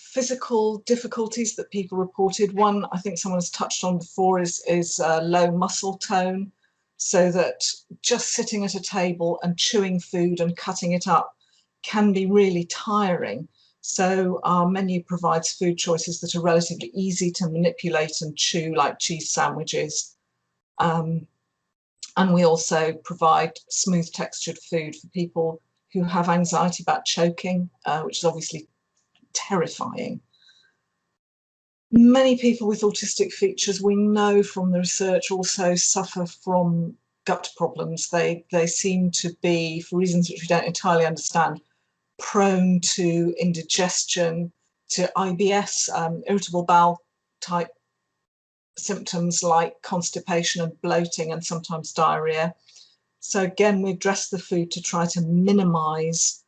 physical difficulties that people reported. One, I think someone has touched on before, is low muscle tone, so that just sitting at a table and chewing food and cutting it up can be really tiring. So our menu provides food choices that are relatively easy to manipulate and chew, like cheese sandwiches. And we also provide smooth textured food for people who have anxiety about choking, which is obviously terrifying. Many people with autistic features, we know from the research, also suffer from gut problems. They seem to be, for reasons which we don't entirely understand, prone to indigestion, to IBS, irritable bowel type symptoms like constipation and bloating and sometimes diarrhea. So again, we address the food to try to minimize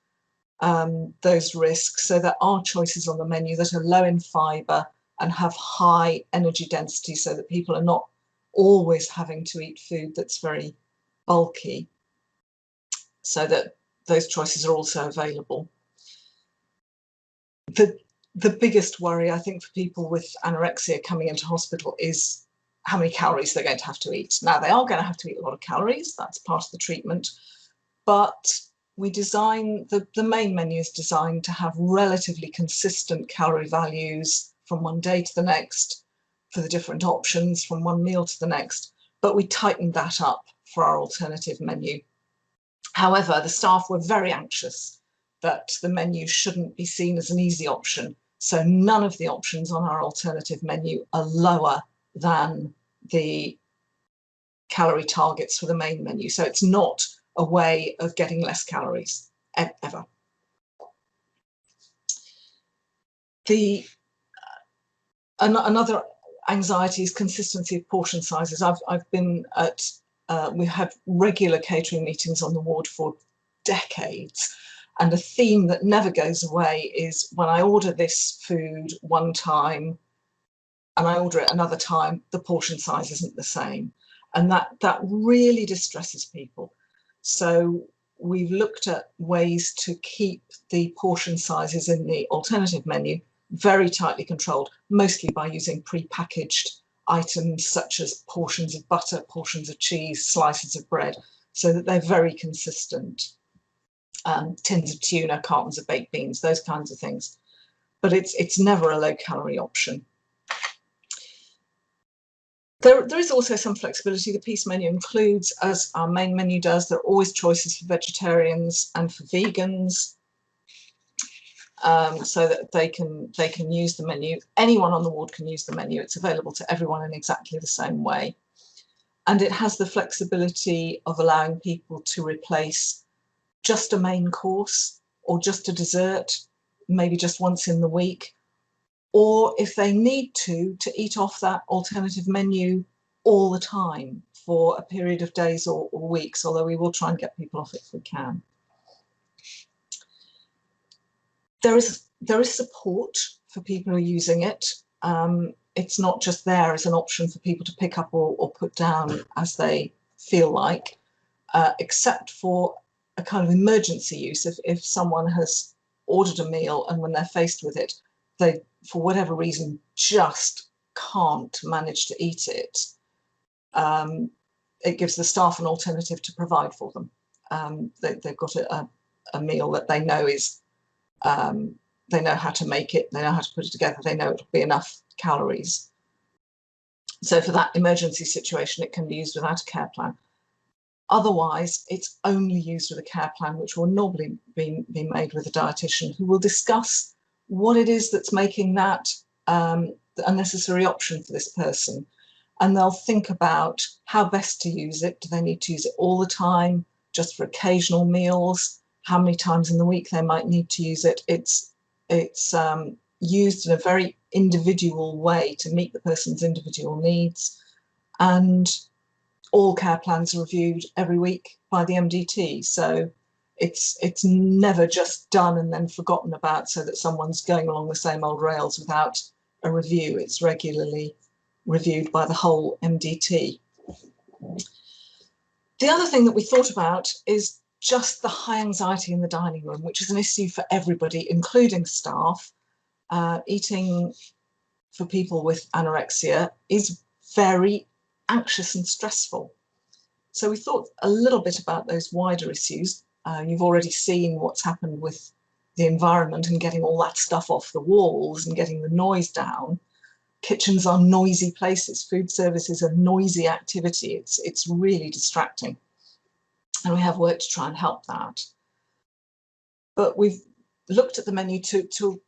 those risks. So there are choices on the menu that are low in fiber and have high energy density, so that people are not always having to eat food that's very bulky, so that those choices are also available. The biggest worry, I think, for people with anorexia coming into hospital is how many calories they're going to have to eat. Now, they are going to have to eat a lot of calories. That's part of the treatment. But we design, the main menu is designed to have relatively consistent calorie values from one day to the next for the different options, from one meal to the next. But we tightened that up for our alternative menu. However, the staff were very anxious that the menu shouldn't be seen as an easy option. So none of the options on our alternative menu are lower than the calorie targets for the main menu. So it's not a way of getting less calories, ever. Another anxiety is consistency of portion sizes. I've been at, we have regular catering meetings on the ward for decades. And a theme that never goes away is when I order this food one time and I order it another time, the portion size isn't the same. And that really distresses people. So we've looked at ways to keep the portion sizes in the alternative menu very tightly controlled, mostly by using pre-packaged items such as portions of butter, portions of cheese, slices of bread, so that they're very consistent. Tins of tuna, cartons of baked beans, those kinds of things. But it's never a low-calorie option. There is also some flexibility. The piece menu includes, as our main menu does, there are always choices for vegetarians and for vegans, so that they can use the menu. Anyone on the ward can use the menu. It's available to everyone in exactly the same way. And it has the flexibility of allowing people to replace just a main course or just a dessert, maybe just once in the week, or if they need to eat off that alternative menu all the time for a period of days or weeks, although we will try and get people off it if we can. There is support for people who are using it. It's not just there as an option for people to pick up or put down as they feel like, except for a kind of emergency use. If someone has ordered a meal and when they're faced with it, they, for whatever reason, just can't manage to eat it, it gives the staff an alternative to provide for them. They've got a meal that they know is, they know how to make it, they know how to put it together, they know it'll be enough calories. So for that emergency situation, it can be used without a care plan. Otherwise, it's only used with a care plan, which will normally be made with a dietitian who will discuss what it is that's making that a necessary option for this person. And they'll think about how best to use it. Do they need to use it all the time, just for occasional meals? How many times in the week they might need to use it? It's used in a very individual way to meet the person's individual needs. And all care plans are reviewed every week by the MDT. So it's never just done and then forgotten about so that someone's going along the same old rails without a review. It's regularly reviewed by the whole MDT. The other thing that we thought about is just the high anxiety in the dining room, which is an issue for everybody, including staff. eating for people with anorexia is very anxious and stressful. So we thought a little bit about those wider issues. You've already seen what's happened with the environment and getting all that stuff off the walls and getting the noise down. Kitchens are noisy places. Food service is a noisy activity. It's really distracting. And we have work to try and help that. But we've looked at the menu to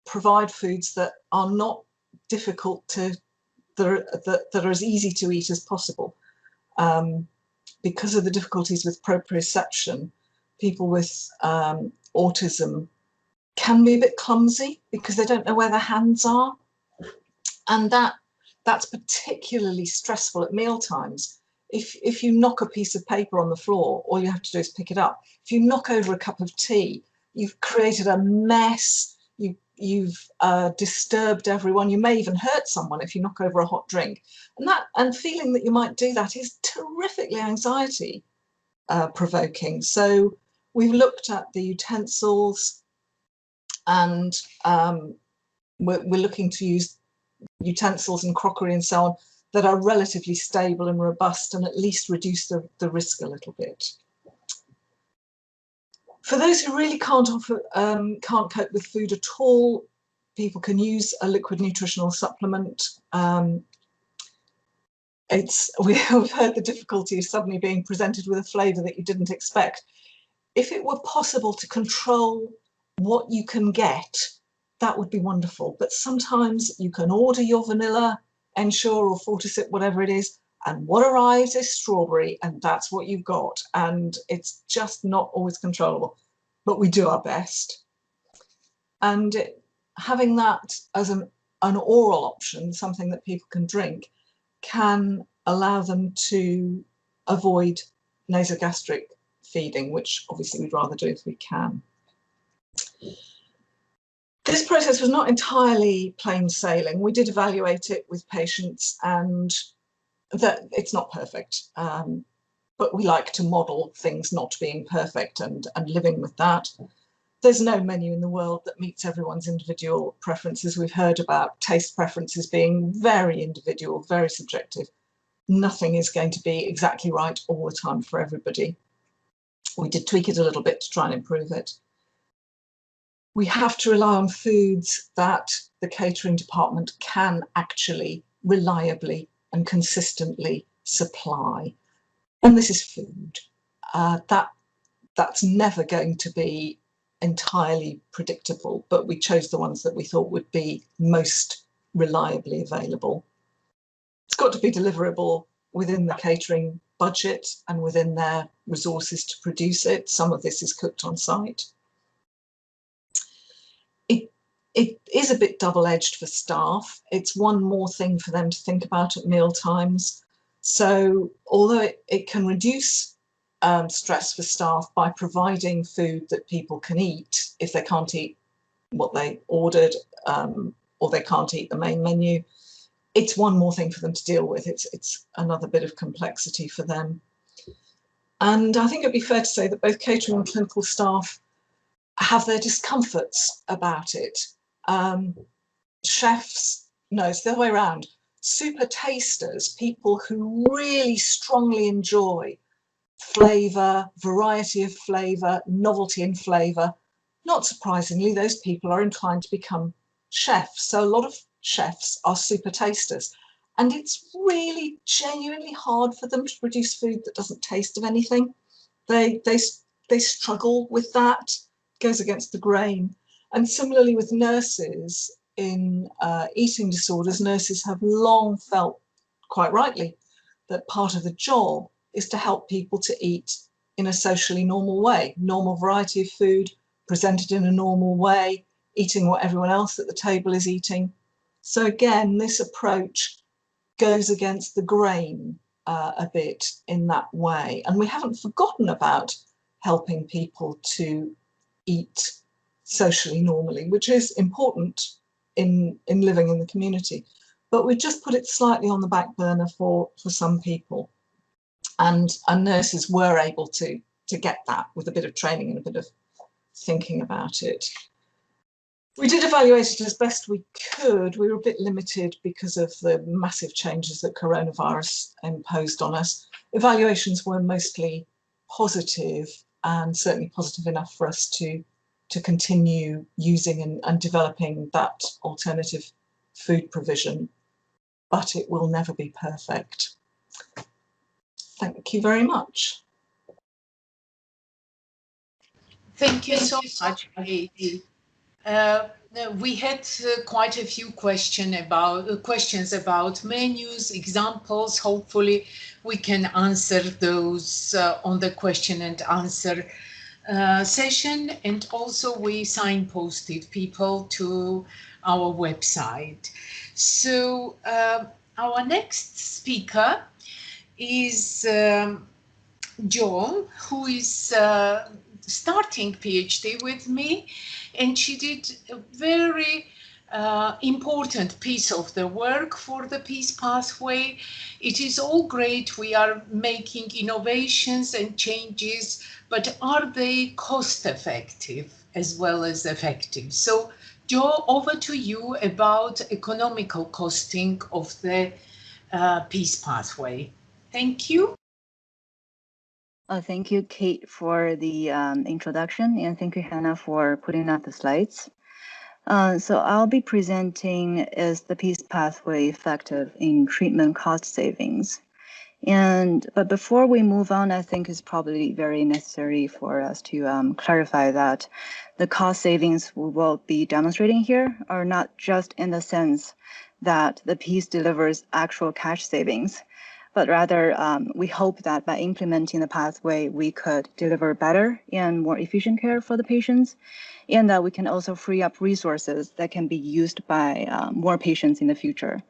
provide foods that are not difficult to, that are as easy to eat as possible. Because of the difficulties with proprioception, people with autism can be a bit clumsy because they don't know where their hands are. And that's particularly stressful at meal times. If you knock a piece of paper on the floor, all you have to do is pick it up. If you knock over a cup of tea, you've created a mess. You've disturbed everyone. You may even hurt someone if you knock over a hot drink. And feeling that you might do that is terrifically anxiety provoking. So we've looked at the utensils, and we're looking to use utensils and crockery and so on that are relatively stable and robust and at least reduce the risk a little bit. For those who really can't cope with food at all, people can use a liquid nutritional supplement. We've heard the difficulty of suddenly being presented with a flavour that you didn't expect. If it were possible to control what you can get, that would be wonderful. But sometimes you can order your vanilla, Ensure or Fortisip, whatever it is, and what arrives is strawberry, and that's what you've got. And it's just not always controllable, but we do our best. And having that as an oral option, something that people can drink, can allow them to avoid nasogastric feeding, which obviously we'd rather do if we can. This process was not entirely plain sailing. We did evaluate it with patients, and that it's not perfect, but we like to model things not being perfect and living with that. There's no menu in the world that meets everyone's individual preferences. We've heard about taste preferences being very individual, very subjective. Nothing is going to be exactly right all the time for everybody. We did tweak it a little bit to try and improve it. We have to rely on foods that the catering department can actually reliably and consistently supply. And this is food. That's never going to be entirely predictable, but we chose the ones that we thought would be most reliably available. It's got to be deliverable within the catering budget and within their resources to produce it. Some of this is cooked on site. It is a bit double-edged for staff. It's one more thing for them to think about at meal times. So although it can reduce stress for staff by providing food that people can eat if they can't eat what they ordered, or they can't eat the main menu, it's one more thing for them to deal with. It's another bit of complexity for them. And I think it'd be fair to say that both catering and clinical staff have their discomforts about it. Chefs, no, it's the other way around. Super tasters, people who really strongly enjoy flavour, variety of flavour, novelty in flavour. Not surprisingly, those people are inclined to become chefs. So a lot of chefs are super tasters. And it's really genuinely hard for them to produce food that doesn't taste of anything. They struggle with that. It goes against the grain. And similarly with nurses in eating disorders, nurses have long felt, quite rightly, that part of the job is to help people to eat in a socially normal way, normal variety of food, presented in a normal way, eating what everyone else at the table is eating. So again, this approach goes against the grain a bit in that way. And we haven't forgotten about helping people to eat socially normally, which is important in living in the community. But we just put it slightly on the back burner for some people. And nurses were able to get that with a bit of training and a bit of thinking about it. We did evaluate it as best we could. We were a bit limited because of the massive changes that coronavirus imposed on us. Evaluations were mostly positive, and certainly positive enough for us to continue using and developing that alternative food provision, but it will never be perfect. Thank you very much. Thank you so much, Kate. We had quite a few questions about menus, examples. Hopefully we can answer those on the question and answer session. And also we signposted people to our website. So our next speaker is Jo, who is starting PhD with me, and she did a very important piece of the work for the peace pathway. It is all great. We are making innovations and changes, but are they cost effective as well as effective? So Jo, over to you about economical costing of the peace pathway. Thank you. Thank you, Kate, for the introduction, and thank you, Hannah, for putting up the slides. So I'll be presenting is the peace pathway effective in treatment cost savings. But before we move on, I think it's probably very necessary for us to clarify that the cost savings we will be demonstrating here are not just in the sense that the peace delivers actual cash savings, but rather we hope that by implementing the pathway, we could deliver better and more efficient care for the patients, and that we can also free up resources that can be used by more patients in the future.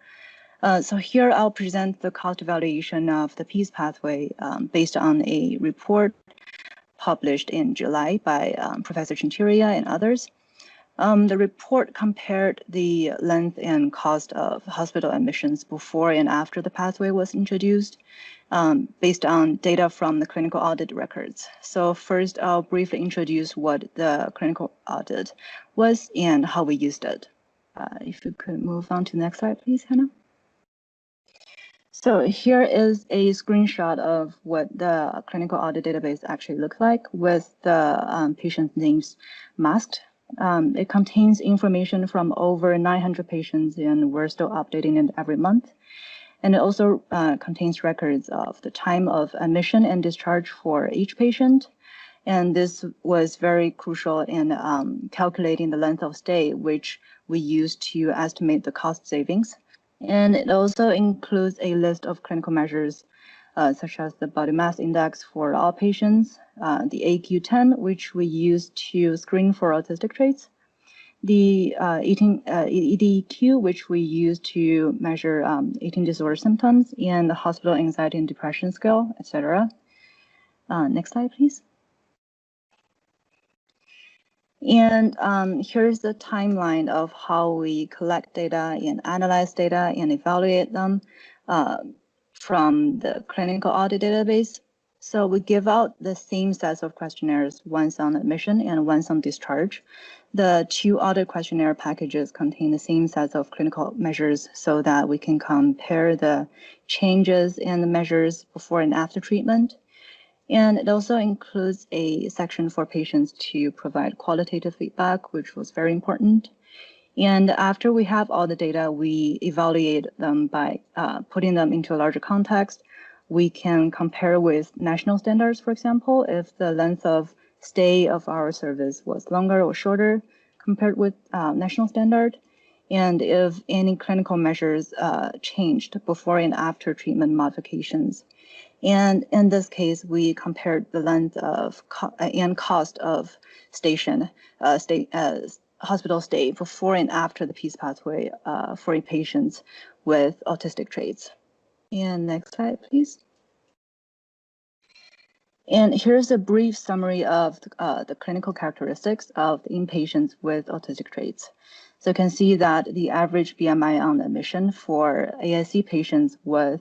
So here I'll present the cost evaluation of the peace pathway based on a report published in July by Professor Chinchiria and others. The report compared the length and cost of hospital admissions before and after the pathway was introduced based on data from the clinical audit records. So first, I'll briefly introduce what the clinical audit was and how we used it. If you could move on to the next slide, please, Hannah. So here is a screenshot of what the clinical audit database actually looks like with the patient names masked. It contains information from over 900 patients, and we're still updating it every month. And it also contains records of the time of admission and discharge for each patient. And this was very crucial in calculating the length of stay, which we used to estimate the cost savings. And it also includes a list of clinical measures, such as the body mass index for all patients, the AQ10, which we use to screen for autistic traits, the EDQ, which we use to measure eating disorder symptoms, and the hospital anxiety and depression scale, etc. Next slide, please. And here's the timeline of how we collect data and analyze data and evaluate them from the clinical audit database. So we give out the same sets of questionnaires, once on admission and once on discharge. The two audit questionnaire packages contain the same sets of clinical measures so that we can compare the changes in the measures before and after treatment. And it also includes a section for patients to provide qualitative feedback, which was very important. And after we have all the data, we evaluate them by putting them into a larger context. We can compare with national standards, for example, if the length of stay of our service was longer or shorter compared with national standard, and if any clinical measures changed before and after treatment modifications. And in this case, we compared the length of and cost of hospital stay before and after the peace pathway for patients with autistic traits. And next slide, please. And here's a brief summary of the clinical characteristics of the inpatients with autistic traits. So you can see that the average BMI on admission for ASC patients was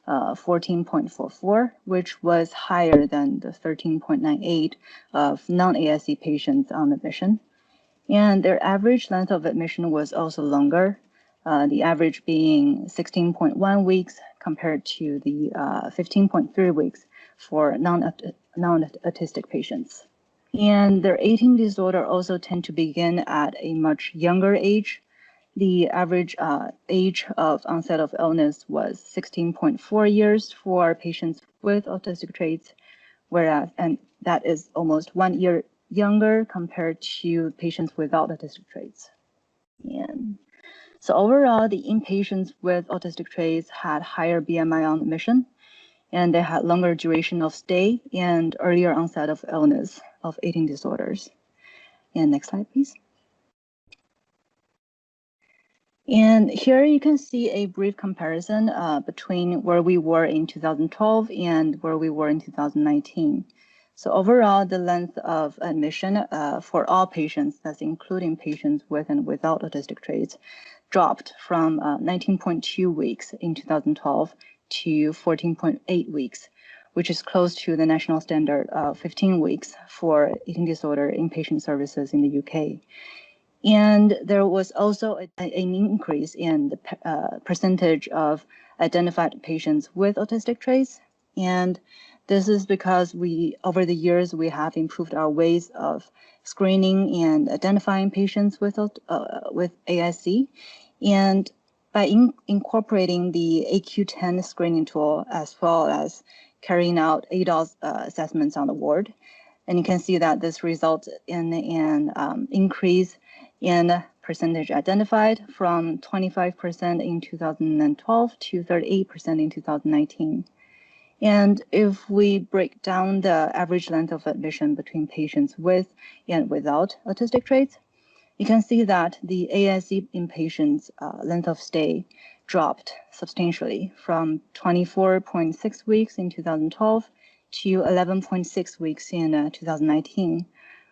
14.44, which was higher than the 13.98 of non-ASC patients on admission. And their average length of admission was also longer, the average being 16.1 weeks compared to the 15.3 weeks for non-autistic patients. And their eating disorder also tend to begin at a much younger age. The average age of onset of illness was 16.4 years for patients with autistic traits, whereas, and that is almost 1 year younger compared to patients without autistic traits. And so overall, the inpatients with autistic traits had higher BMI on admission, and they had longer duration of stay and earlier onset of illness of eating disorders. And next slide, please. And here you can see a brief comparison between where we were in 2012 and where we were in 2019. So overall, the length of admission for all patients, that's including patients with and without autistic traits, dropped from 19.2 weeks in 2012 to 14.8 weeks, which is close to the national standard of 15 weeks for eating disorder inpatient services in the UK. And there was also an increase in the percentage of identified patients with autistic traits. And this is because over the years, we have improved our ways of screening and identifying patients with ASC. And by incorporating the AQ10 screening tool, as well as carrying out ADOS assessments on the ward, and you can see that this results in an increase in percentage identified from 25% in 2012 to 38% in 2019. And if we break down the average length of admission between patients with and without autistic traits, you can see that the ASC inpatients' length of stay dropped substantially from 24.6 weeks in 2012 to 11.6 weeks in 2019.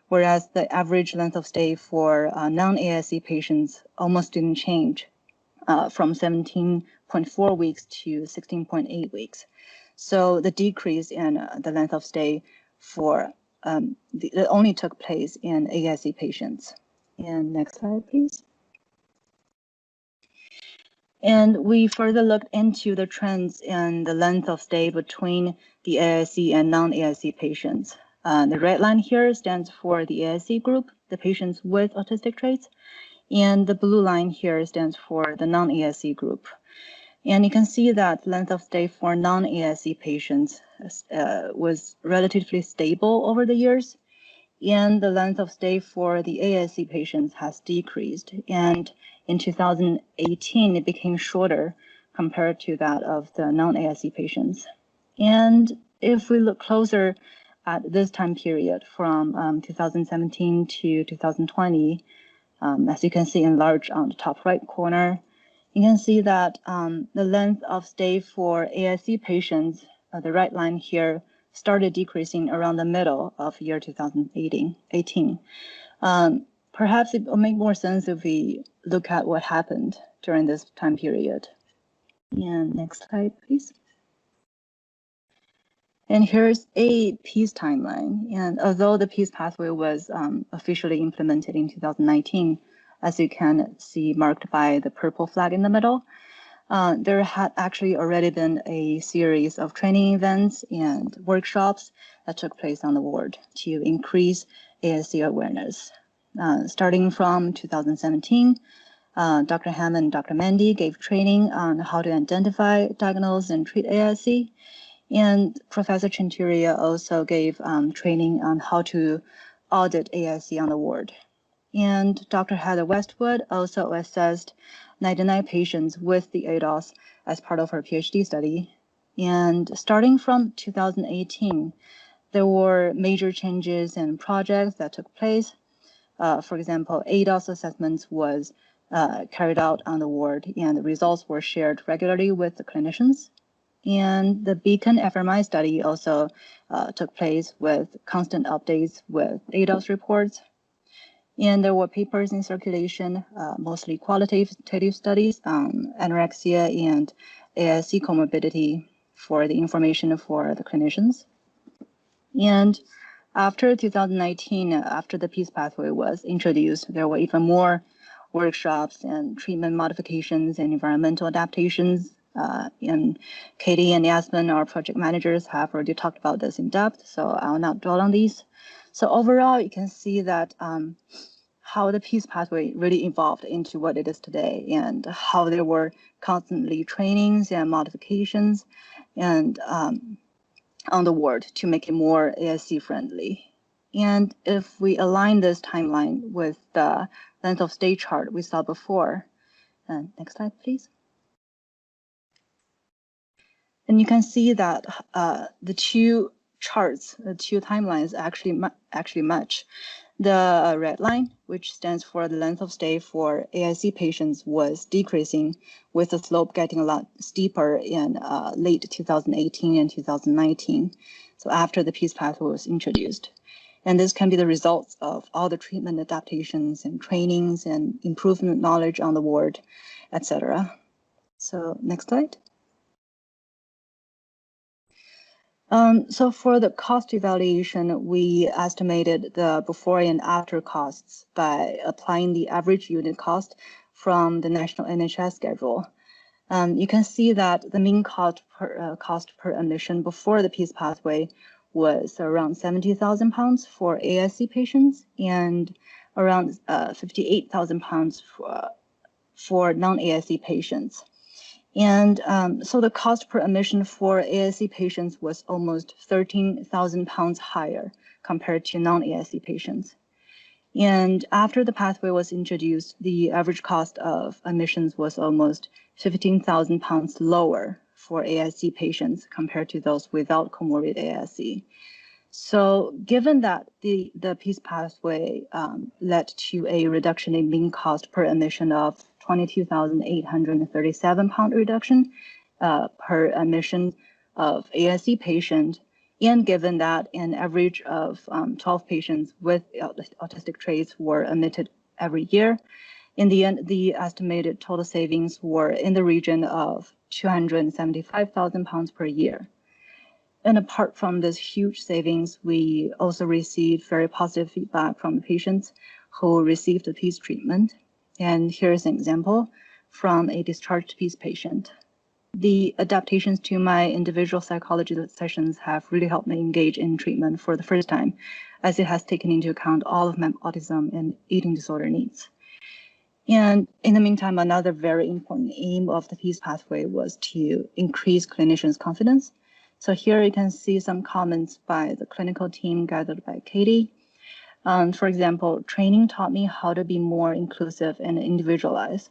Whereas the average length of stay for non-ASC patients almost didn't change from 17.4 weeks to 16.8 weeks. So the decrease in the length of stay it only took place in ASC patients. And next slide, please. And we further looked into the trends in the length of stay between the ASC and non-ASC patients. The red line here stands for the ASC group, the patients with autistic traits, and the blue line here stands for the non-ASC group. And you can see that length of stay for non-ASC patients was relatively stable over the years, and the length of stay for the ASC patients has decreased. And in 2018, it became shorter compared to that of the non-ASC patients. And if we look closer at this time period from 2017 to 2020, as you can see enlarged on the top right corner, you can see that the length of stay for ASC patients, the right line here, started decreasing around the middle of year 2018. Perhaps it will make more sense if we look at what happened during this time period. And next slide, please. And here's a PEACE timeline. And although the PEACE pathway was officially implemented in 2019, as you can see marked by the purple flag in the middle, there had actually already been a series of training events and workshops that took place on the ward to increase ASC awareness. Starting from 2017, Dr. Hammond and Dr. Mandy gave training on how to identify, diagnose, and treat ASC. And Professor Chinturia also gave training on how to audit ASC on the ward. And Dr. Heather Westwood also assessed 99 patients with the ADOS as part of her PhD study. And starting from 2018, there were major changes and projects that took place. For example, ADOS assessments was carried out on the ward, and the results were shared regularly with the clinicians. And the Beacon FMI study also took place with constant updates with ADOS reports. And there were papers in circulation, mostly qualitative studies on anorexia and ASC comorbidity for the information for the clinicians. And After 2019, after the PEACE pathway was introduced, there were even more workshops and treatment modifications and environmental adaptations. And Katie and Yasmin, our project managers, have already talked about this in depth, so I'll not dwell on these. So overall, you can see that how the PEACE pathway really evolved into what it is today, and how there were constantly trainings and modifications and on the ward to make it more ASC friendly. And if we align this timeline with the length of stay chart we saw before, and next slide, please. And you can see that the two charts, the two timelines actually match. The red line, which stands for the length of stay for AIC patients, was decreasing, with the slope getting a lot steeper in late 2018 and 2019, so after the PEACE pathway was introduced. And this can be the results of all the treatment adaptations and trainings and improvement knowledge on the ward, etc. So next slide. So for the cost evaluation, we estimated the before and after costs by applying the average unit cost from the national NHS schedule. You can see that the mean cost per admission before the PEACE pathway was around £70,000 for ASC patients and around £58,000 for non-ASC patients. And so the cost per admission for ASC patients was almost £13,000 higher compared to non-ASC patients. And after the pathway was introduced, the average cost of admissions was almost £15,000 lower for ASC patients compared to those without comorbid ASC. So given that the PEACE pathway led to a reduction in mean cost per admission of £22,837 reduction per admission of ASC patient, and given that an average of 12 patients with autistic traits were admitted every year, in the end, the estimated total savings were in the region of £275,000 per year. And apart from this huge savings, we also received very positive feedback from the patients who received the PEACE treatment. And here's an example from a discharged PEACE patient. The adaptations to my individual psychology sessions have really helped me engage in treatment for the first time, as it has taken into account all of my autism and eating disorder needs. And in the meantime, another very important aim of the PEACE pathway was to increase clinicians' confidence. So here you can see some comments by the clinical team gathered by Katie. For example, training taught me how to be more inclusive and individualized,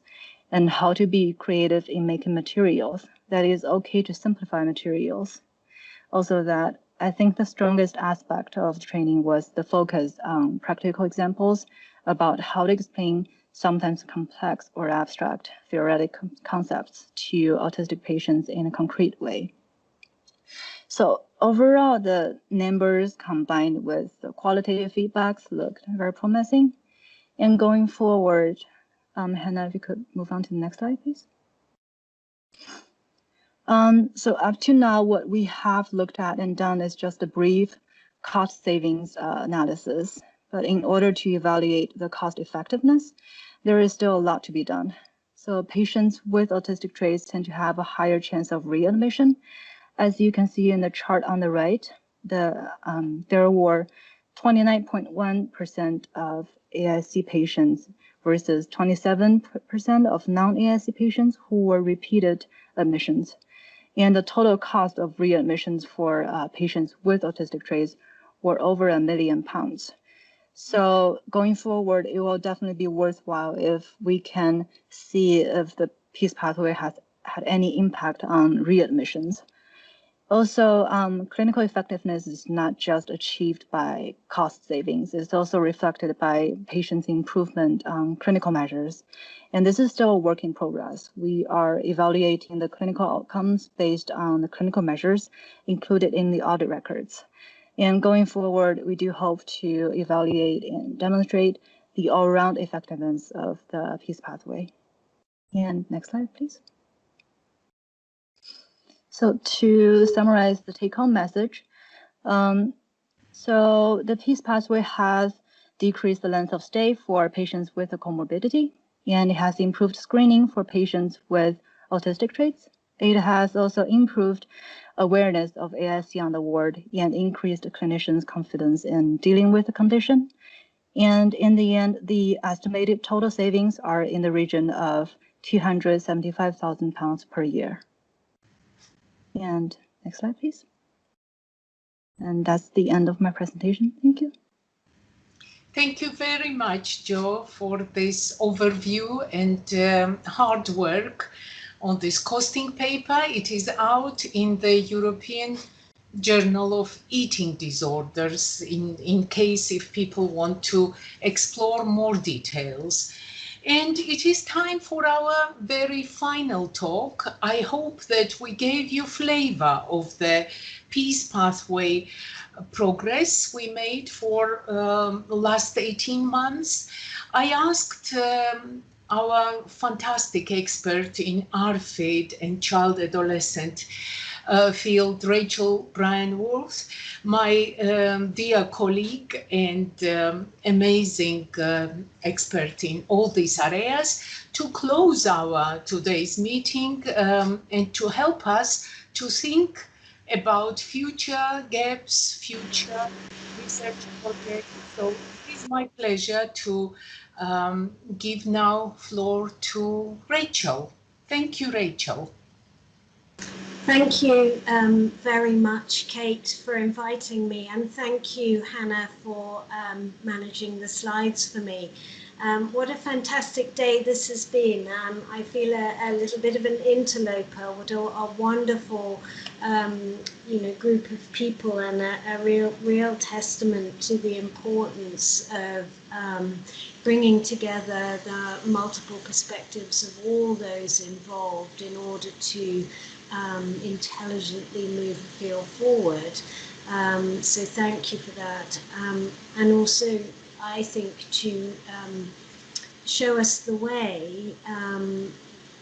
and how to be creative in making materials. That is okay to simplify materials. Also that I think the strongest aspect of the training was the focus on practical examples about how to explain sometimes complex or abstract theoretic concepts to autistic patients in a concrete way. So overall, the numbers combined with the qualitative feedbacks looked very promising. And going forward, Hannah, if you could move on to the next slide, please. So up to now, what we have looked at and done is just a brief cost savings analysis. But in order to evaluate the cost effectiveness, there is still a lot to be done. So patients with autistic traits tend to have a higher chance of readmission. As you can see in the chart on the right, there were 29.1% of ASC patients versus 27% of non-ASC patients who were repeated admissions. And the total cost of readmissions for patients with autistic traits were over £1 million. So going forward, it will definitely be worthwhile if we can see if the PEACE pathway has had any impact on readmissions. Also, clinical effectiveness is not just achieved by cost savings. It's also reflected by patients' improvement on clinical measures. And this is still a work in progress. We are evaluating the clinical outcomes based on the clinical measures included in the audit records. And going forward, we do hope to evaluate and demonstrate the all-round effectiveness of the PEACE pathway. And next slide, please. So to summarize the take-home message, So the PEACE pathway has decreased the length of stay for patients with a comorbidity, and it has improved screening for patients with autistic traits. It has also improved awareness of ASD on the ward and increased clinicians' confidence in dealing with the condition. And in the end, the estimated total savings are in the region of £275,000 per year. And next slide, please. And that's the end of my presentation. Thank you. Thank you very much, Jo, for this overview and hard work on this costing paper. It is out in the European Journal of Eating Disorders in case if people want to explore more details. And it is time for our very final talk. I hope that we gave you flavor of the PEACE pathway progress we made for the last 18 months. I asked our fantastic expert in Arfid and child adolescent field, Rachel Bryan-Wolf, my dear colleague and amazing expert in all these areas, to close our today's meeting and to help us to think about future gaps, future research projects. So it is my pleasure to give now floor to Rachel. Thank you, Rachel. Thank you very much, Kate, for inviting me, and thank you, Hannah, for managing the slides for me. What a fantastic day this has been. I feel a little bit of an interloper. What a wonderful group of people, and a real testament to the importance of bringing together the multiple perspectives of all those involved in order to intelligently move the field forward. So thank you for that. And also, I think, to show us the way,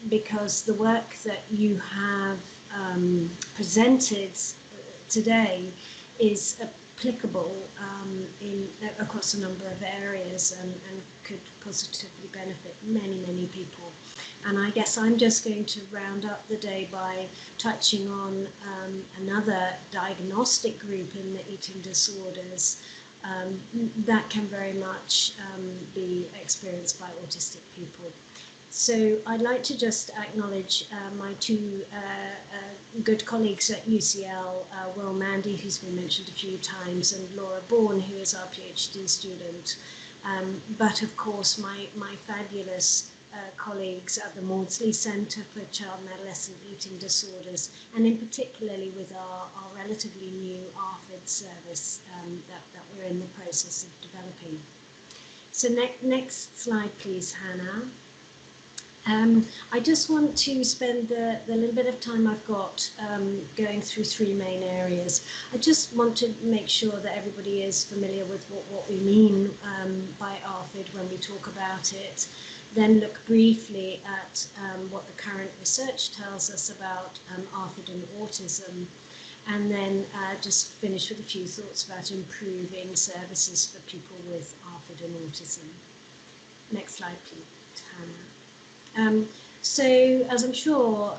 because the work that you have presented today is applicable across a number of areas and could positively benefit many people. And I guess I'm just going to round up the day by touching on another diagnostic group in the eating disorders that can very much be experienced by autistic people. So I'd like to just acknowledge my two good colleagues at UCL, Will Mandy, who's been mentioned a few times, and Laura Bourne, who is our PhD student. But of course, my fabulous colleagues at the Maudsley Centre for Child and Adolescent Eating Disorders, and in particularly with our relatively new Arfid service that we're in the process of developing. So next slide, please, Hannah. I just want to spend the little bit of time I've got going through three main areas. I just want to make sure that everybody is familiar with what we mean by Arfid when we talk about it. Then look briefly at what the current research tells us about Arfid and autism, and then just finish with a few thoughts about improving services for people with Arfid and autism. Next slide, please, Hannah. So, as I'm sure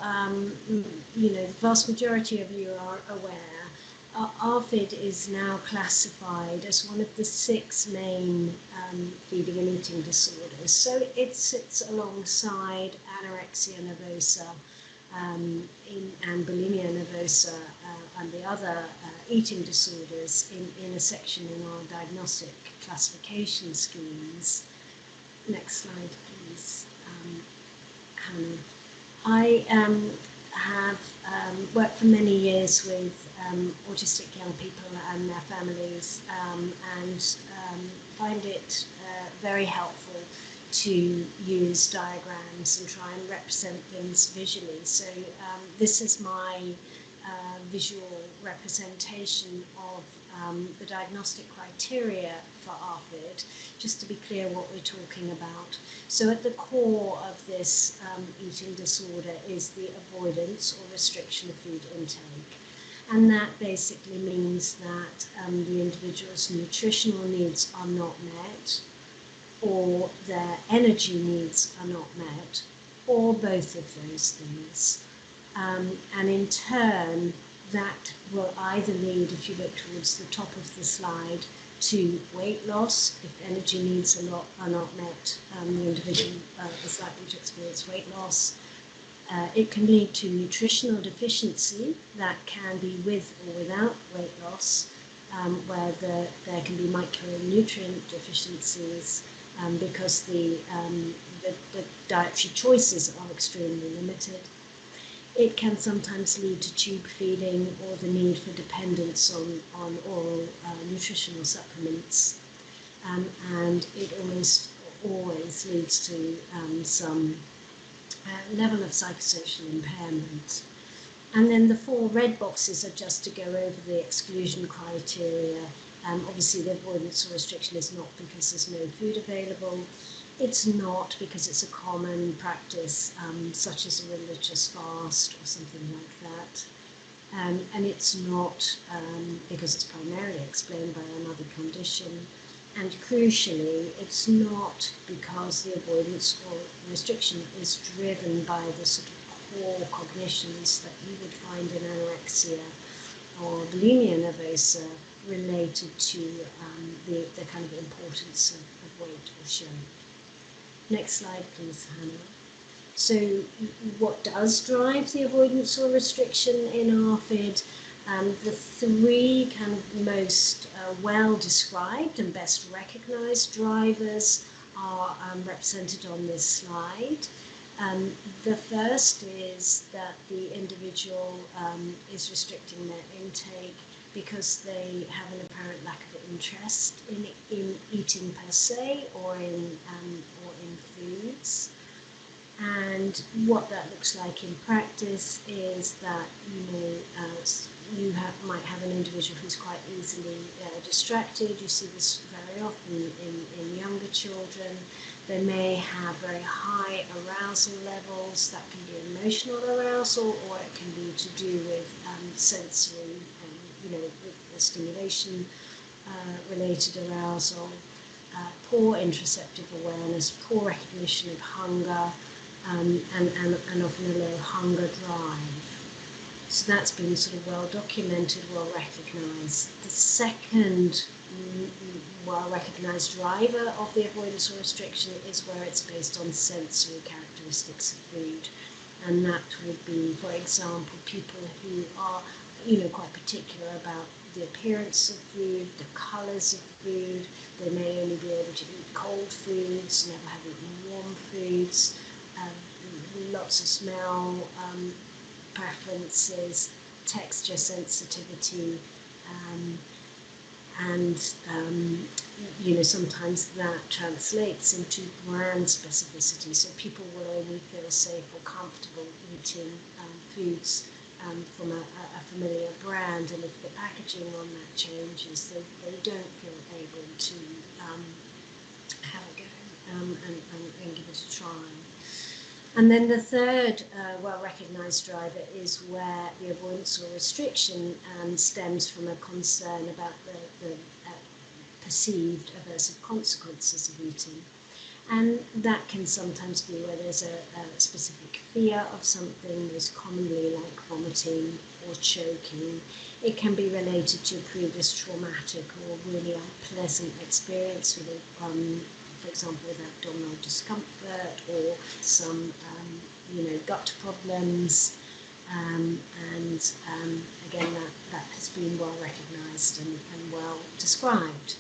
the vast majority of you are aware, Arfid is now classified as one of the 6 main feeding and eating disorders. So it sits alongside anorexia nervosa and bulimia nervosa and the other eating disorders in a section in our diagnostic classification schemes. Next slide, please, Hannah. I have worked for many years with autistic young people and their families, and find it very helpful to use diagrams and try and represent things visually. So this is my visual representation of the diagnostic criteria for Arfid, just to be clear what we're talking about. So at the core of this eating disorder is the avoidance or restriction of food intake. And that basically means that the individual's nutritional needs are not met, or their energy needs are not met, or both of those things. And in turn, that will either lead, if you look towards the top of the slide, to weight loss. If energy needs are not met, the individual is likely to experience weight loss. It can lead to nutritional deficiency that can be with or without weight loss, where there can be micronutrient deficiencies because the dietary choices are extremely limited. It can sometimes lead to tube feeding or the need for dependence on oral nutritional supplements. And it almost always leads to some level of psychosocial impairment. And then the 4 red boxes are just to go over the exclusion criteria. Obviously, the avoidance or restriction is not because there's no food available. It's not because it's a common practice, such as a religious fast or something like that. And it's not because it's primarily explained by another condition. And crucially, it's not because the avoidance or restriction is driven by the sort of core cognitions that you would find in anorexia or bulimia nervosa related to the kind of importance of weight or shape. Next slide, please, Hannah. So what does drive the avoidance or restriction in Arfid? The 3 kind of most well described and best recognized drivers are represented on this slide. The first is that the individual is restricting their intake because they have an apparent lack of interest in eating per se or in foods. And what that looks like in practice is that you might have an individual who's quite easily distracted. You see this very often in younger children. They may have very high arousal levels. That can be emotional arousal, or it can be to do with sensory, with the stimulation related arousal, poor interoceptive awareness, poor recognition of hunger, and often a low hunger drive. So that's been sort of well documented, well recognized. The second well recognized driver of the avoidance or restriction is where it's based on sensory characteristics of food. And that would be, for example, people who are quite particular about the appearance of food, the colours of food. They may only be able to eat cold foods, never have eaten warm foods. Lots of smell preferences, texture sensitivity, and sometimes that translates into brand specificity. So people will only feel safe or comfortable eating foods from a familiar brand, and if the packaging on that changes, they don't feel able to have a go and give it a try. And then the third well-recognised driver is where the avoidance or restriction stems from a concern about the perceived aversive consequences of eating. And that can sometimes be where there's a specific fear of something, most commonly like vomiting or choking. It can be related to a previous traumatic or really unpleasant experience with for example, with abdominal discomfort or some, gut problems. And again, that has been well recognised and well described.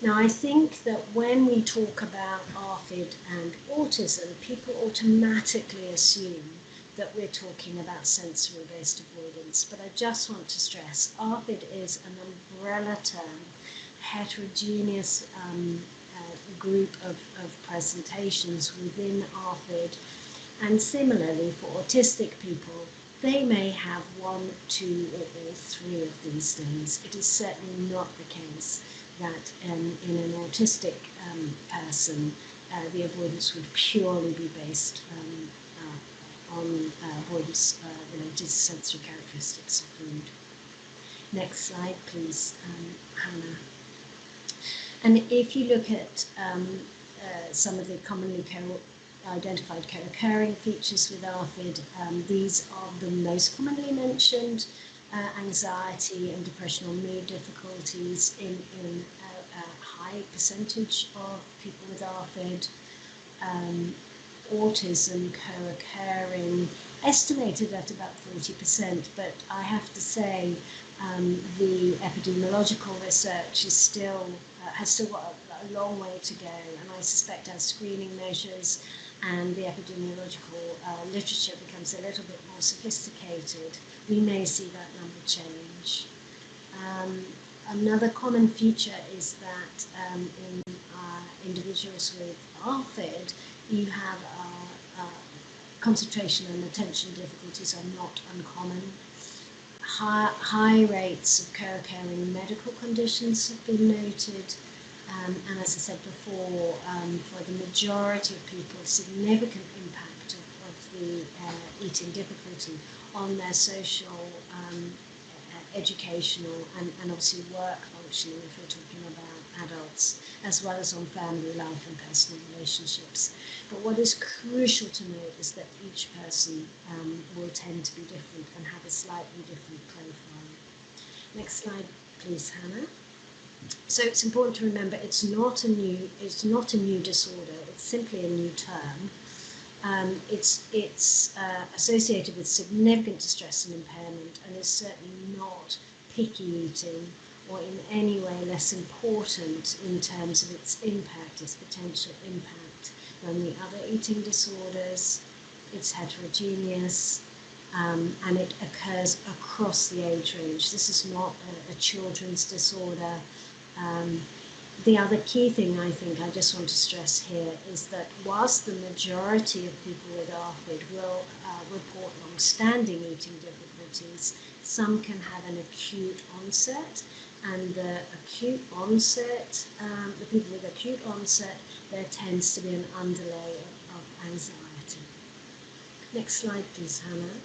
Now, I think that when we talk about Arfid and autism, people automatically assume that we're talking about sensory-based avoidance. But I just want to stress, Arfid is an umbrella term, heterogeneous group of presentations within Arfid. And similarly, for autistic people, they may have 1, 2, or all 3 of these things. It is certainly not the case that in an autistic person, the avoidance would purely be based on avoidance related to sensory characteristics of food. Next slide, please, Hannah. And if you look at some of the commonly identified co-occurring features with Arfid, these are the most commonly mentioned: anxiety and depression or mood difficulties in a high percentage of people with Arfid. Autism co-occurring, estimated at about 40%, but I have to say the epidemiological research is still has still got a long way to go, and I suspect as screening measures and the epidemiological literature becomes a little bit more sophisticated, we may see that number change. Another common feature is that in individuals with Arfid, you have concentration and attention difficulties are not uncommon. High rates of co-occurring medical conditions have been noted, and as I said before, for the majority of people, significant impact of the eating difficulty on their social, educational, and obviously work functioning if we're talking about adults, as well as on family life and personal relationships. But what is crucial to note is that each person will tend to be different and have a slightly different profile. Next slide, please, Hannah. So it's important to remember it's not a new disorder. It's simply a new term. It's associated with significant distress and impairment, and is certainly not picky eating or in any way less important in terms of its impact, its potential impact than the other eating disorders. It's heterogeneous, and it occurs across the age range. This is not a children's disorder. The other key thing I think I just want to stress here is that whilst the majority of people with Arfid will report long-standing eating difficulties, some can have an acute onset, and the acute onset, the people with acute onset, there tends to be an underlay of anxiety. Next slide, please, Hannah.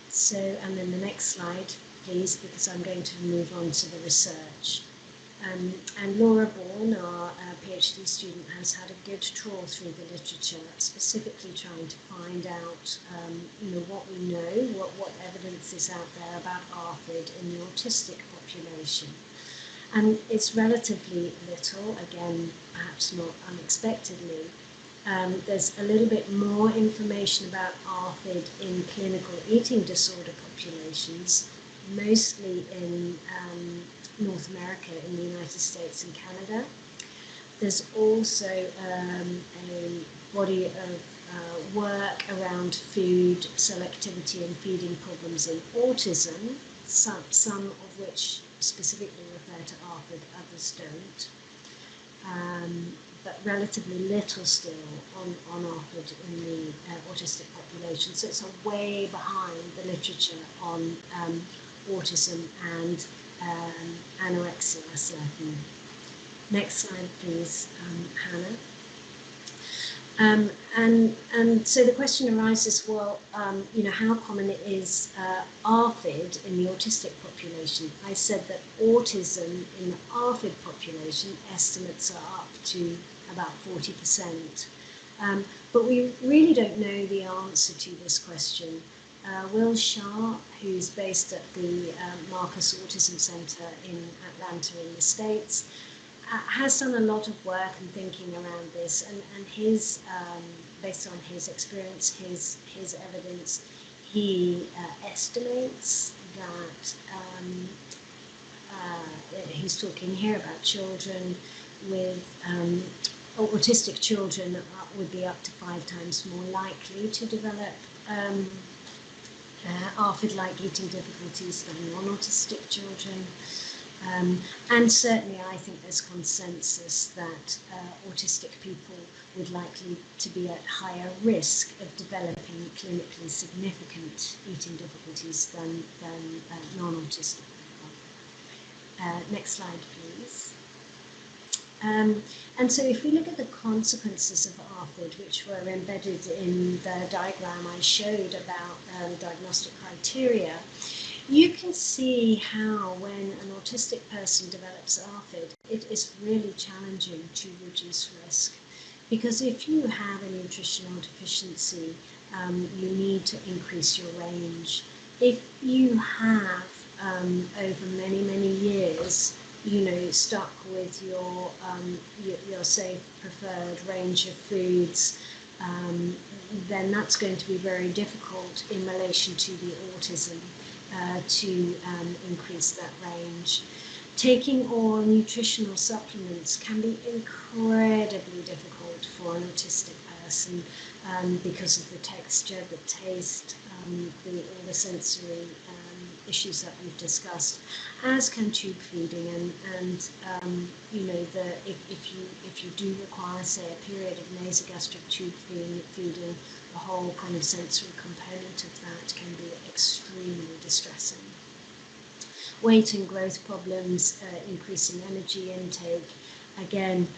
So, and then the next slide, please, because I'm going to move on to the research. And Laura Bourne, our PhD student, has had a good trawl through the literature, specifically trying to find out, what we know, what evidence is out there about Arfid in the autistic population. And it's relatively little, again, perhaps not unexpectedly. There's a little bit more information about Arfid in clinical eating disorder populations, mostly in North America, in the United States and Canada. There's also a body of work around food selectivity and feeding problems in autism, some of which specifically refer to Arfid, others don't. But relatively little still on Arfid in the autistic population. So it's a way behind the literature on autism and anorexia, certainly. Next slide, please, Hannah. And so the question arises, well, how common is Arfid in the autistic population? I said that autism in the Arfid population estimates are up to about 40%. But we really don't know the answer to this question. Will Sharp, who's based at the Marcus Autism Center in Atlanta in the States, has done a lot of work and thinking around this, and his, based on his experience, his evidence, he estimates that he's talking here about children with autistic children would be up to 5 times more likely to develop Arfid-like eating difficulties than non-autistic children. And certainly I think there's consensus that autistic people would likely to be at higher risk of developing clinically significant eating difficulties than non-autistic people. Next slide, please. And so if we look at the consequences of Arfid, which were embedded in the diagram I showed about diagnostic criteria, You can see how when an autistic person develops Arfid, it is really challenging to reduce risk. Because if you have a nutritional deficiency, you need to increase your range. If you have, over many, many years, stuck with your safe preferred range of foods, then that's going to be very difficult in relation to the autism to increase that range. Taking all nutritional supplements can be incredibly difficult for an autistic person because of the texture, the taste, all the sensory issues that we've discussed, as can tube feeding. And if you do require, say, a period of nasogastric tube feeding, the whole kind of sensory component of that can be extremely distressing. Weight and growth problems, increasing energy intake, again,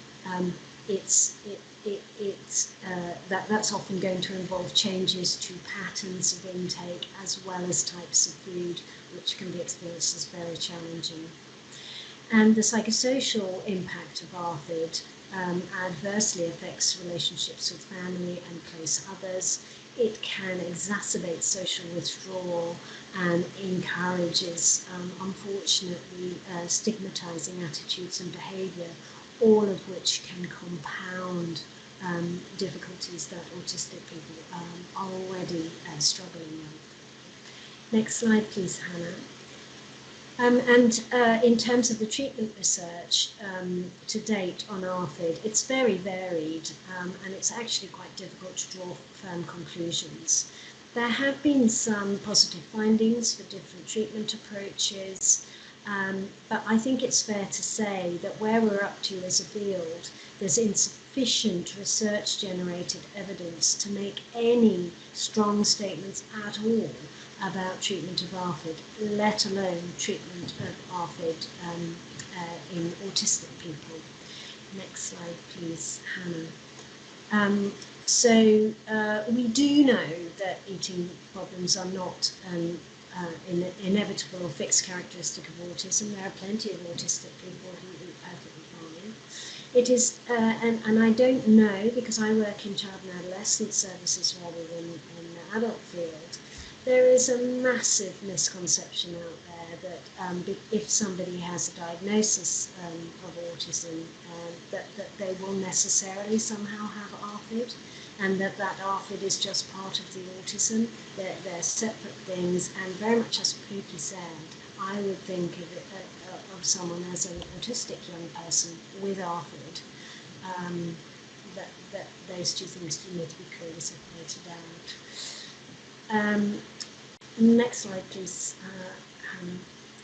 that's often going to involve changes to patterns of intake as well as types of food, which can be experienced as very challenging. And the psychosocial impact of Arfid adversely affects relationships with family and close others. It can exacerbate social withdrawal and encourages, unfortunately, stigmatizing attitudes and behavior, all of which can compound difficulties that autistic people are already struggling with. Next slide, please, Hannah. In terms of the treatment research to date on Arfid, it's very varied, and it's actually quite difficult to draw firm conclusions. There have been some positive findings for different treatment approaches, but I think it's fair to say that where we're up to as a field, there's insufficient research-generated evidence to make any strong statements at all about treatment of Arfid, let alone treatment of Arfid in autistic people. Next slide, please, Hannah. So we do know that eating problems are not an inevitable or fixed characteristic of autism. There are plenty of autistic people who eat perfectly fine. It is, and I don't know, because I work in child and adolescent services rather than in the adult field, there is a massive misconception out there that if somebody has a diagnosis of autism, that they will necessarily somehow have Arfid, and that Arfid is just part of the autism. They're separate things, and very much as Pookie said, I would think of someone as an autistic young person with Arfid. That those two things do need to be clearly separated out. Next slide, please,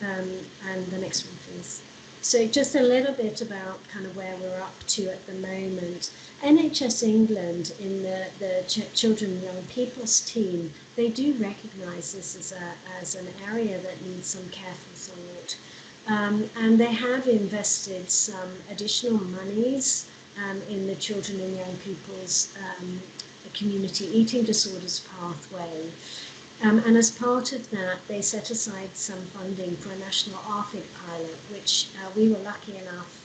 and the next one, please. So just a little bit about kind of where we're up to at the moment. NHS England, in the Children and Young People's team, they do recognise this as an area that needs some careful thought. And they have invested some additional monies in the Children and Young People's community eating disorders pathway. And as part of that, they set aside some funding for a national Arfid pilot, which we were lucky enough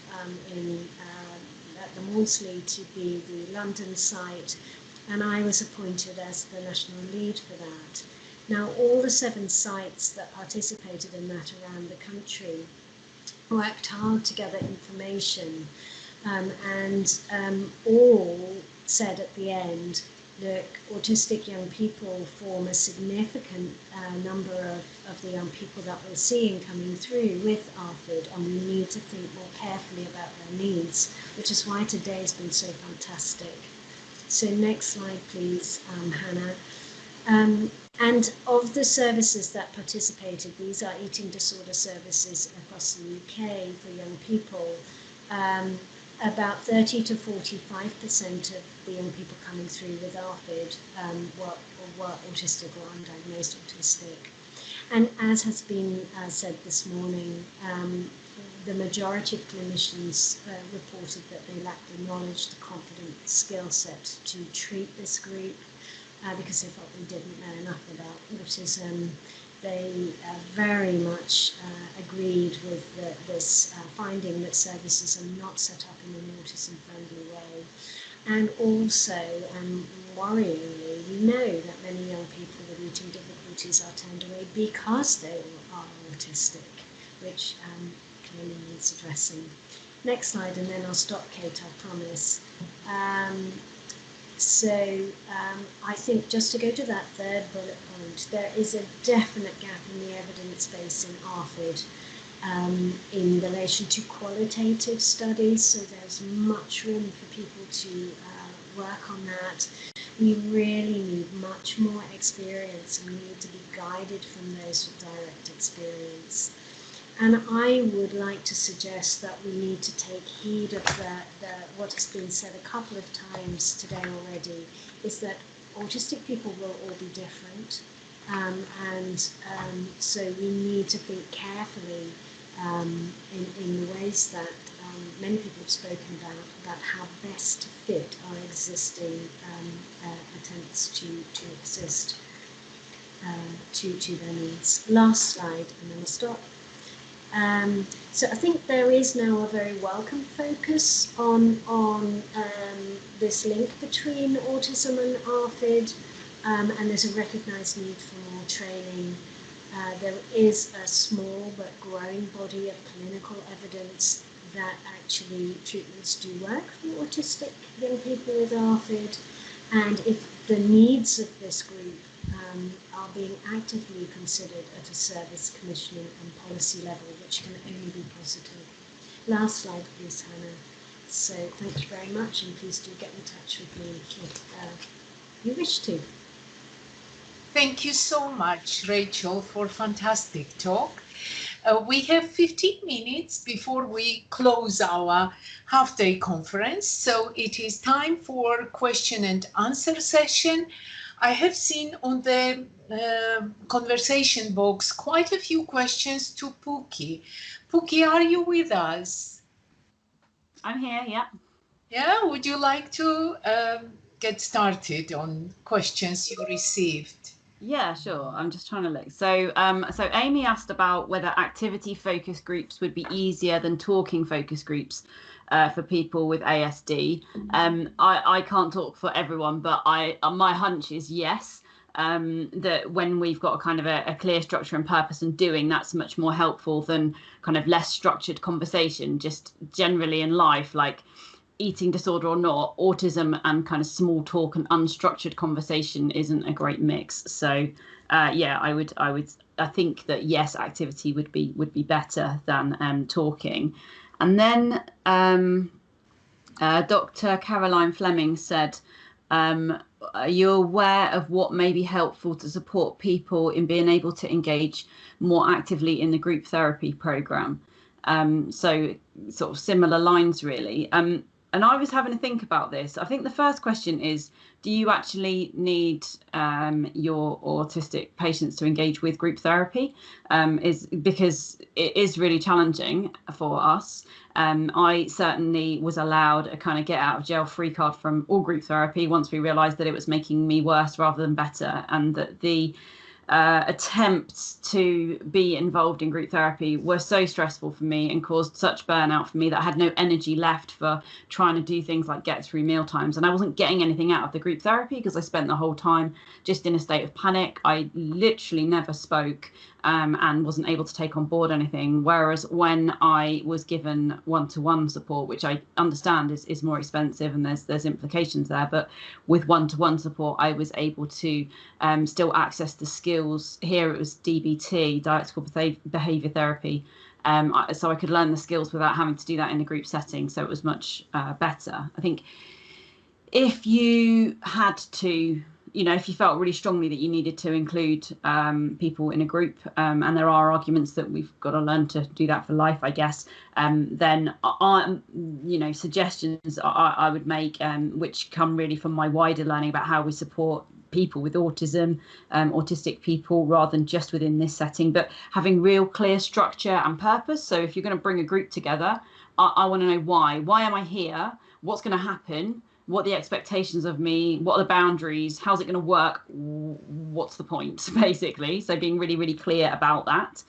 at the Maudsley to be the London site, and I was appointed as the national lead for that. Now, all the 7 sites that participated in that around the country worked hard to gather information, and all said at the end, look, autistic young people form a significant number of the young people that we're seeing coming through with Arfid, and we need to think more carefully about their needs, which is why today has been so fantastic. So next slide, please, Hannah. And of the services that participated, these are eating disorder services across the UK for young people. About 30 to 45% of the young people coming through with Arfid were autistic or undiagnosed autistic. And as has been said this morning, the majority of clinicians reported that they lacked the knowledge, the confidence, skill set to treat this group because they felt they didn't know enough about autism. they very much agreed with this finding that services are not set up in an autism-friendly way. And also, worryingly, we know that many young people with eating difficulties are turned away because they are autistic, which clearly needs addressing. Next slide, and then I'll stop, Kate, I promise. I think just to go to that third bullet point, there is a definite gap in the evidence base in Arfid in relation to qualitative studies, so there's much room for people to work on that. We really need much more experience, and we need to be guided from those with direct experience. And I would like to suggest that we need to take heed of what has been said a couple of times today already, is that autistic people will all be different. So we need to think carefully in the ways that many people have spoken about how best to fit our existing attempts to assist to their needs. Last slide, and then we'll stop. So I think there is now a very welcome focus on this link between autism and Arfid, and there's a recognised need for more training. There is a small but growing body of clinical evidence that actually treatments do work for autistic young people with Arfid, and if the needs of this group are being actively considered at a service commissioning and policy level, which can only be positive. Last slide, please, Hannah. So thank you very much, and please do get in touch with me if you wish to. Thank you so much, Rachel, for a fantastic talk. We have 15 minutes before we close our half-day conference, so it is time for question and answer session. I have seen on the conversation box quite a few questions to Pookie. Pookie, are you with us? I'm here, yeah. Yeah, would you like to get started on questions you received? Yeah, sure. I'm just trying to look. So Amy asked about whether activity focus groups would be easier than talking focus groups for people with ASD. I can't talk for everyone, but my hunch is yes. That when we've got a kind of a clear structure and purpose and doing, that's much more helpful than kind of less structured conversation. Just generally in life, like eating disorder or not, autism and kind of small talk and unstructured conversation isn't a great mix. So yeah, I think that yes, activity would be better than talking. And then Dr. Caroline Fleming said, are you aware of what may be helpful to support people in being able to engage more actively in the group therapy program? So sort of similar lines, really. And I was having to think about this. I think the first question is, do you actually need your autistic patients to engage with group therapy? Because it is really challenging for us. I certainly was allowed a kind of get out of jail free card from all group therapy once we realised that it was making me worse rather than better, and that the attempts to be involved in group therapy were so stressful for me and caused such burnout for me that I had no energy left for trying to do things like get through meal times. And I wasn't getting anything out of the group therapy because I spent the whole time just in a state of panic. I literally never spoke and wasn't able to take on board anything. Whereas when I was given one-to-one support, which I understand is more expensive and there's implications there, but with one-to-one support, I was able to still access the skills. Here it was DBT, dialectical behaviour therapy. So I could learn the skills without having to do that in a group setting. So it was much better. I think if you had to, if you felt really strongly that you needed to include people in a group, and there are arguments that we've got to learn to do that for life, I guess, then suggestions I would make, which come really from my wider learning about how we support people with autism, autistic people, rather than just within this setting, but having real clear structure and purpose. So if you're going to bring a group together, I want to know why am I here? What's going to happen? what are the expectations of me, what are the boundaries, how's it going to work, what's the point, basically. So being really, really clear about that.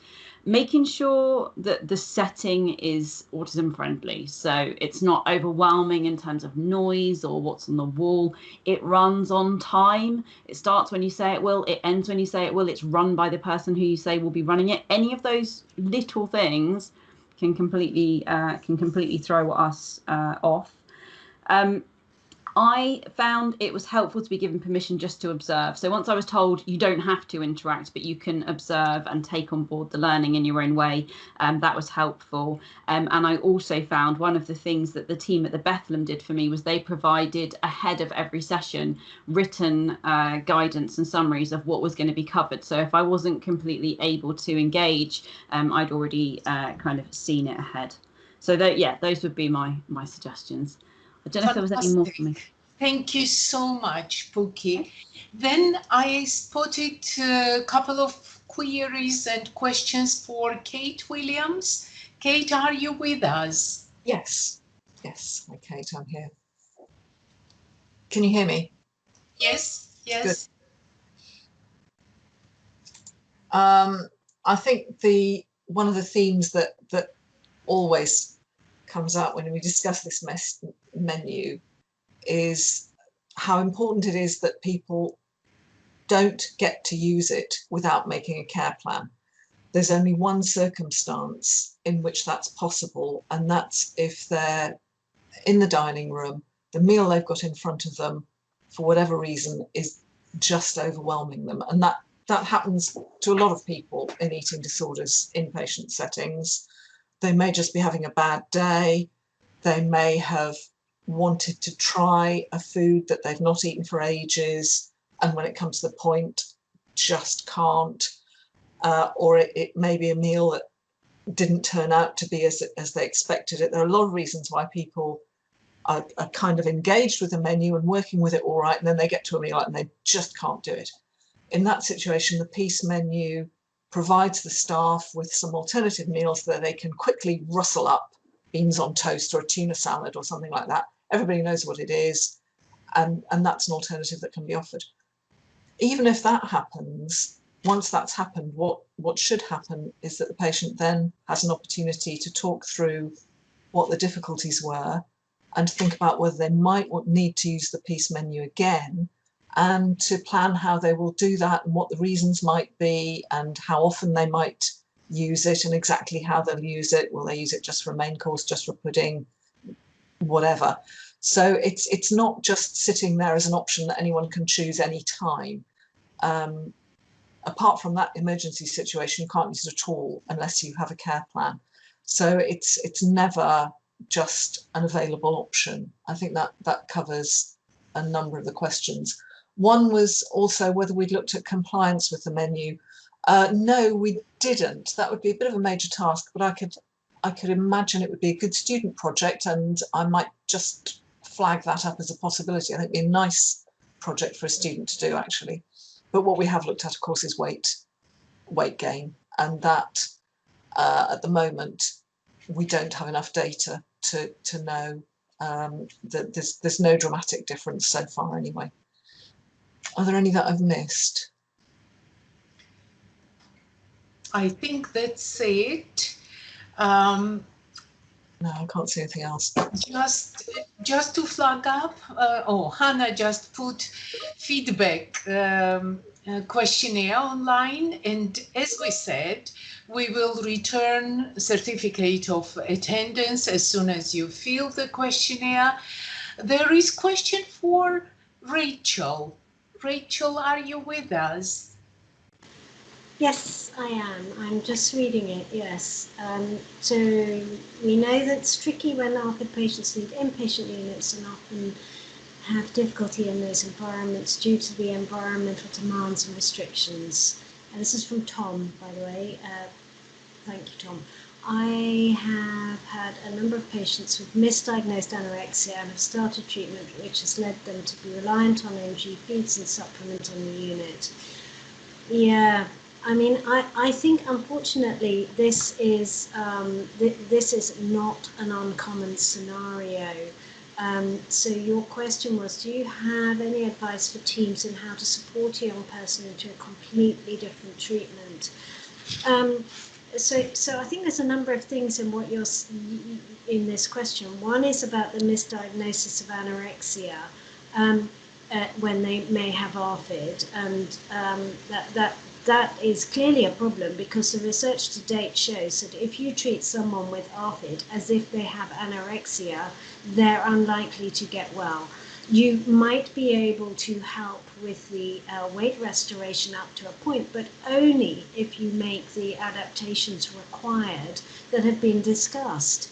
Making sure that the setting is autism friendly, so it's not overwhelming in terms of noise or what's on the wall. It runs on time. It starts when you say it will, it ends when you say it will. It's run by the person who you say will be running it. Any of those little things can completely throw us off. I found it was helpful to be given permission just to observe. So once I was told you don't have to interact, but you can observe and take on board the learning in your own way, that was helpful. And I also found one of the things that the team at the Bethlehem did for me was they provided ahead of every session written guidance and summaries of what was going to be covered. So if I wasn't completely able to engage, I'd already kind of seen it ahead. So that, yeah, those would be my suggestions. I don't know if there was any more for me. Thank you so much, Pookie. Then I spotted a couple of queries and questions for Kate Williams. Kate, are you with us? Yes. Yes. Hi, Kate, I'm here. Can you hear me? Yes. Yes. Good. I think one of the themes that always comes out when we discuss this menu is how important it is that people don't get to use it without making a care plan. There's only one circumstance in which that's possible, and that's if they're in the dining room, the meal they've got in front of them, for whatever reason, is just overwhelming them. And that happens to a lot of people in eating disorders inpatient settings. They may just be having a bad day. They may have wanted to try a food that they've not eaten for ages, and when it comes to the point, just can't. Or it may be a meal that didn't turn out to be as they expected it. There are a lot of reasons why people are kind of engaged with the menu and working with it all right, and then they get to a meal and they just can't do it. In that situation, the peace menu provides the staff with some alternative meals that they can quickly rustle up, beans on toast or a tuna salad or something like that. Everybody knows what it is, and that's an alternative that can be offered. Even if that happens, once that's happened, what should happen is that the patient then has an opportunity to talk through what the difficulties were and think about whether they might need to use the peace menu again, and to plan how they will do that and what the reasons might be and how often they might use it and exactly how they'll use it. Will they use it just for a main course, just for pudding, whatever? So it's not just sitting there as an option that anyone can choose any time. Apart from that emergency situation, you can't use it at all unless you have a care plan. So it's never just an available option. I think that covers a number of the questions. One was also whether we'd looked at compliance with the menu. No, we didn't. That would be a bit of a major task, but I could imagine it would be a good student project, and I might just flag that up as a possibility. I think it'd be a nice project for a student to do, actually. But what we have looked at, of course, is weight gain, and that at the moment we don't have enough data to know that there's no dramatic difference so far, anyway. Are there any that I've missed? I think that's it. No, I can't see anything else. Just to flag up, Hannah just put feedback questionnaire online, and as we said, we will return certificate of attendance as soon as you fill the questionnaire. There is question for Rachel. Rachel, are you with us? Yes, I am. I'm just reading it, yes. So we know that it's tricky when Arfid patients leave inpatient units and often have difficulty in those environments due to the environmental demands and restrictions. And this is from Tom, by the way. Thank you, Tom. I have had a number of patients with misdiagnosed anorexia and have started treatment which has led them to be reliant on MG feeds and supplement on the unit. Yeah, I mean, I think unfortunately this is not an uncommon scenario. So your question was, do you have any advice for teams in how to support a young person into a completely different treatment? So I think there's a number of things in what you're in this question. One is about the misdiagnosis of anorexia when they may have Arfid, and that is clearly a problem, because the research to date shows that if you treat someone with Arfid as if they have anorexia, they're unlikely to get well. You might be able to help with the weight restoration up to a point, but only if you make the adaptations required that have been discussed.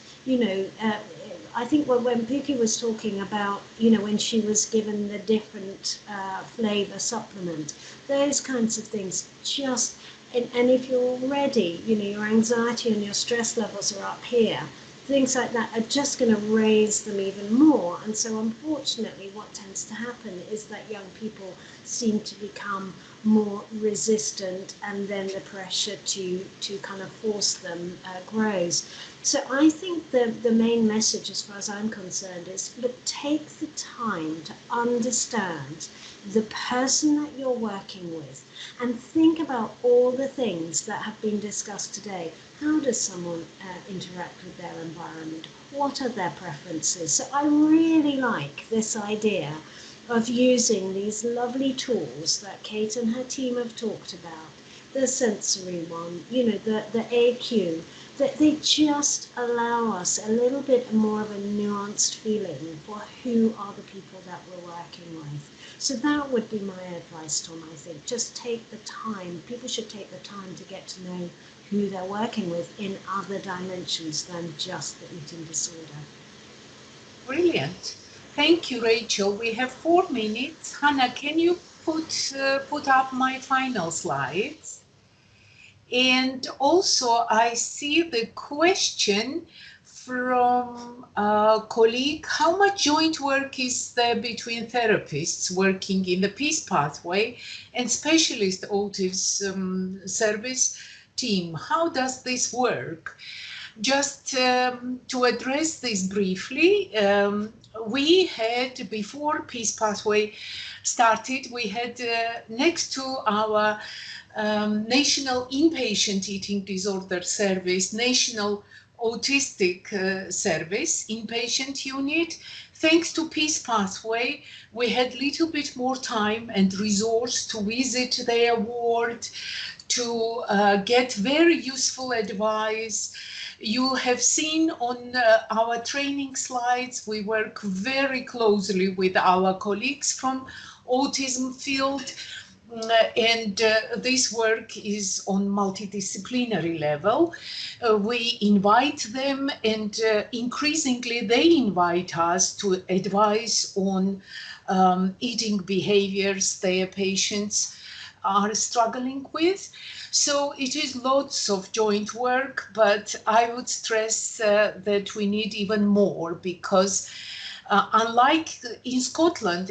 I think when Pookie was talking about, when she was given the different flavor supplement, those kinds of things just, and if you're already, your anxiety and your stress levels are up here, things like that are just going to raise them even more. And so unfortunately what tends to happen is that young people seem to become more resistant, and then the pressure to kind of force them grows. So I think the main message, as far as I'm concerned, is, look, take the time to understand the person that you're working with, and think about all the things that have been discussed today. How does someone interact with their environment? What are their preferences? So I really like this idea of using these lovely tools that Kate and her team have talked about, the sensory one, the AQ, that they just allow us a little bit more of a nuanced feeling for who are the people that we're working with. So that would be my advice, Tom, I think. Just take the time. People should take the time to get to know who they're working with in other dimensions than just the eating disorder. Brilliant. Thank you, Rachel. We have 4 minutes. Hannah, can you put up my final slides? And also, I see the question from a colleague: how much joint work is there between therapists working in the peace pathway and specialist autism service team? How does this work? Just to address this briefly, we had, before Peace Pathway started, we had next to our National Inpatient Eating Disorder Service, National Autistic Service, Inpatient Unit. Thanks to Peace Pathway, we had a little bit more time and resource to visit their ward, to get very useful advice. You have seen on our training slides, we work very closely with our colleagues from autism field, and this work is on multidisciplinary level. We invite them, and increasingly they invite us to advise on eating behaviors their patients are struggling with. So it is lots of joint work, but I would stress that we need even more, because unlike in Scotland,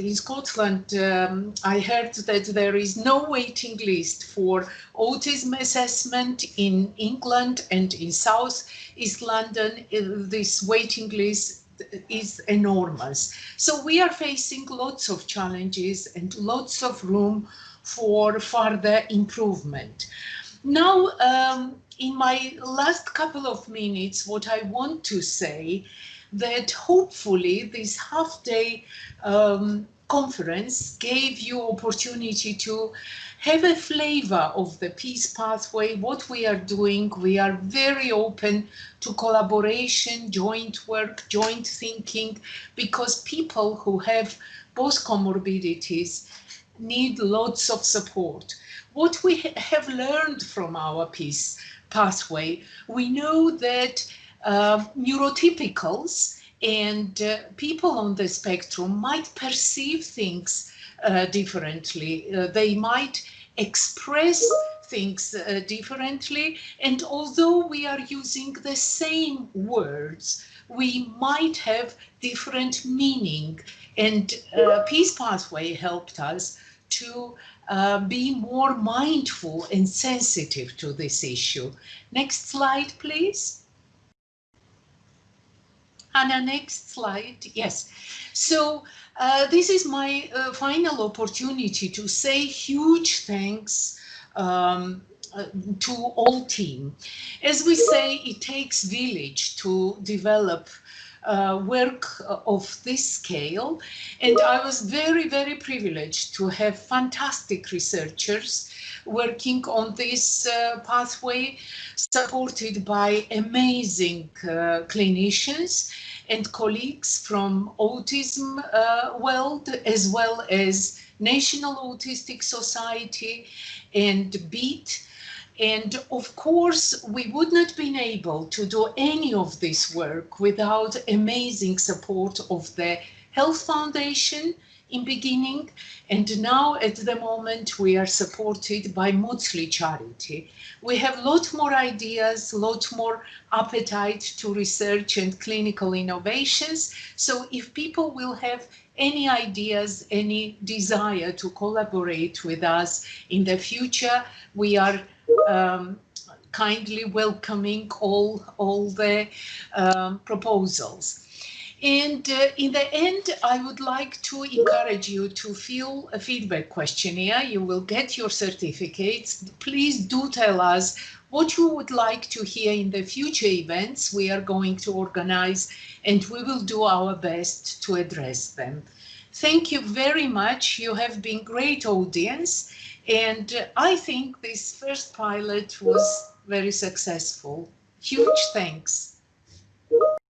I heard that there is no waiting list for autism assessment. In England and in South East London, this waiting list is enormous. So we are facing lots of challenges and lots of room for further improvement. Now, in my last couple of minutes, what I want to say, that hopefully this half-day conference gave you opportunity to have a flavor of the Peace Pathway, what we are doing. We are very open to collaboration, joint work, joint thinking, because people who have both comorbidities need lots of support. What we have learned from our Peace Pathway, we know that neurotypicals and people on the spectrum might perceive things differently. They might express things differently, and although we are using the same words, we might have different meaning, and Peace Pathway helped us to be more mindful and sensitive to this issue. Next slide, please. Hannah, next slide. Yes. So this is my final opportunity to say huge thanks to all team. As we say, it takes village to develop work of this scale, and I was very, very privileged to have fantastic researchers working on this pathway, supported by amazing clinicians and colleagues from autism world, as well as National Autistic Society and BEAT. And of course, we would not have been able to do any of this work without amazing support of the Health Foundation in beginning. And now at the moment, we are supported by Maudsley charity. We have a lot more ideas, a lot more appetite to research and clinical innovations. So if people will have any ideas, any desire to collaborate with us in the future, we are kindly welcoming all the proposals. And in the end, I would like to encourage you to fill a feedback questionnaire. You will get your certificates. Please do tell us what you would like to hear in the future events we are going to organize, and we will do our best to address them. Thank you very much. You have been great audience. And I think this first pilot was very successful. Huge thanks.